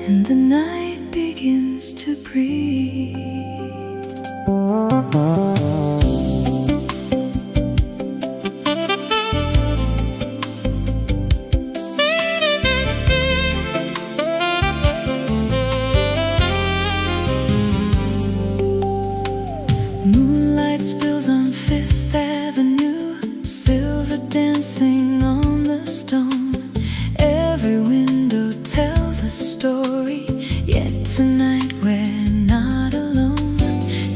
A: and the night begins to breathe. Moonlight spills on Fifth Avenue, silver dancing on the stone. Every window tells a story, yet tonight we're not alone.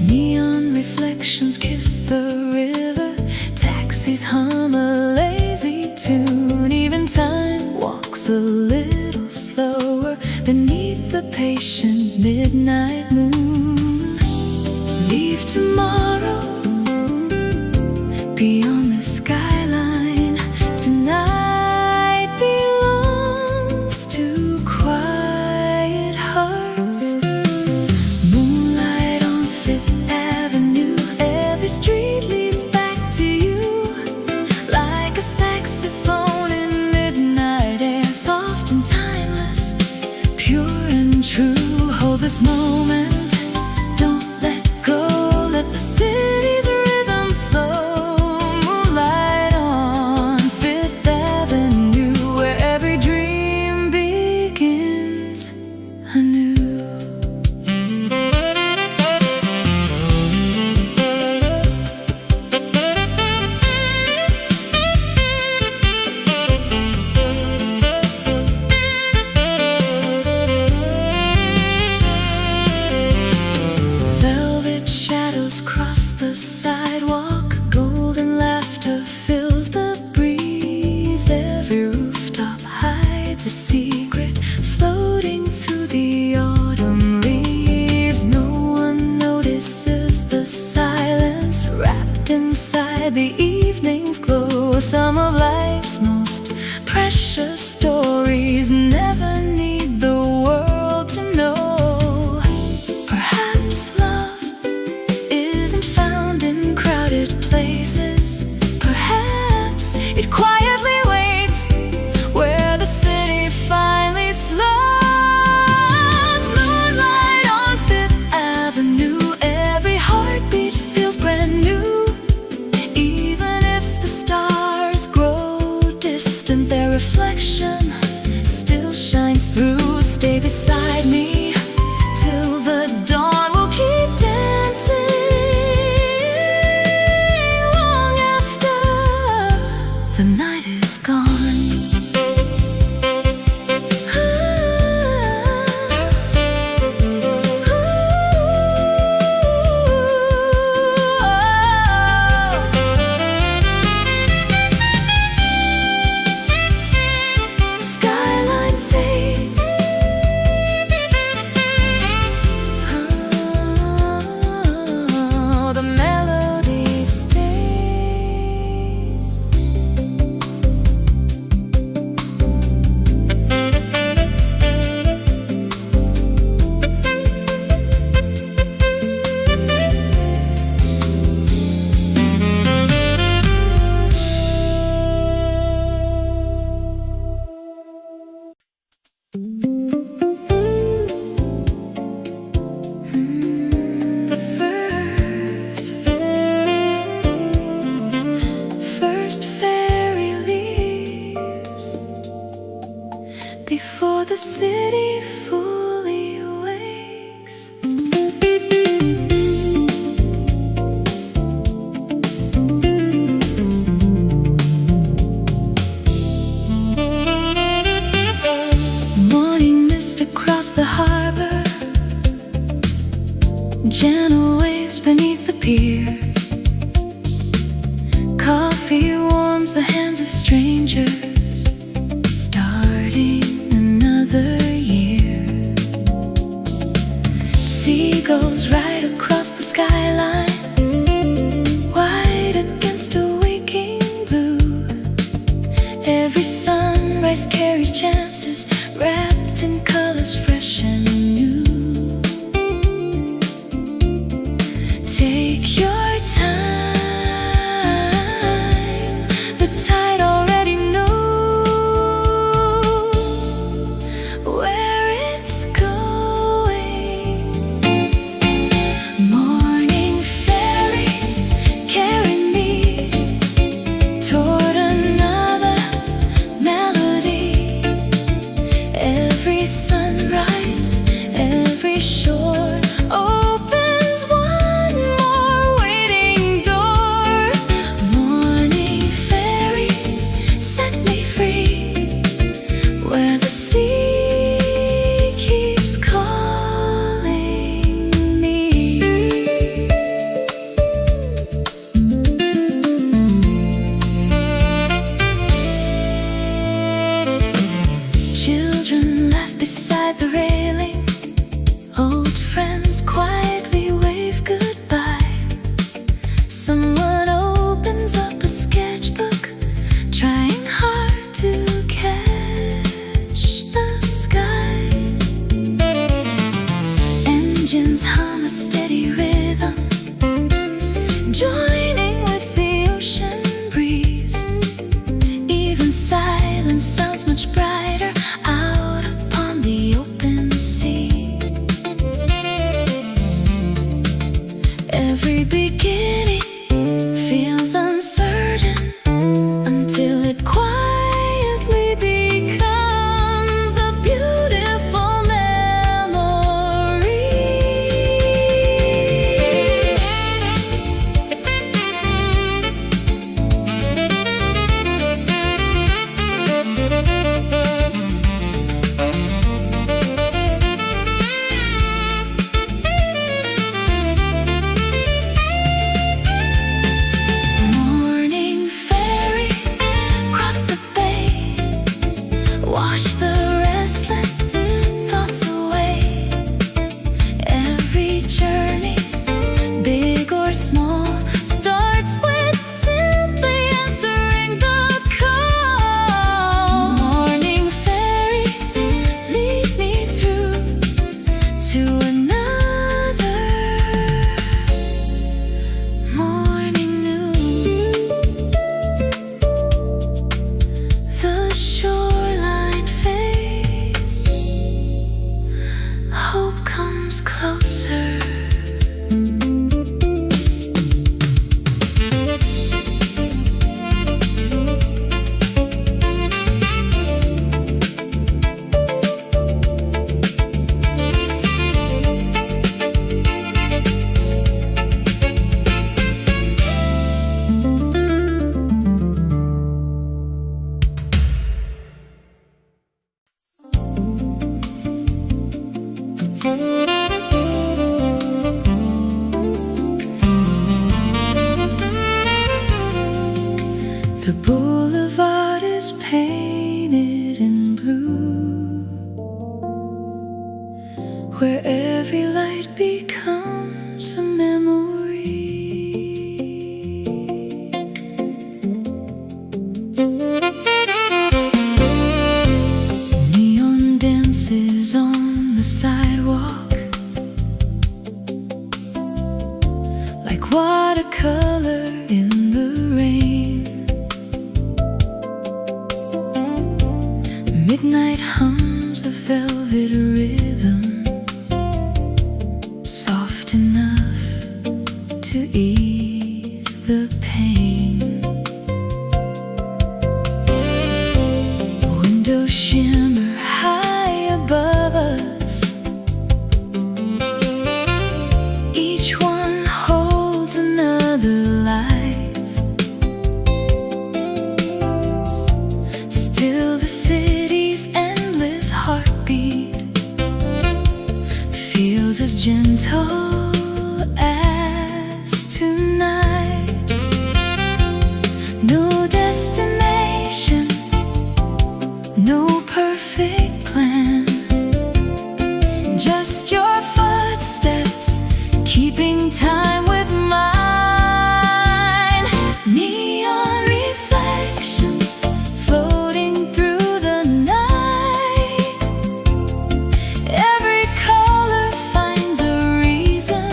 A: Neon reflections kiss the river, taxis hum a lazy tune. Even time walks a little slower beneath the patient midnight moon. Leave tomorrow beyond the skyline. Tonight belongs to quiet hearts. Moonlight on Fifth Avenue, every street leads back to you. Like a saxophone in midnight air, soft and timeless, pure and true. Hold this moment, don't let go, let the city's rhythm flow. Moonlight on Fifth Avenue, where every dream begins anew. Velvet shadows cross the sidewalk, golden laughter fills the breeze. Every rooftop hides a secret, floating through the autumn leaves. No one notices the silence, wrapped inside the evening's glow. Some of life's most precious stories never need the world to know. Perhaps love isn't found in crowded places. Perhaps it quietly waits where the city finally slows. Moonlight on Fifth Avenue, every heartbeat feels brand new. Even if the stars grow distant, their reflection still shines through. Stay beside me till the dawn, we'll keep dancing long after the night is gone. Skyline fades, the melody stays. The first fairy leaves before the city fully awakes. Morning mist across the harbor, gentle waves beneath the pier. Coffee warms the hands of strangers, starting another year. Seagulls ride across the skyline, white against a waking blue. Every sunrise carries chances, wrapped in colors fresh and new. Take your time, the tide already knows where it's going. Every sunrise, every shore opens one more waiting door. Morning fairy, set me free, where the sea keeps calling me. Children left beside the railing, old friends quietly wave goodbye. Someone opens up a sketchbook, trying hard to catch the sky. Engines hum a steady rhythm, joining with the ocean breeze. Even silence sounds much brighter out upon the open sea. Every beginning feels uncertain until it quietly becomes a beautiful memory. Morning fairy, cross the bay, wash the restless thoughts away. Every journey, big or small, starts with simply answering the call. Morning fairy, lead me through to another morning new. The shoreline fades, hope comes closer. The boulevard is painted in blue, where every light becomes a memory. Neon dances on the sidewalk, like watercolor in the rain. Midnight hums a velvet rhythm, soft enough to ease the pain. Windows shimmer high above us, each one holds another life. Still the city's endless heartbeat feels as gentle as tonight. No destination, no perfect plan, just your footsteps keeping time with mine. Neon reflections floating through the night. Every color finds a reason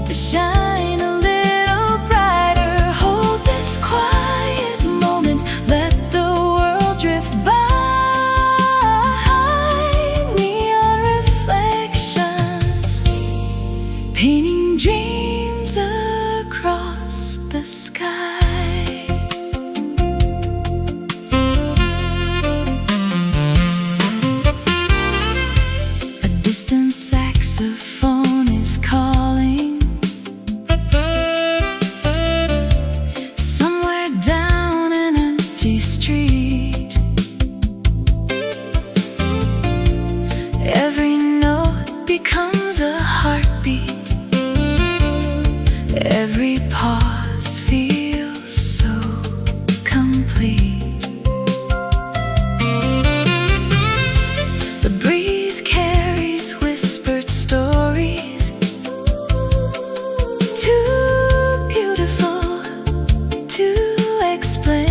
A: to shine a little brighter. Hold this quiet moment, let the world drift by. Neon reflections. distant saxophone is calling. Somewhere down an empty street, every note becomes a heartbeat. Every pause feels so complete. The breeze carries whispered stories, too beautiful to explain.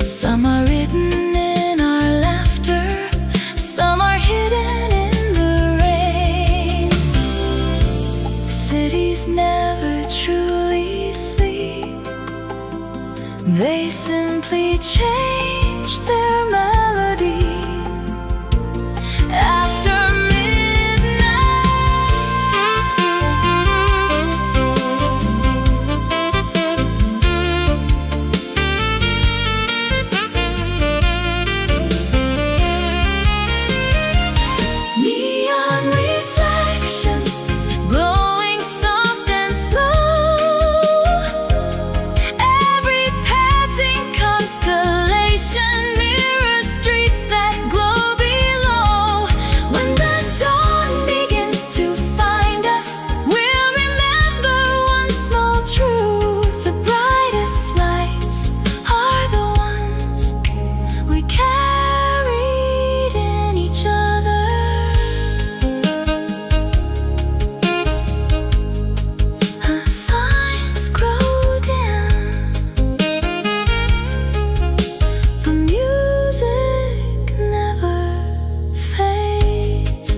A: Some are written in our laughter, some are hidden in the rain. Cities never truly sleep, they simply change their melody after neon reflections glowing soft and slow. Every passing constellation mirrors streets that glow below. When the dawn begins to find us, we'll remember one small truth: the brightest lights are the ones we carried in each other. As signs grow dim, the music never fades.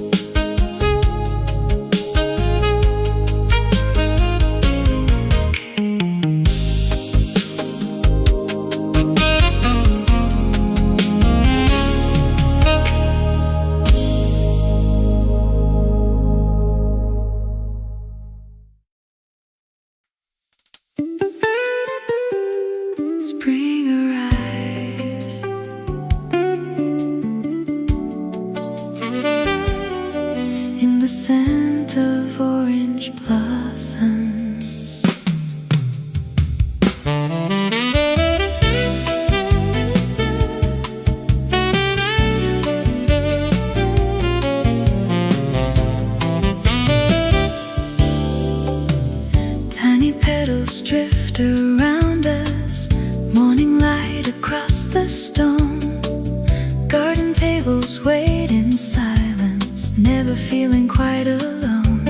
A: Spring arrives, in the scent of orange blossoms. Tiny petals drift around us, morning light across the stone. Garden tables wait in silence, never feeling quite alone.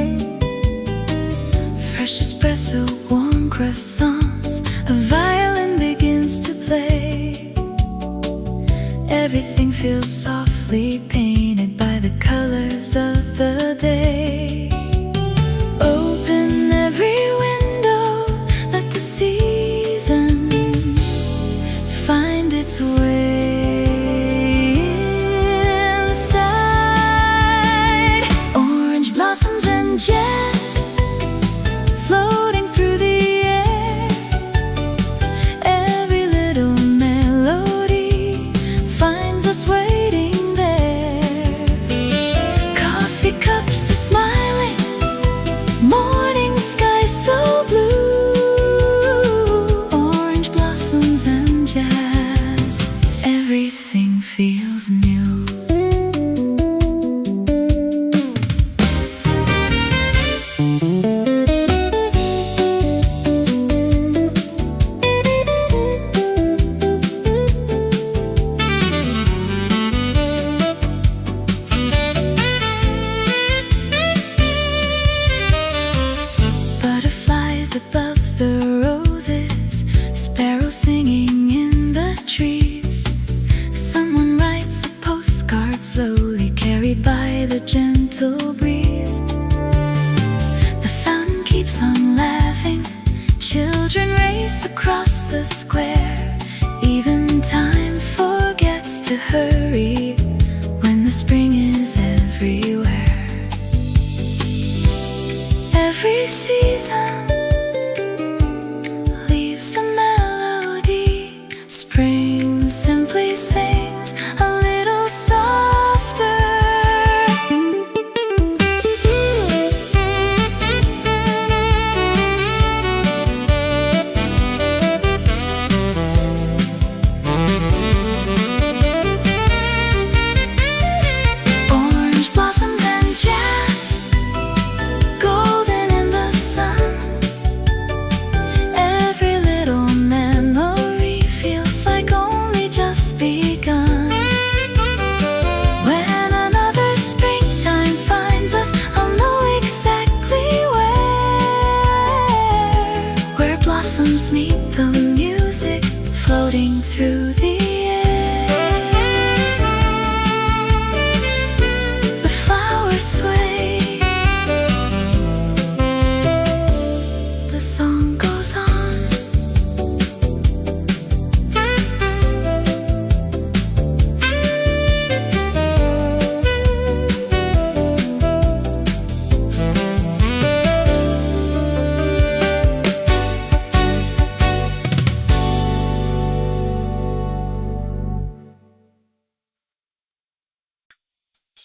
A: Fresh espresso, warm croissants, a violin begins to play. Everything feels softly painted by the colors of the day. Open every window, let the season find its way inside. Orange blossoms and jazz floating through the air. Every little melody finds us waiting there. Coffee cups are smiling, morning sky so blue. Orange blossoms and jazz, everything feels new. Butterflies above the roses, sparrows singing in the trees. Someone writes a postcard slowly, carried by the gentle breeze. The fountain keeps on laughing, children race across the square. Even time forgets to hurry when the spring is everywhere. Every season leaves a melody. Spring simply sings a little softer.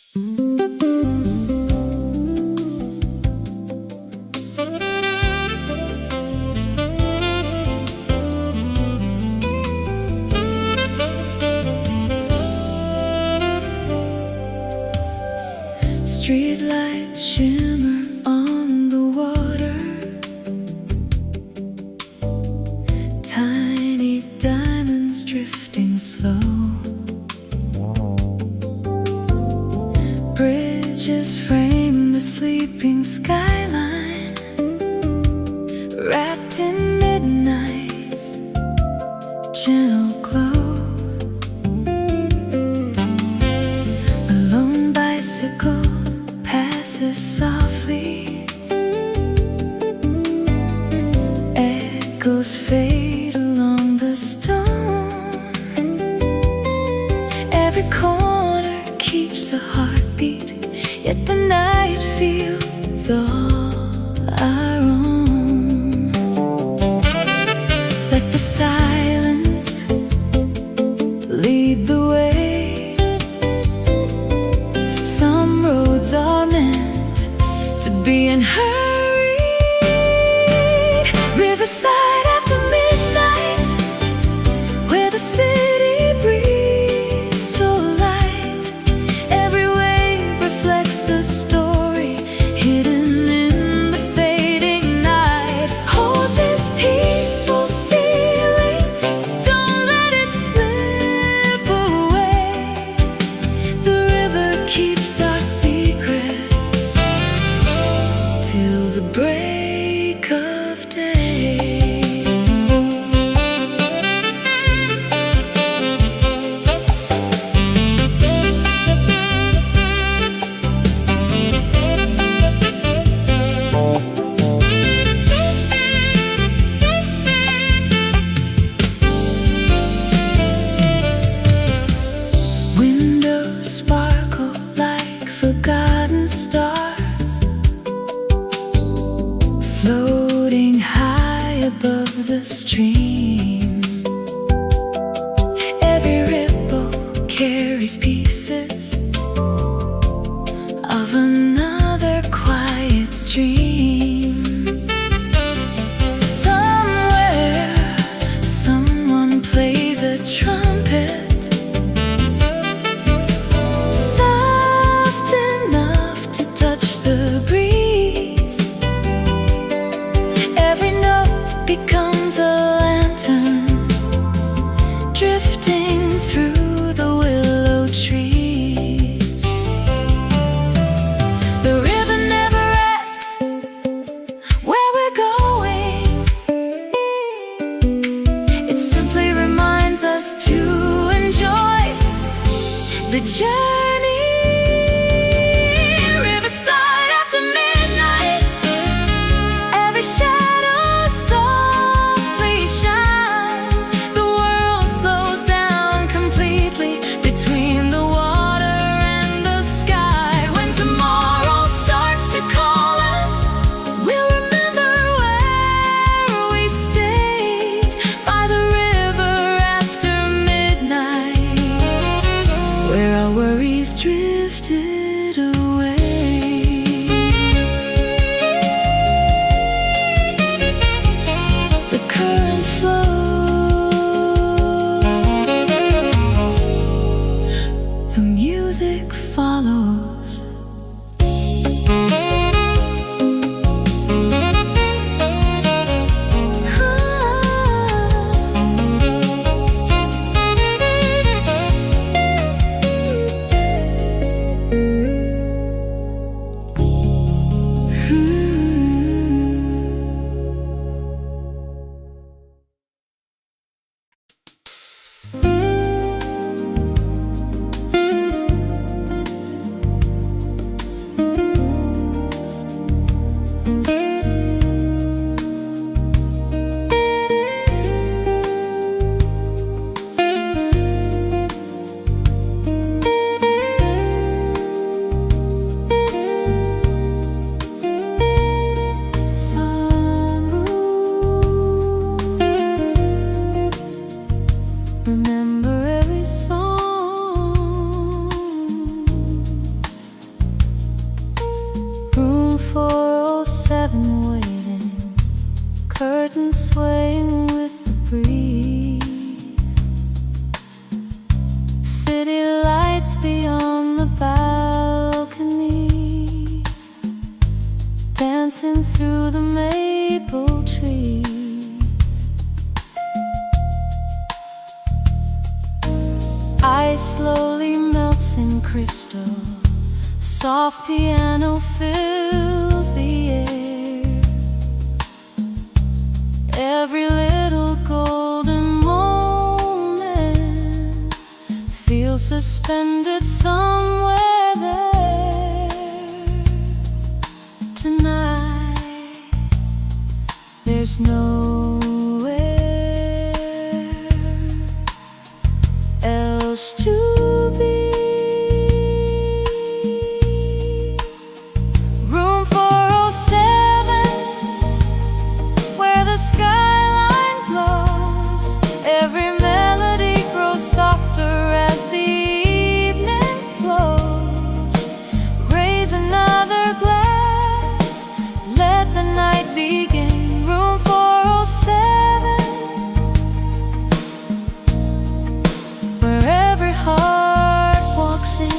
A: Streetlights shimmer on the water, tiny diamonds drifting slow. Bridges frame the sleeping skyline, wrapped in midnight's gentle glow. A lone bicycle passes softly, echoes fade along the stone. Every corner keeps a heartbeat, yet the night feels all our own. Let the silence lead the way. Some roads are meant to be unhurried. Riverside after midnight, where the city breeze so light. Every wave reflects a story hidden in the fading night. Hold this peaceful feeling, don't let it slip away. The river keeps our secrets till the break of day. Windows sparkle like forgotten stars, floating high above the stream. Every ripple carries pieces of another quiet dream. Somewhere, someone plays a trumpet, soft enough to touch the breeze. Every note becomes a lantern, drifting through the willow trees. The river never asks where we're going, it simply reminds us to enjoy the journey. Riverside after midnight, every shadow softly shines. The world slows down completely between the water and the sky. When tomorrow starts to call us, we'll remember where we stayed by the river after midnight, where our worries drifted away. The current flows, the music follows. crystal. Soft piano fills the air. Every little golden moment feels suspended somewhere there. Tonight, there's nowhere else to be. Room 407, where the skyline glows. Every melody grows softer as the evening flows. Raise another glass, let the night begin. Room 407, where every heart walks in.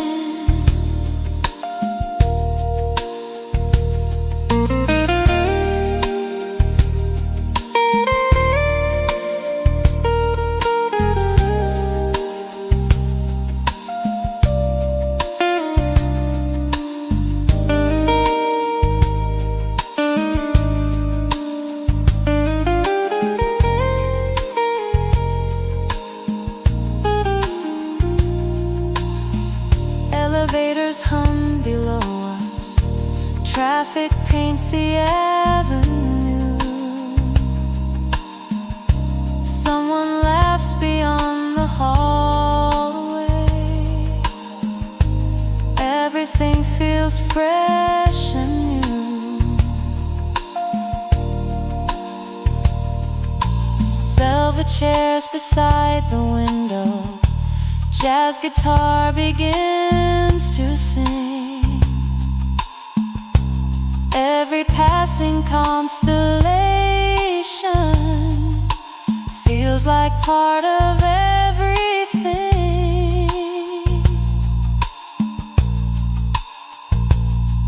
A: Elevators hum below us. Traffic paints the avenue. Someone laughs beyond the hallway. Everything feels fresh and new. Velvet chairs beside the window. Jazz guitar begins to sing. Every passing constellation feels like part of everything.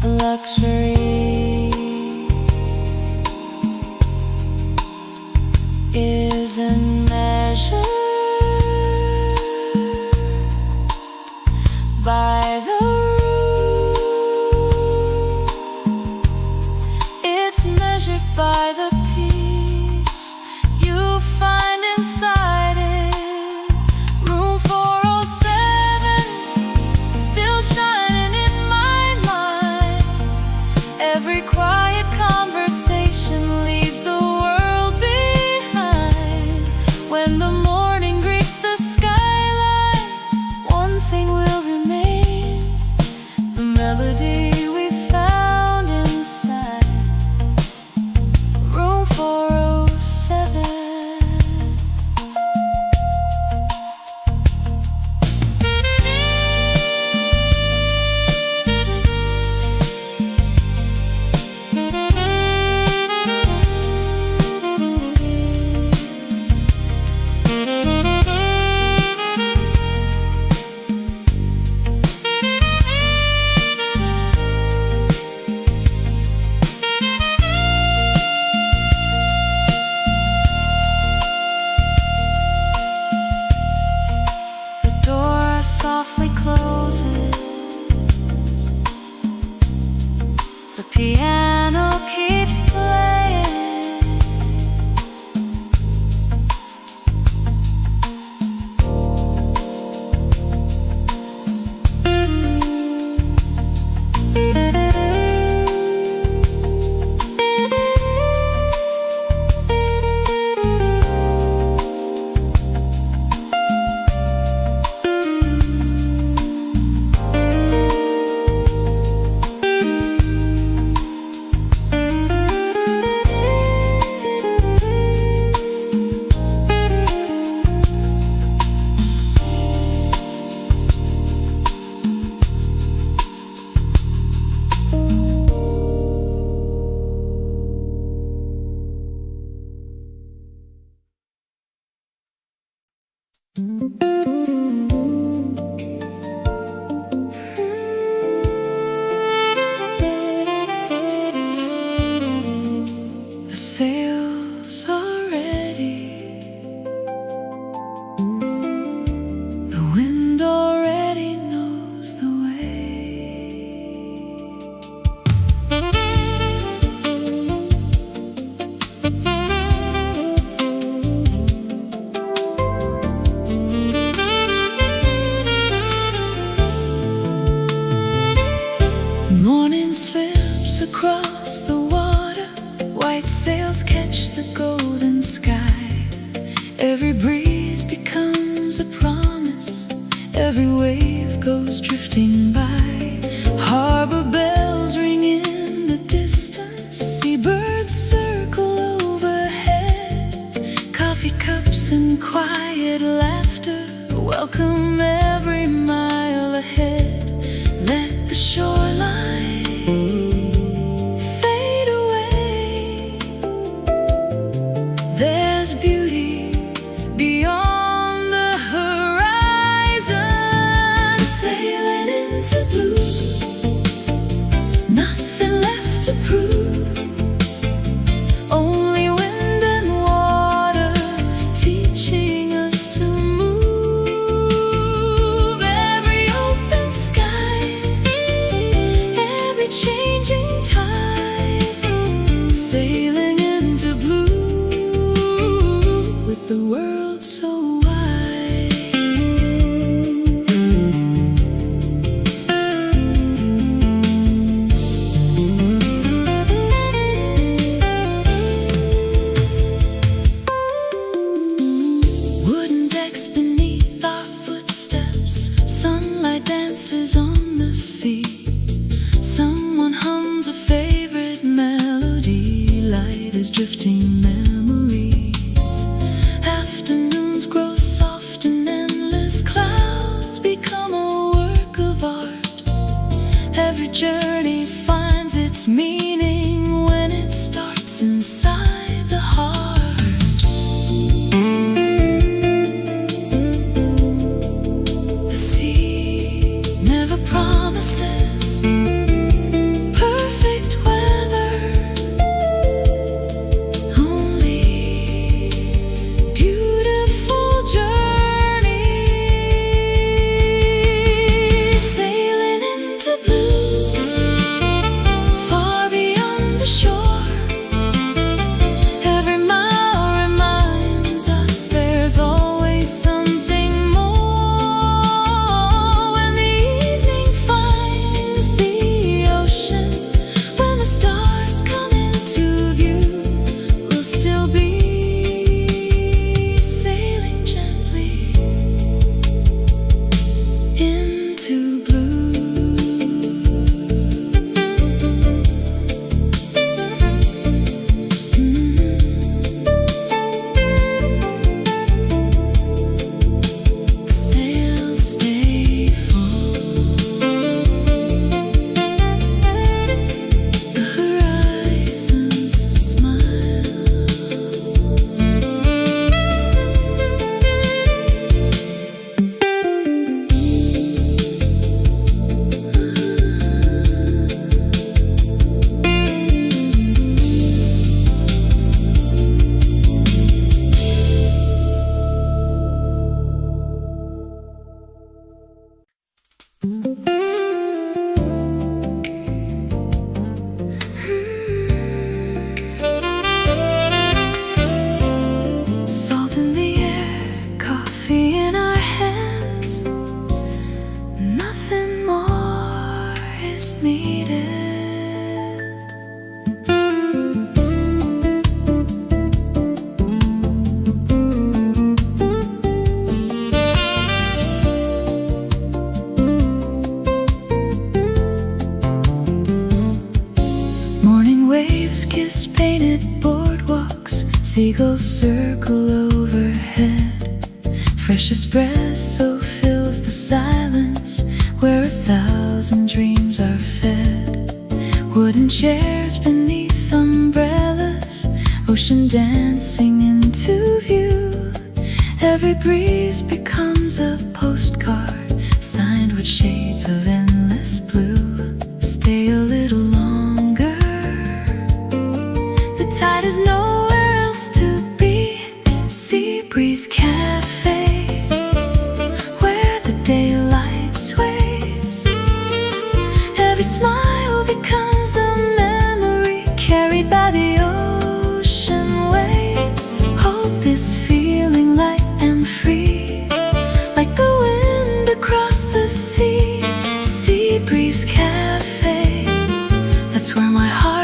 A: Luxury isn't measured by the room, it's measured by the peace you find inside it. Room 407, still shining in my mind. Every quiet conversation leaves the world behind. When the morning greets the skyline, one thing will remain: the melody we found inside Room 407. across the water, white sails catch the golden sky. Every breeze becomes a promise, every wave goes drifting by. Harbor bells ring in the distance, seabirds circle overhead. Coffee cups and quiet laughter welcome every mile ahead. Let the shoreline fade away. There's beauty beyond the horizon, sailing into blue. Nothing left to prove, only wind and water teaching us to move. Every open sky, every changing tide, sailing into blue with the world so wide. Wooden decks beneath our footsteps, sunlight dances on the sea. Someone hums a favorite melody, light is drifting memories. Afternoons grow soft and endless clouds become a work of art. Every journey finds its meaning when it starts inside the heart. The sea never promises perfect weather, only beautiful journeys, sailing into blue, far beyond the shore. Every mile reminds us there's always something more. When the evening finds the ocean, when the stars come into view, we'll still be sailing gently into blue. The sails stay full, the horizons smiles. Salt in the air, coffee in our hands, nothing more is needed. Morning waves kiss painted boardwalks, seagulls circle overhead. Fresh espresso fills the silence where 1,000 dreams are fed. Wooden chairs beneath umbrellas, ocean dancing into view. Every breeze becomes a postcard, signed with shades of endless blue. Stay a little longer, the tide is nowhere else to be. Sea breeze cafe, where the daylight sways. Every smile becomes a memory carried by the ocean waves. Hold this feeling light and free, like the wind across the sea. Sea breeze cafe, that's where my heart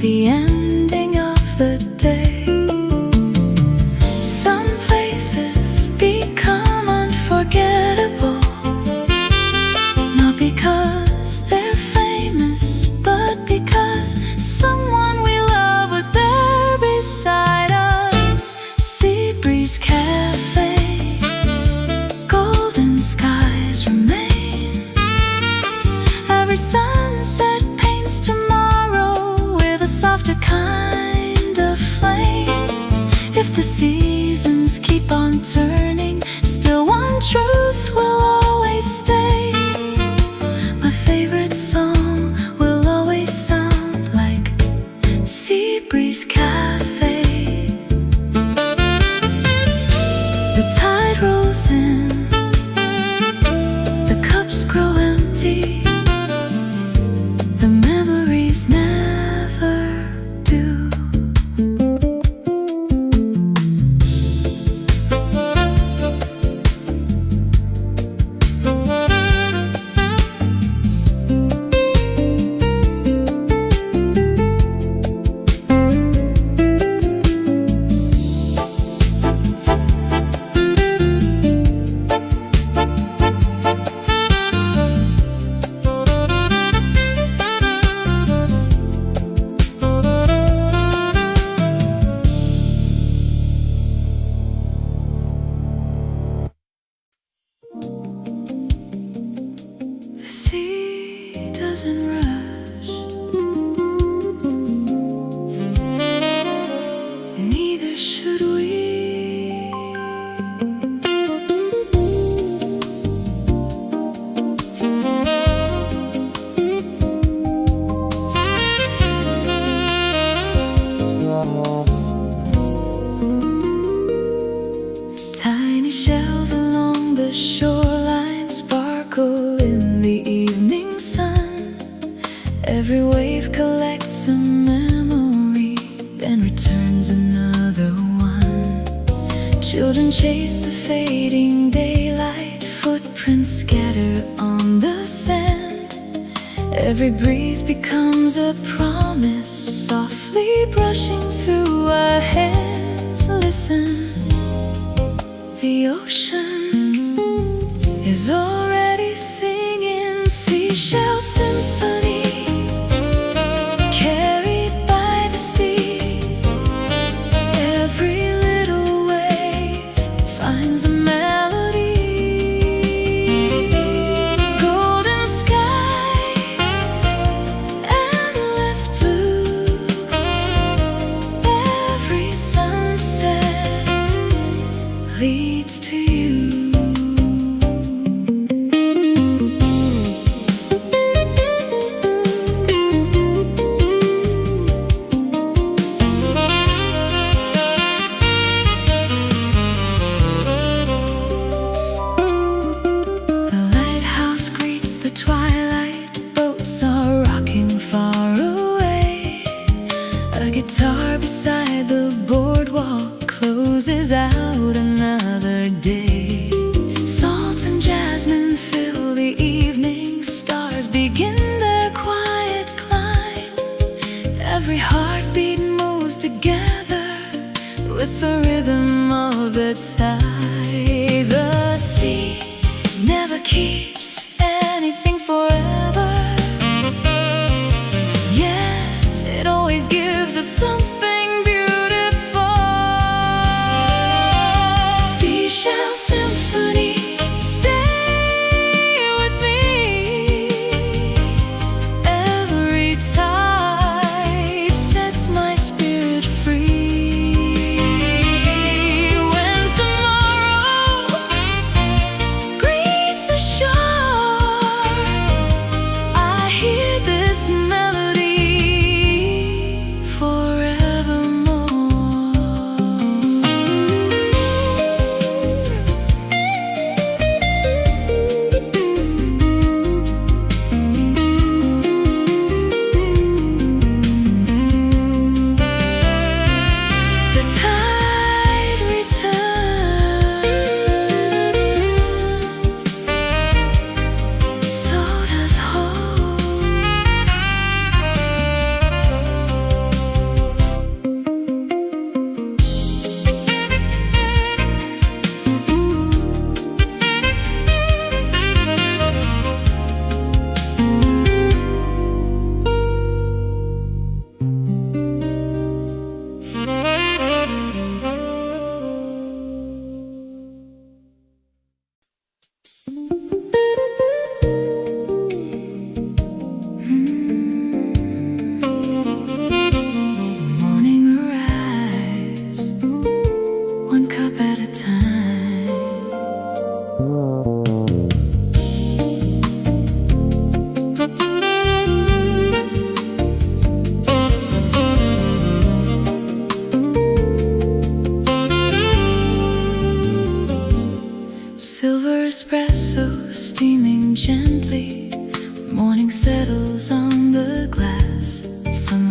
A: the ending of the day. Some places become unforgettable, not because they're famous, but because someone we love was there beside us. Sea breeze cafe, golden skies remain. Every sunset paints tomorrow with a softer kind of flame. If the seasons keep on turning, still one truth will always stay. My favorite song will always sound like Sea Breeze Cafe. The tide rolls in, the cups grow empty, the memories never do. The sea doesn't rush, neither should we. Tiny shells along the shoreline sparkle in the evening sun. Every wave collects a memory, then returns another one. Children chase the fading daylight, footprints scatter on the sand. Every breeze becomes a promise, softly brushing through our hands. Listen, the ocean is already singing seashell symphony, carried by the sea. Every little wave finds a melody. Golden skies, endless blue. Every sunset leads to you. The lighthouse greets the twilight, boats are rocking far away. A guitar beside the boardwalk closes out another day. Salt and jasmine fill the evening, stars begin their quiet climb. Every heartbeat moves together with the rhythm of the tide. The sea never keeps anything forever, yet it always gives us something beautiful. Seashell symphony, stay with me. Every tide sets my spirit free. When tomorrow greets the shore,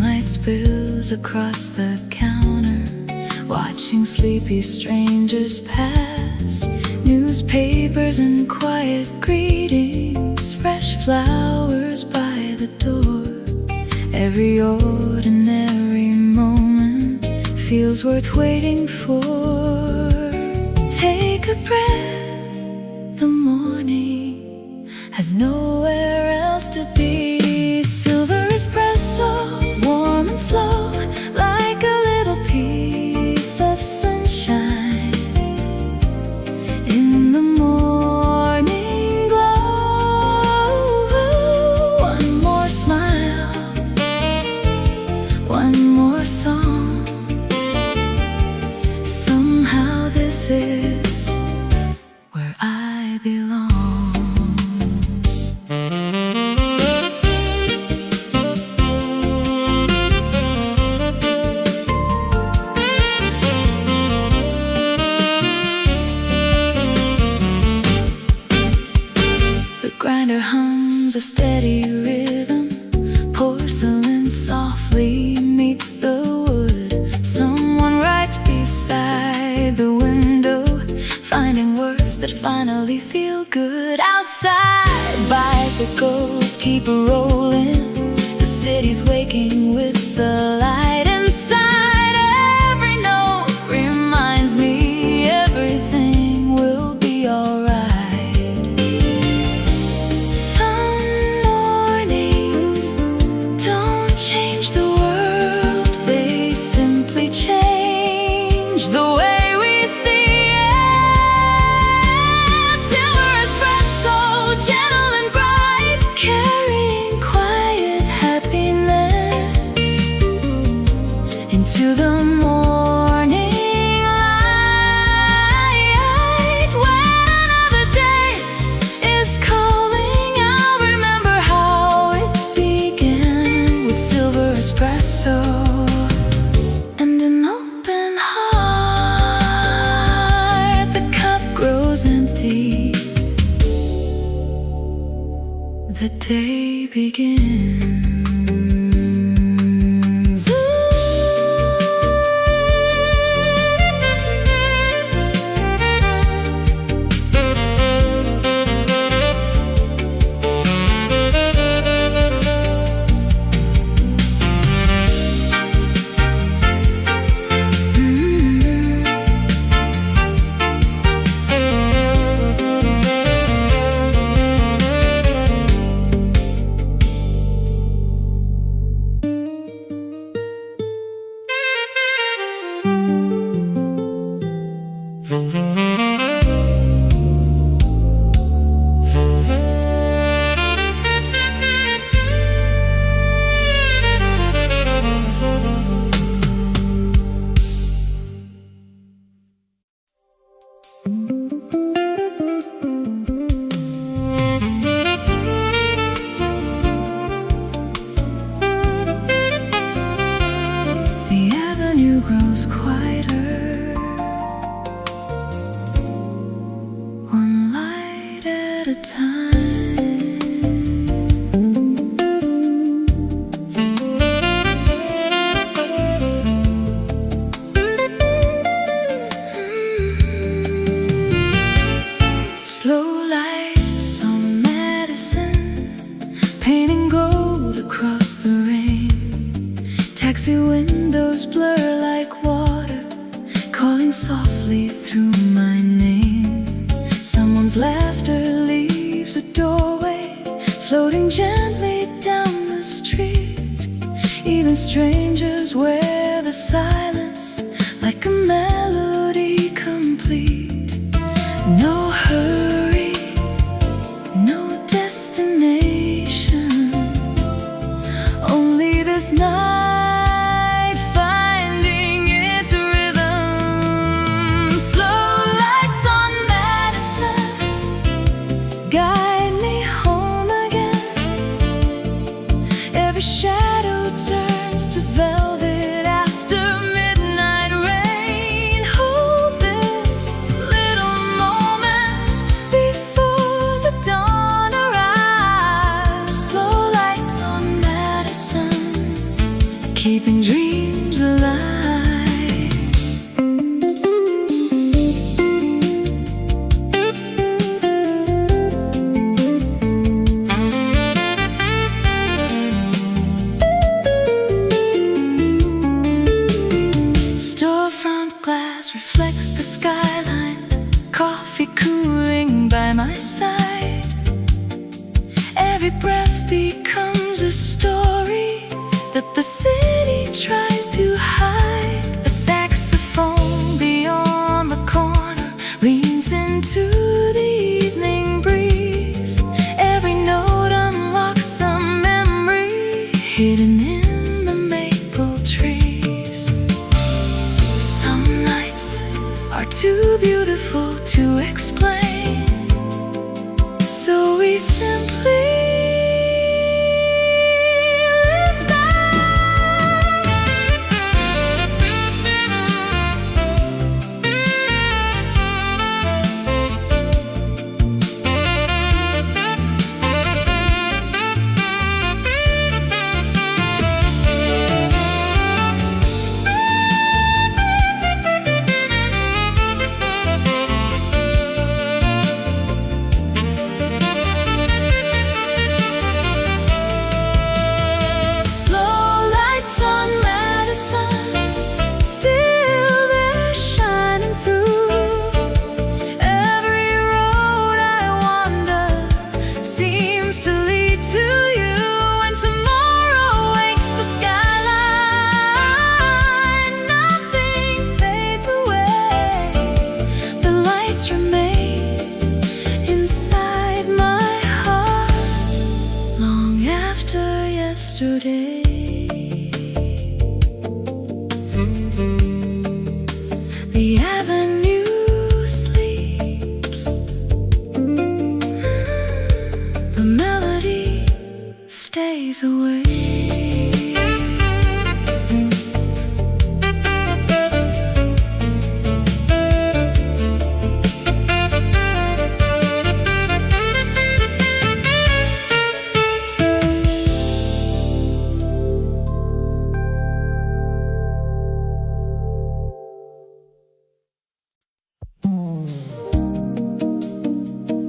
A: Sunlight spills across the counter, watching sleepy strangers pass. Newspapers and quiet greetings, fresh flowers by the door. Every ordinary moment feels worth waiting for. Take a breath, the morning has nowhere else to be. Silver espresso, warm and slow, like a little piece of sunshine in the morning glow. One more smile, one more song. Somehow this is where I belong. The grinder hums a steady rhythm, porcelain softly meets the wood. Someone writes beside the window, finding words that finally feel good. Outside, bicycles keep rolling, the city's waking with the light inside. Every note reminds me everything will be alright. Some mornings don't change the world, they simply change the way we see it. Silver espresso, gentle and bright, carrying quiet happiness into the morning light. When another day is calling, I'll remember how it began with silver espresso and an open heart. The cup grows empty, the day begins. The avenue grows quieter, one light at a time. Slow lights on Madison, painting gold across the rain. Taxi windows blur like water, calling softly through my name. Someone's laughter leaves a doorway, floating gently down the street. Even strangers wear the silence like a melody complete. No hurry, no destination, only this night finding its rhythm. Slow lights on Madison guide me home again. Every shadow turns to velvet after midnight rain. Hold this little moment before the dawn arrives. Slow lights on Madison, keeping dreams alive. Storefront glass reflects the skyline, coffee cooling by my side. Every breath becomes a story that the city tries to hide. A saxophone beyond the corner leans into the evening breeze. Every note unlocks a memory hidden in the maple trees. Some nights are too beautiful to explain, so we simply yesterday. The avenue sleeps. The melody stays away.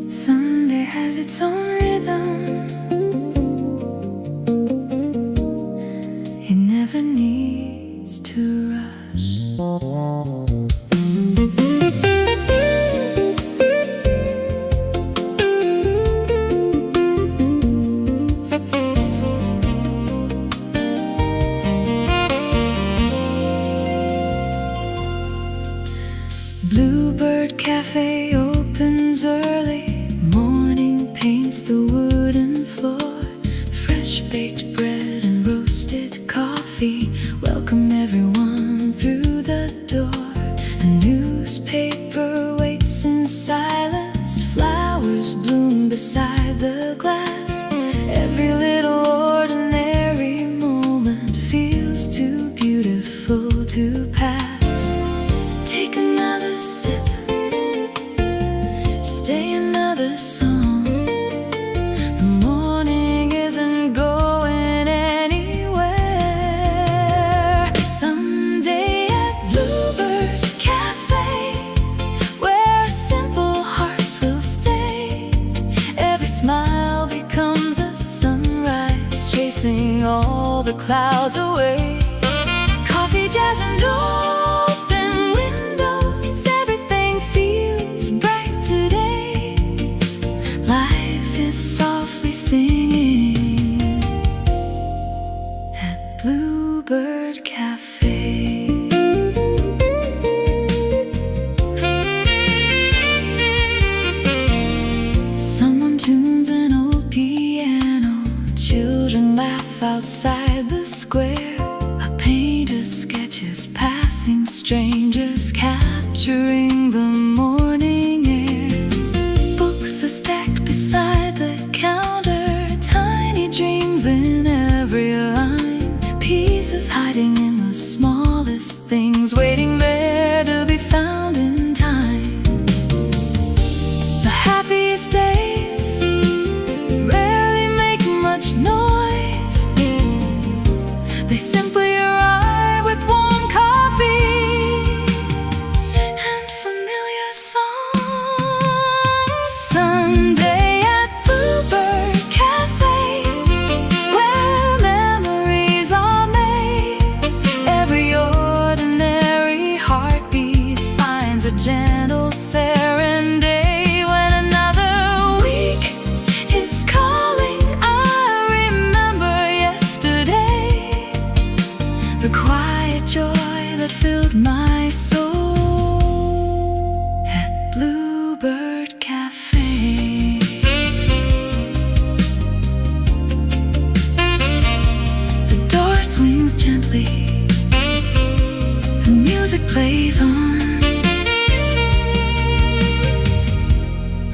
A: Sunday has its own rhythm. It never needs to rush. Bluebird Café opens early. Morning paints the wooden floor. Fresh baked bread and roasted coffee welcome everyone through the door. A newspaper waits in silence. Flowers bloom beside the glass. Every little ordinary moment feels too beautiful to pass. Take another sip, stay another song. The morning isn't going anywhere. Sunday at Bluebird Cafe, where simple hearts will stay. Every smile becomes a sunrise, chasing all the clouds away. Coffee, jazz, and open windows, everything feels bright today. Life is softly singing at Bluebird Cafe. Someone tunes an old piano. Children laugh outside the square. A painter sketches passing strangers, capturing the morning air. Books are stacked beside the counter. Tiny dreams in every line. Pieces hiding in the smallest things, waiting there to be found in time. The happiest days rarely make much noise. They simply arrive the quiet joy that filled my soul at Bluebird Café. The door swings gently, the music plays on.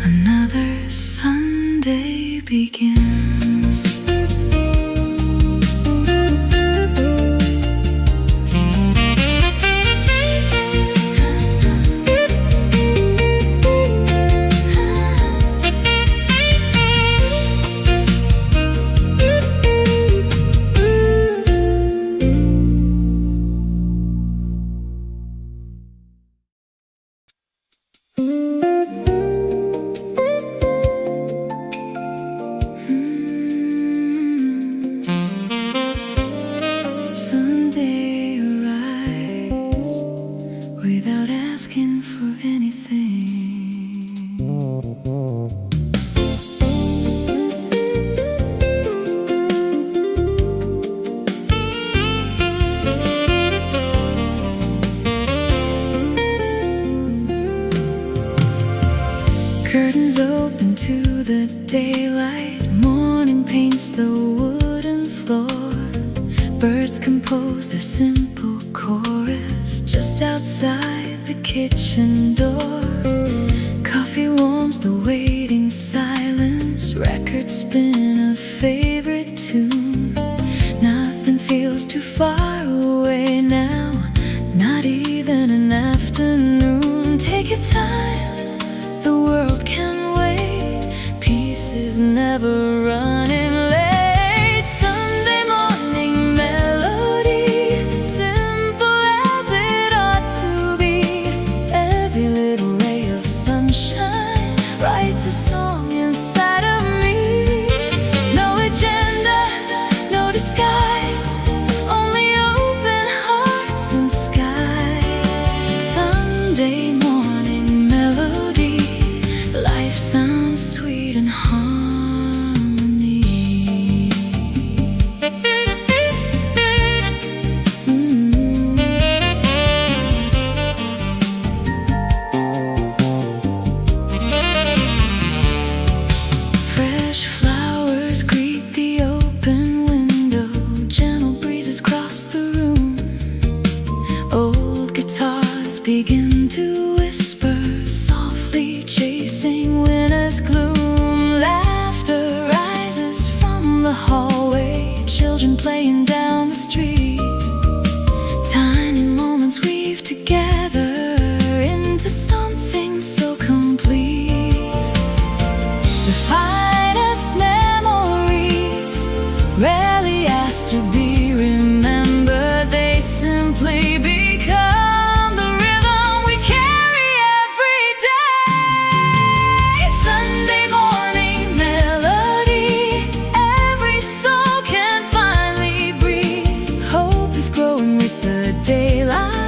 A: Another Sunday begins. Sunday arrives without asking for anything. Curtains open to the daylight. Morning paints the wooden floor. Birds compose their simple chorus just outside the kitchen door. Coffee warms the waiting silence. Records spin a favorite tune. Nothing feels too far away now, not even an afternoon. Take your time, the world can wait. Peace is never running late. Sunday morning melody, simple as it ought to be. Every little ray of sunshine writes a song inside of me. No agenda, no disguise, only open hearts and skies. Sunday morning melody, life sounds sweet and harmony. Fresh flowers greet the open window. Gentle breezes cross the room. Old guitars begin to whisper softly, chasing winter's gloom. Laughter rises from the hallway. Children playing down the street. Tiny moments weave together into something so complete. The finest memories, rarely asked to be remembered, they simply become the rhythm we carry every day. Sunday morning melody, every soul can finally breathe. Hope is growing with the daylight.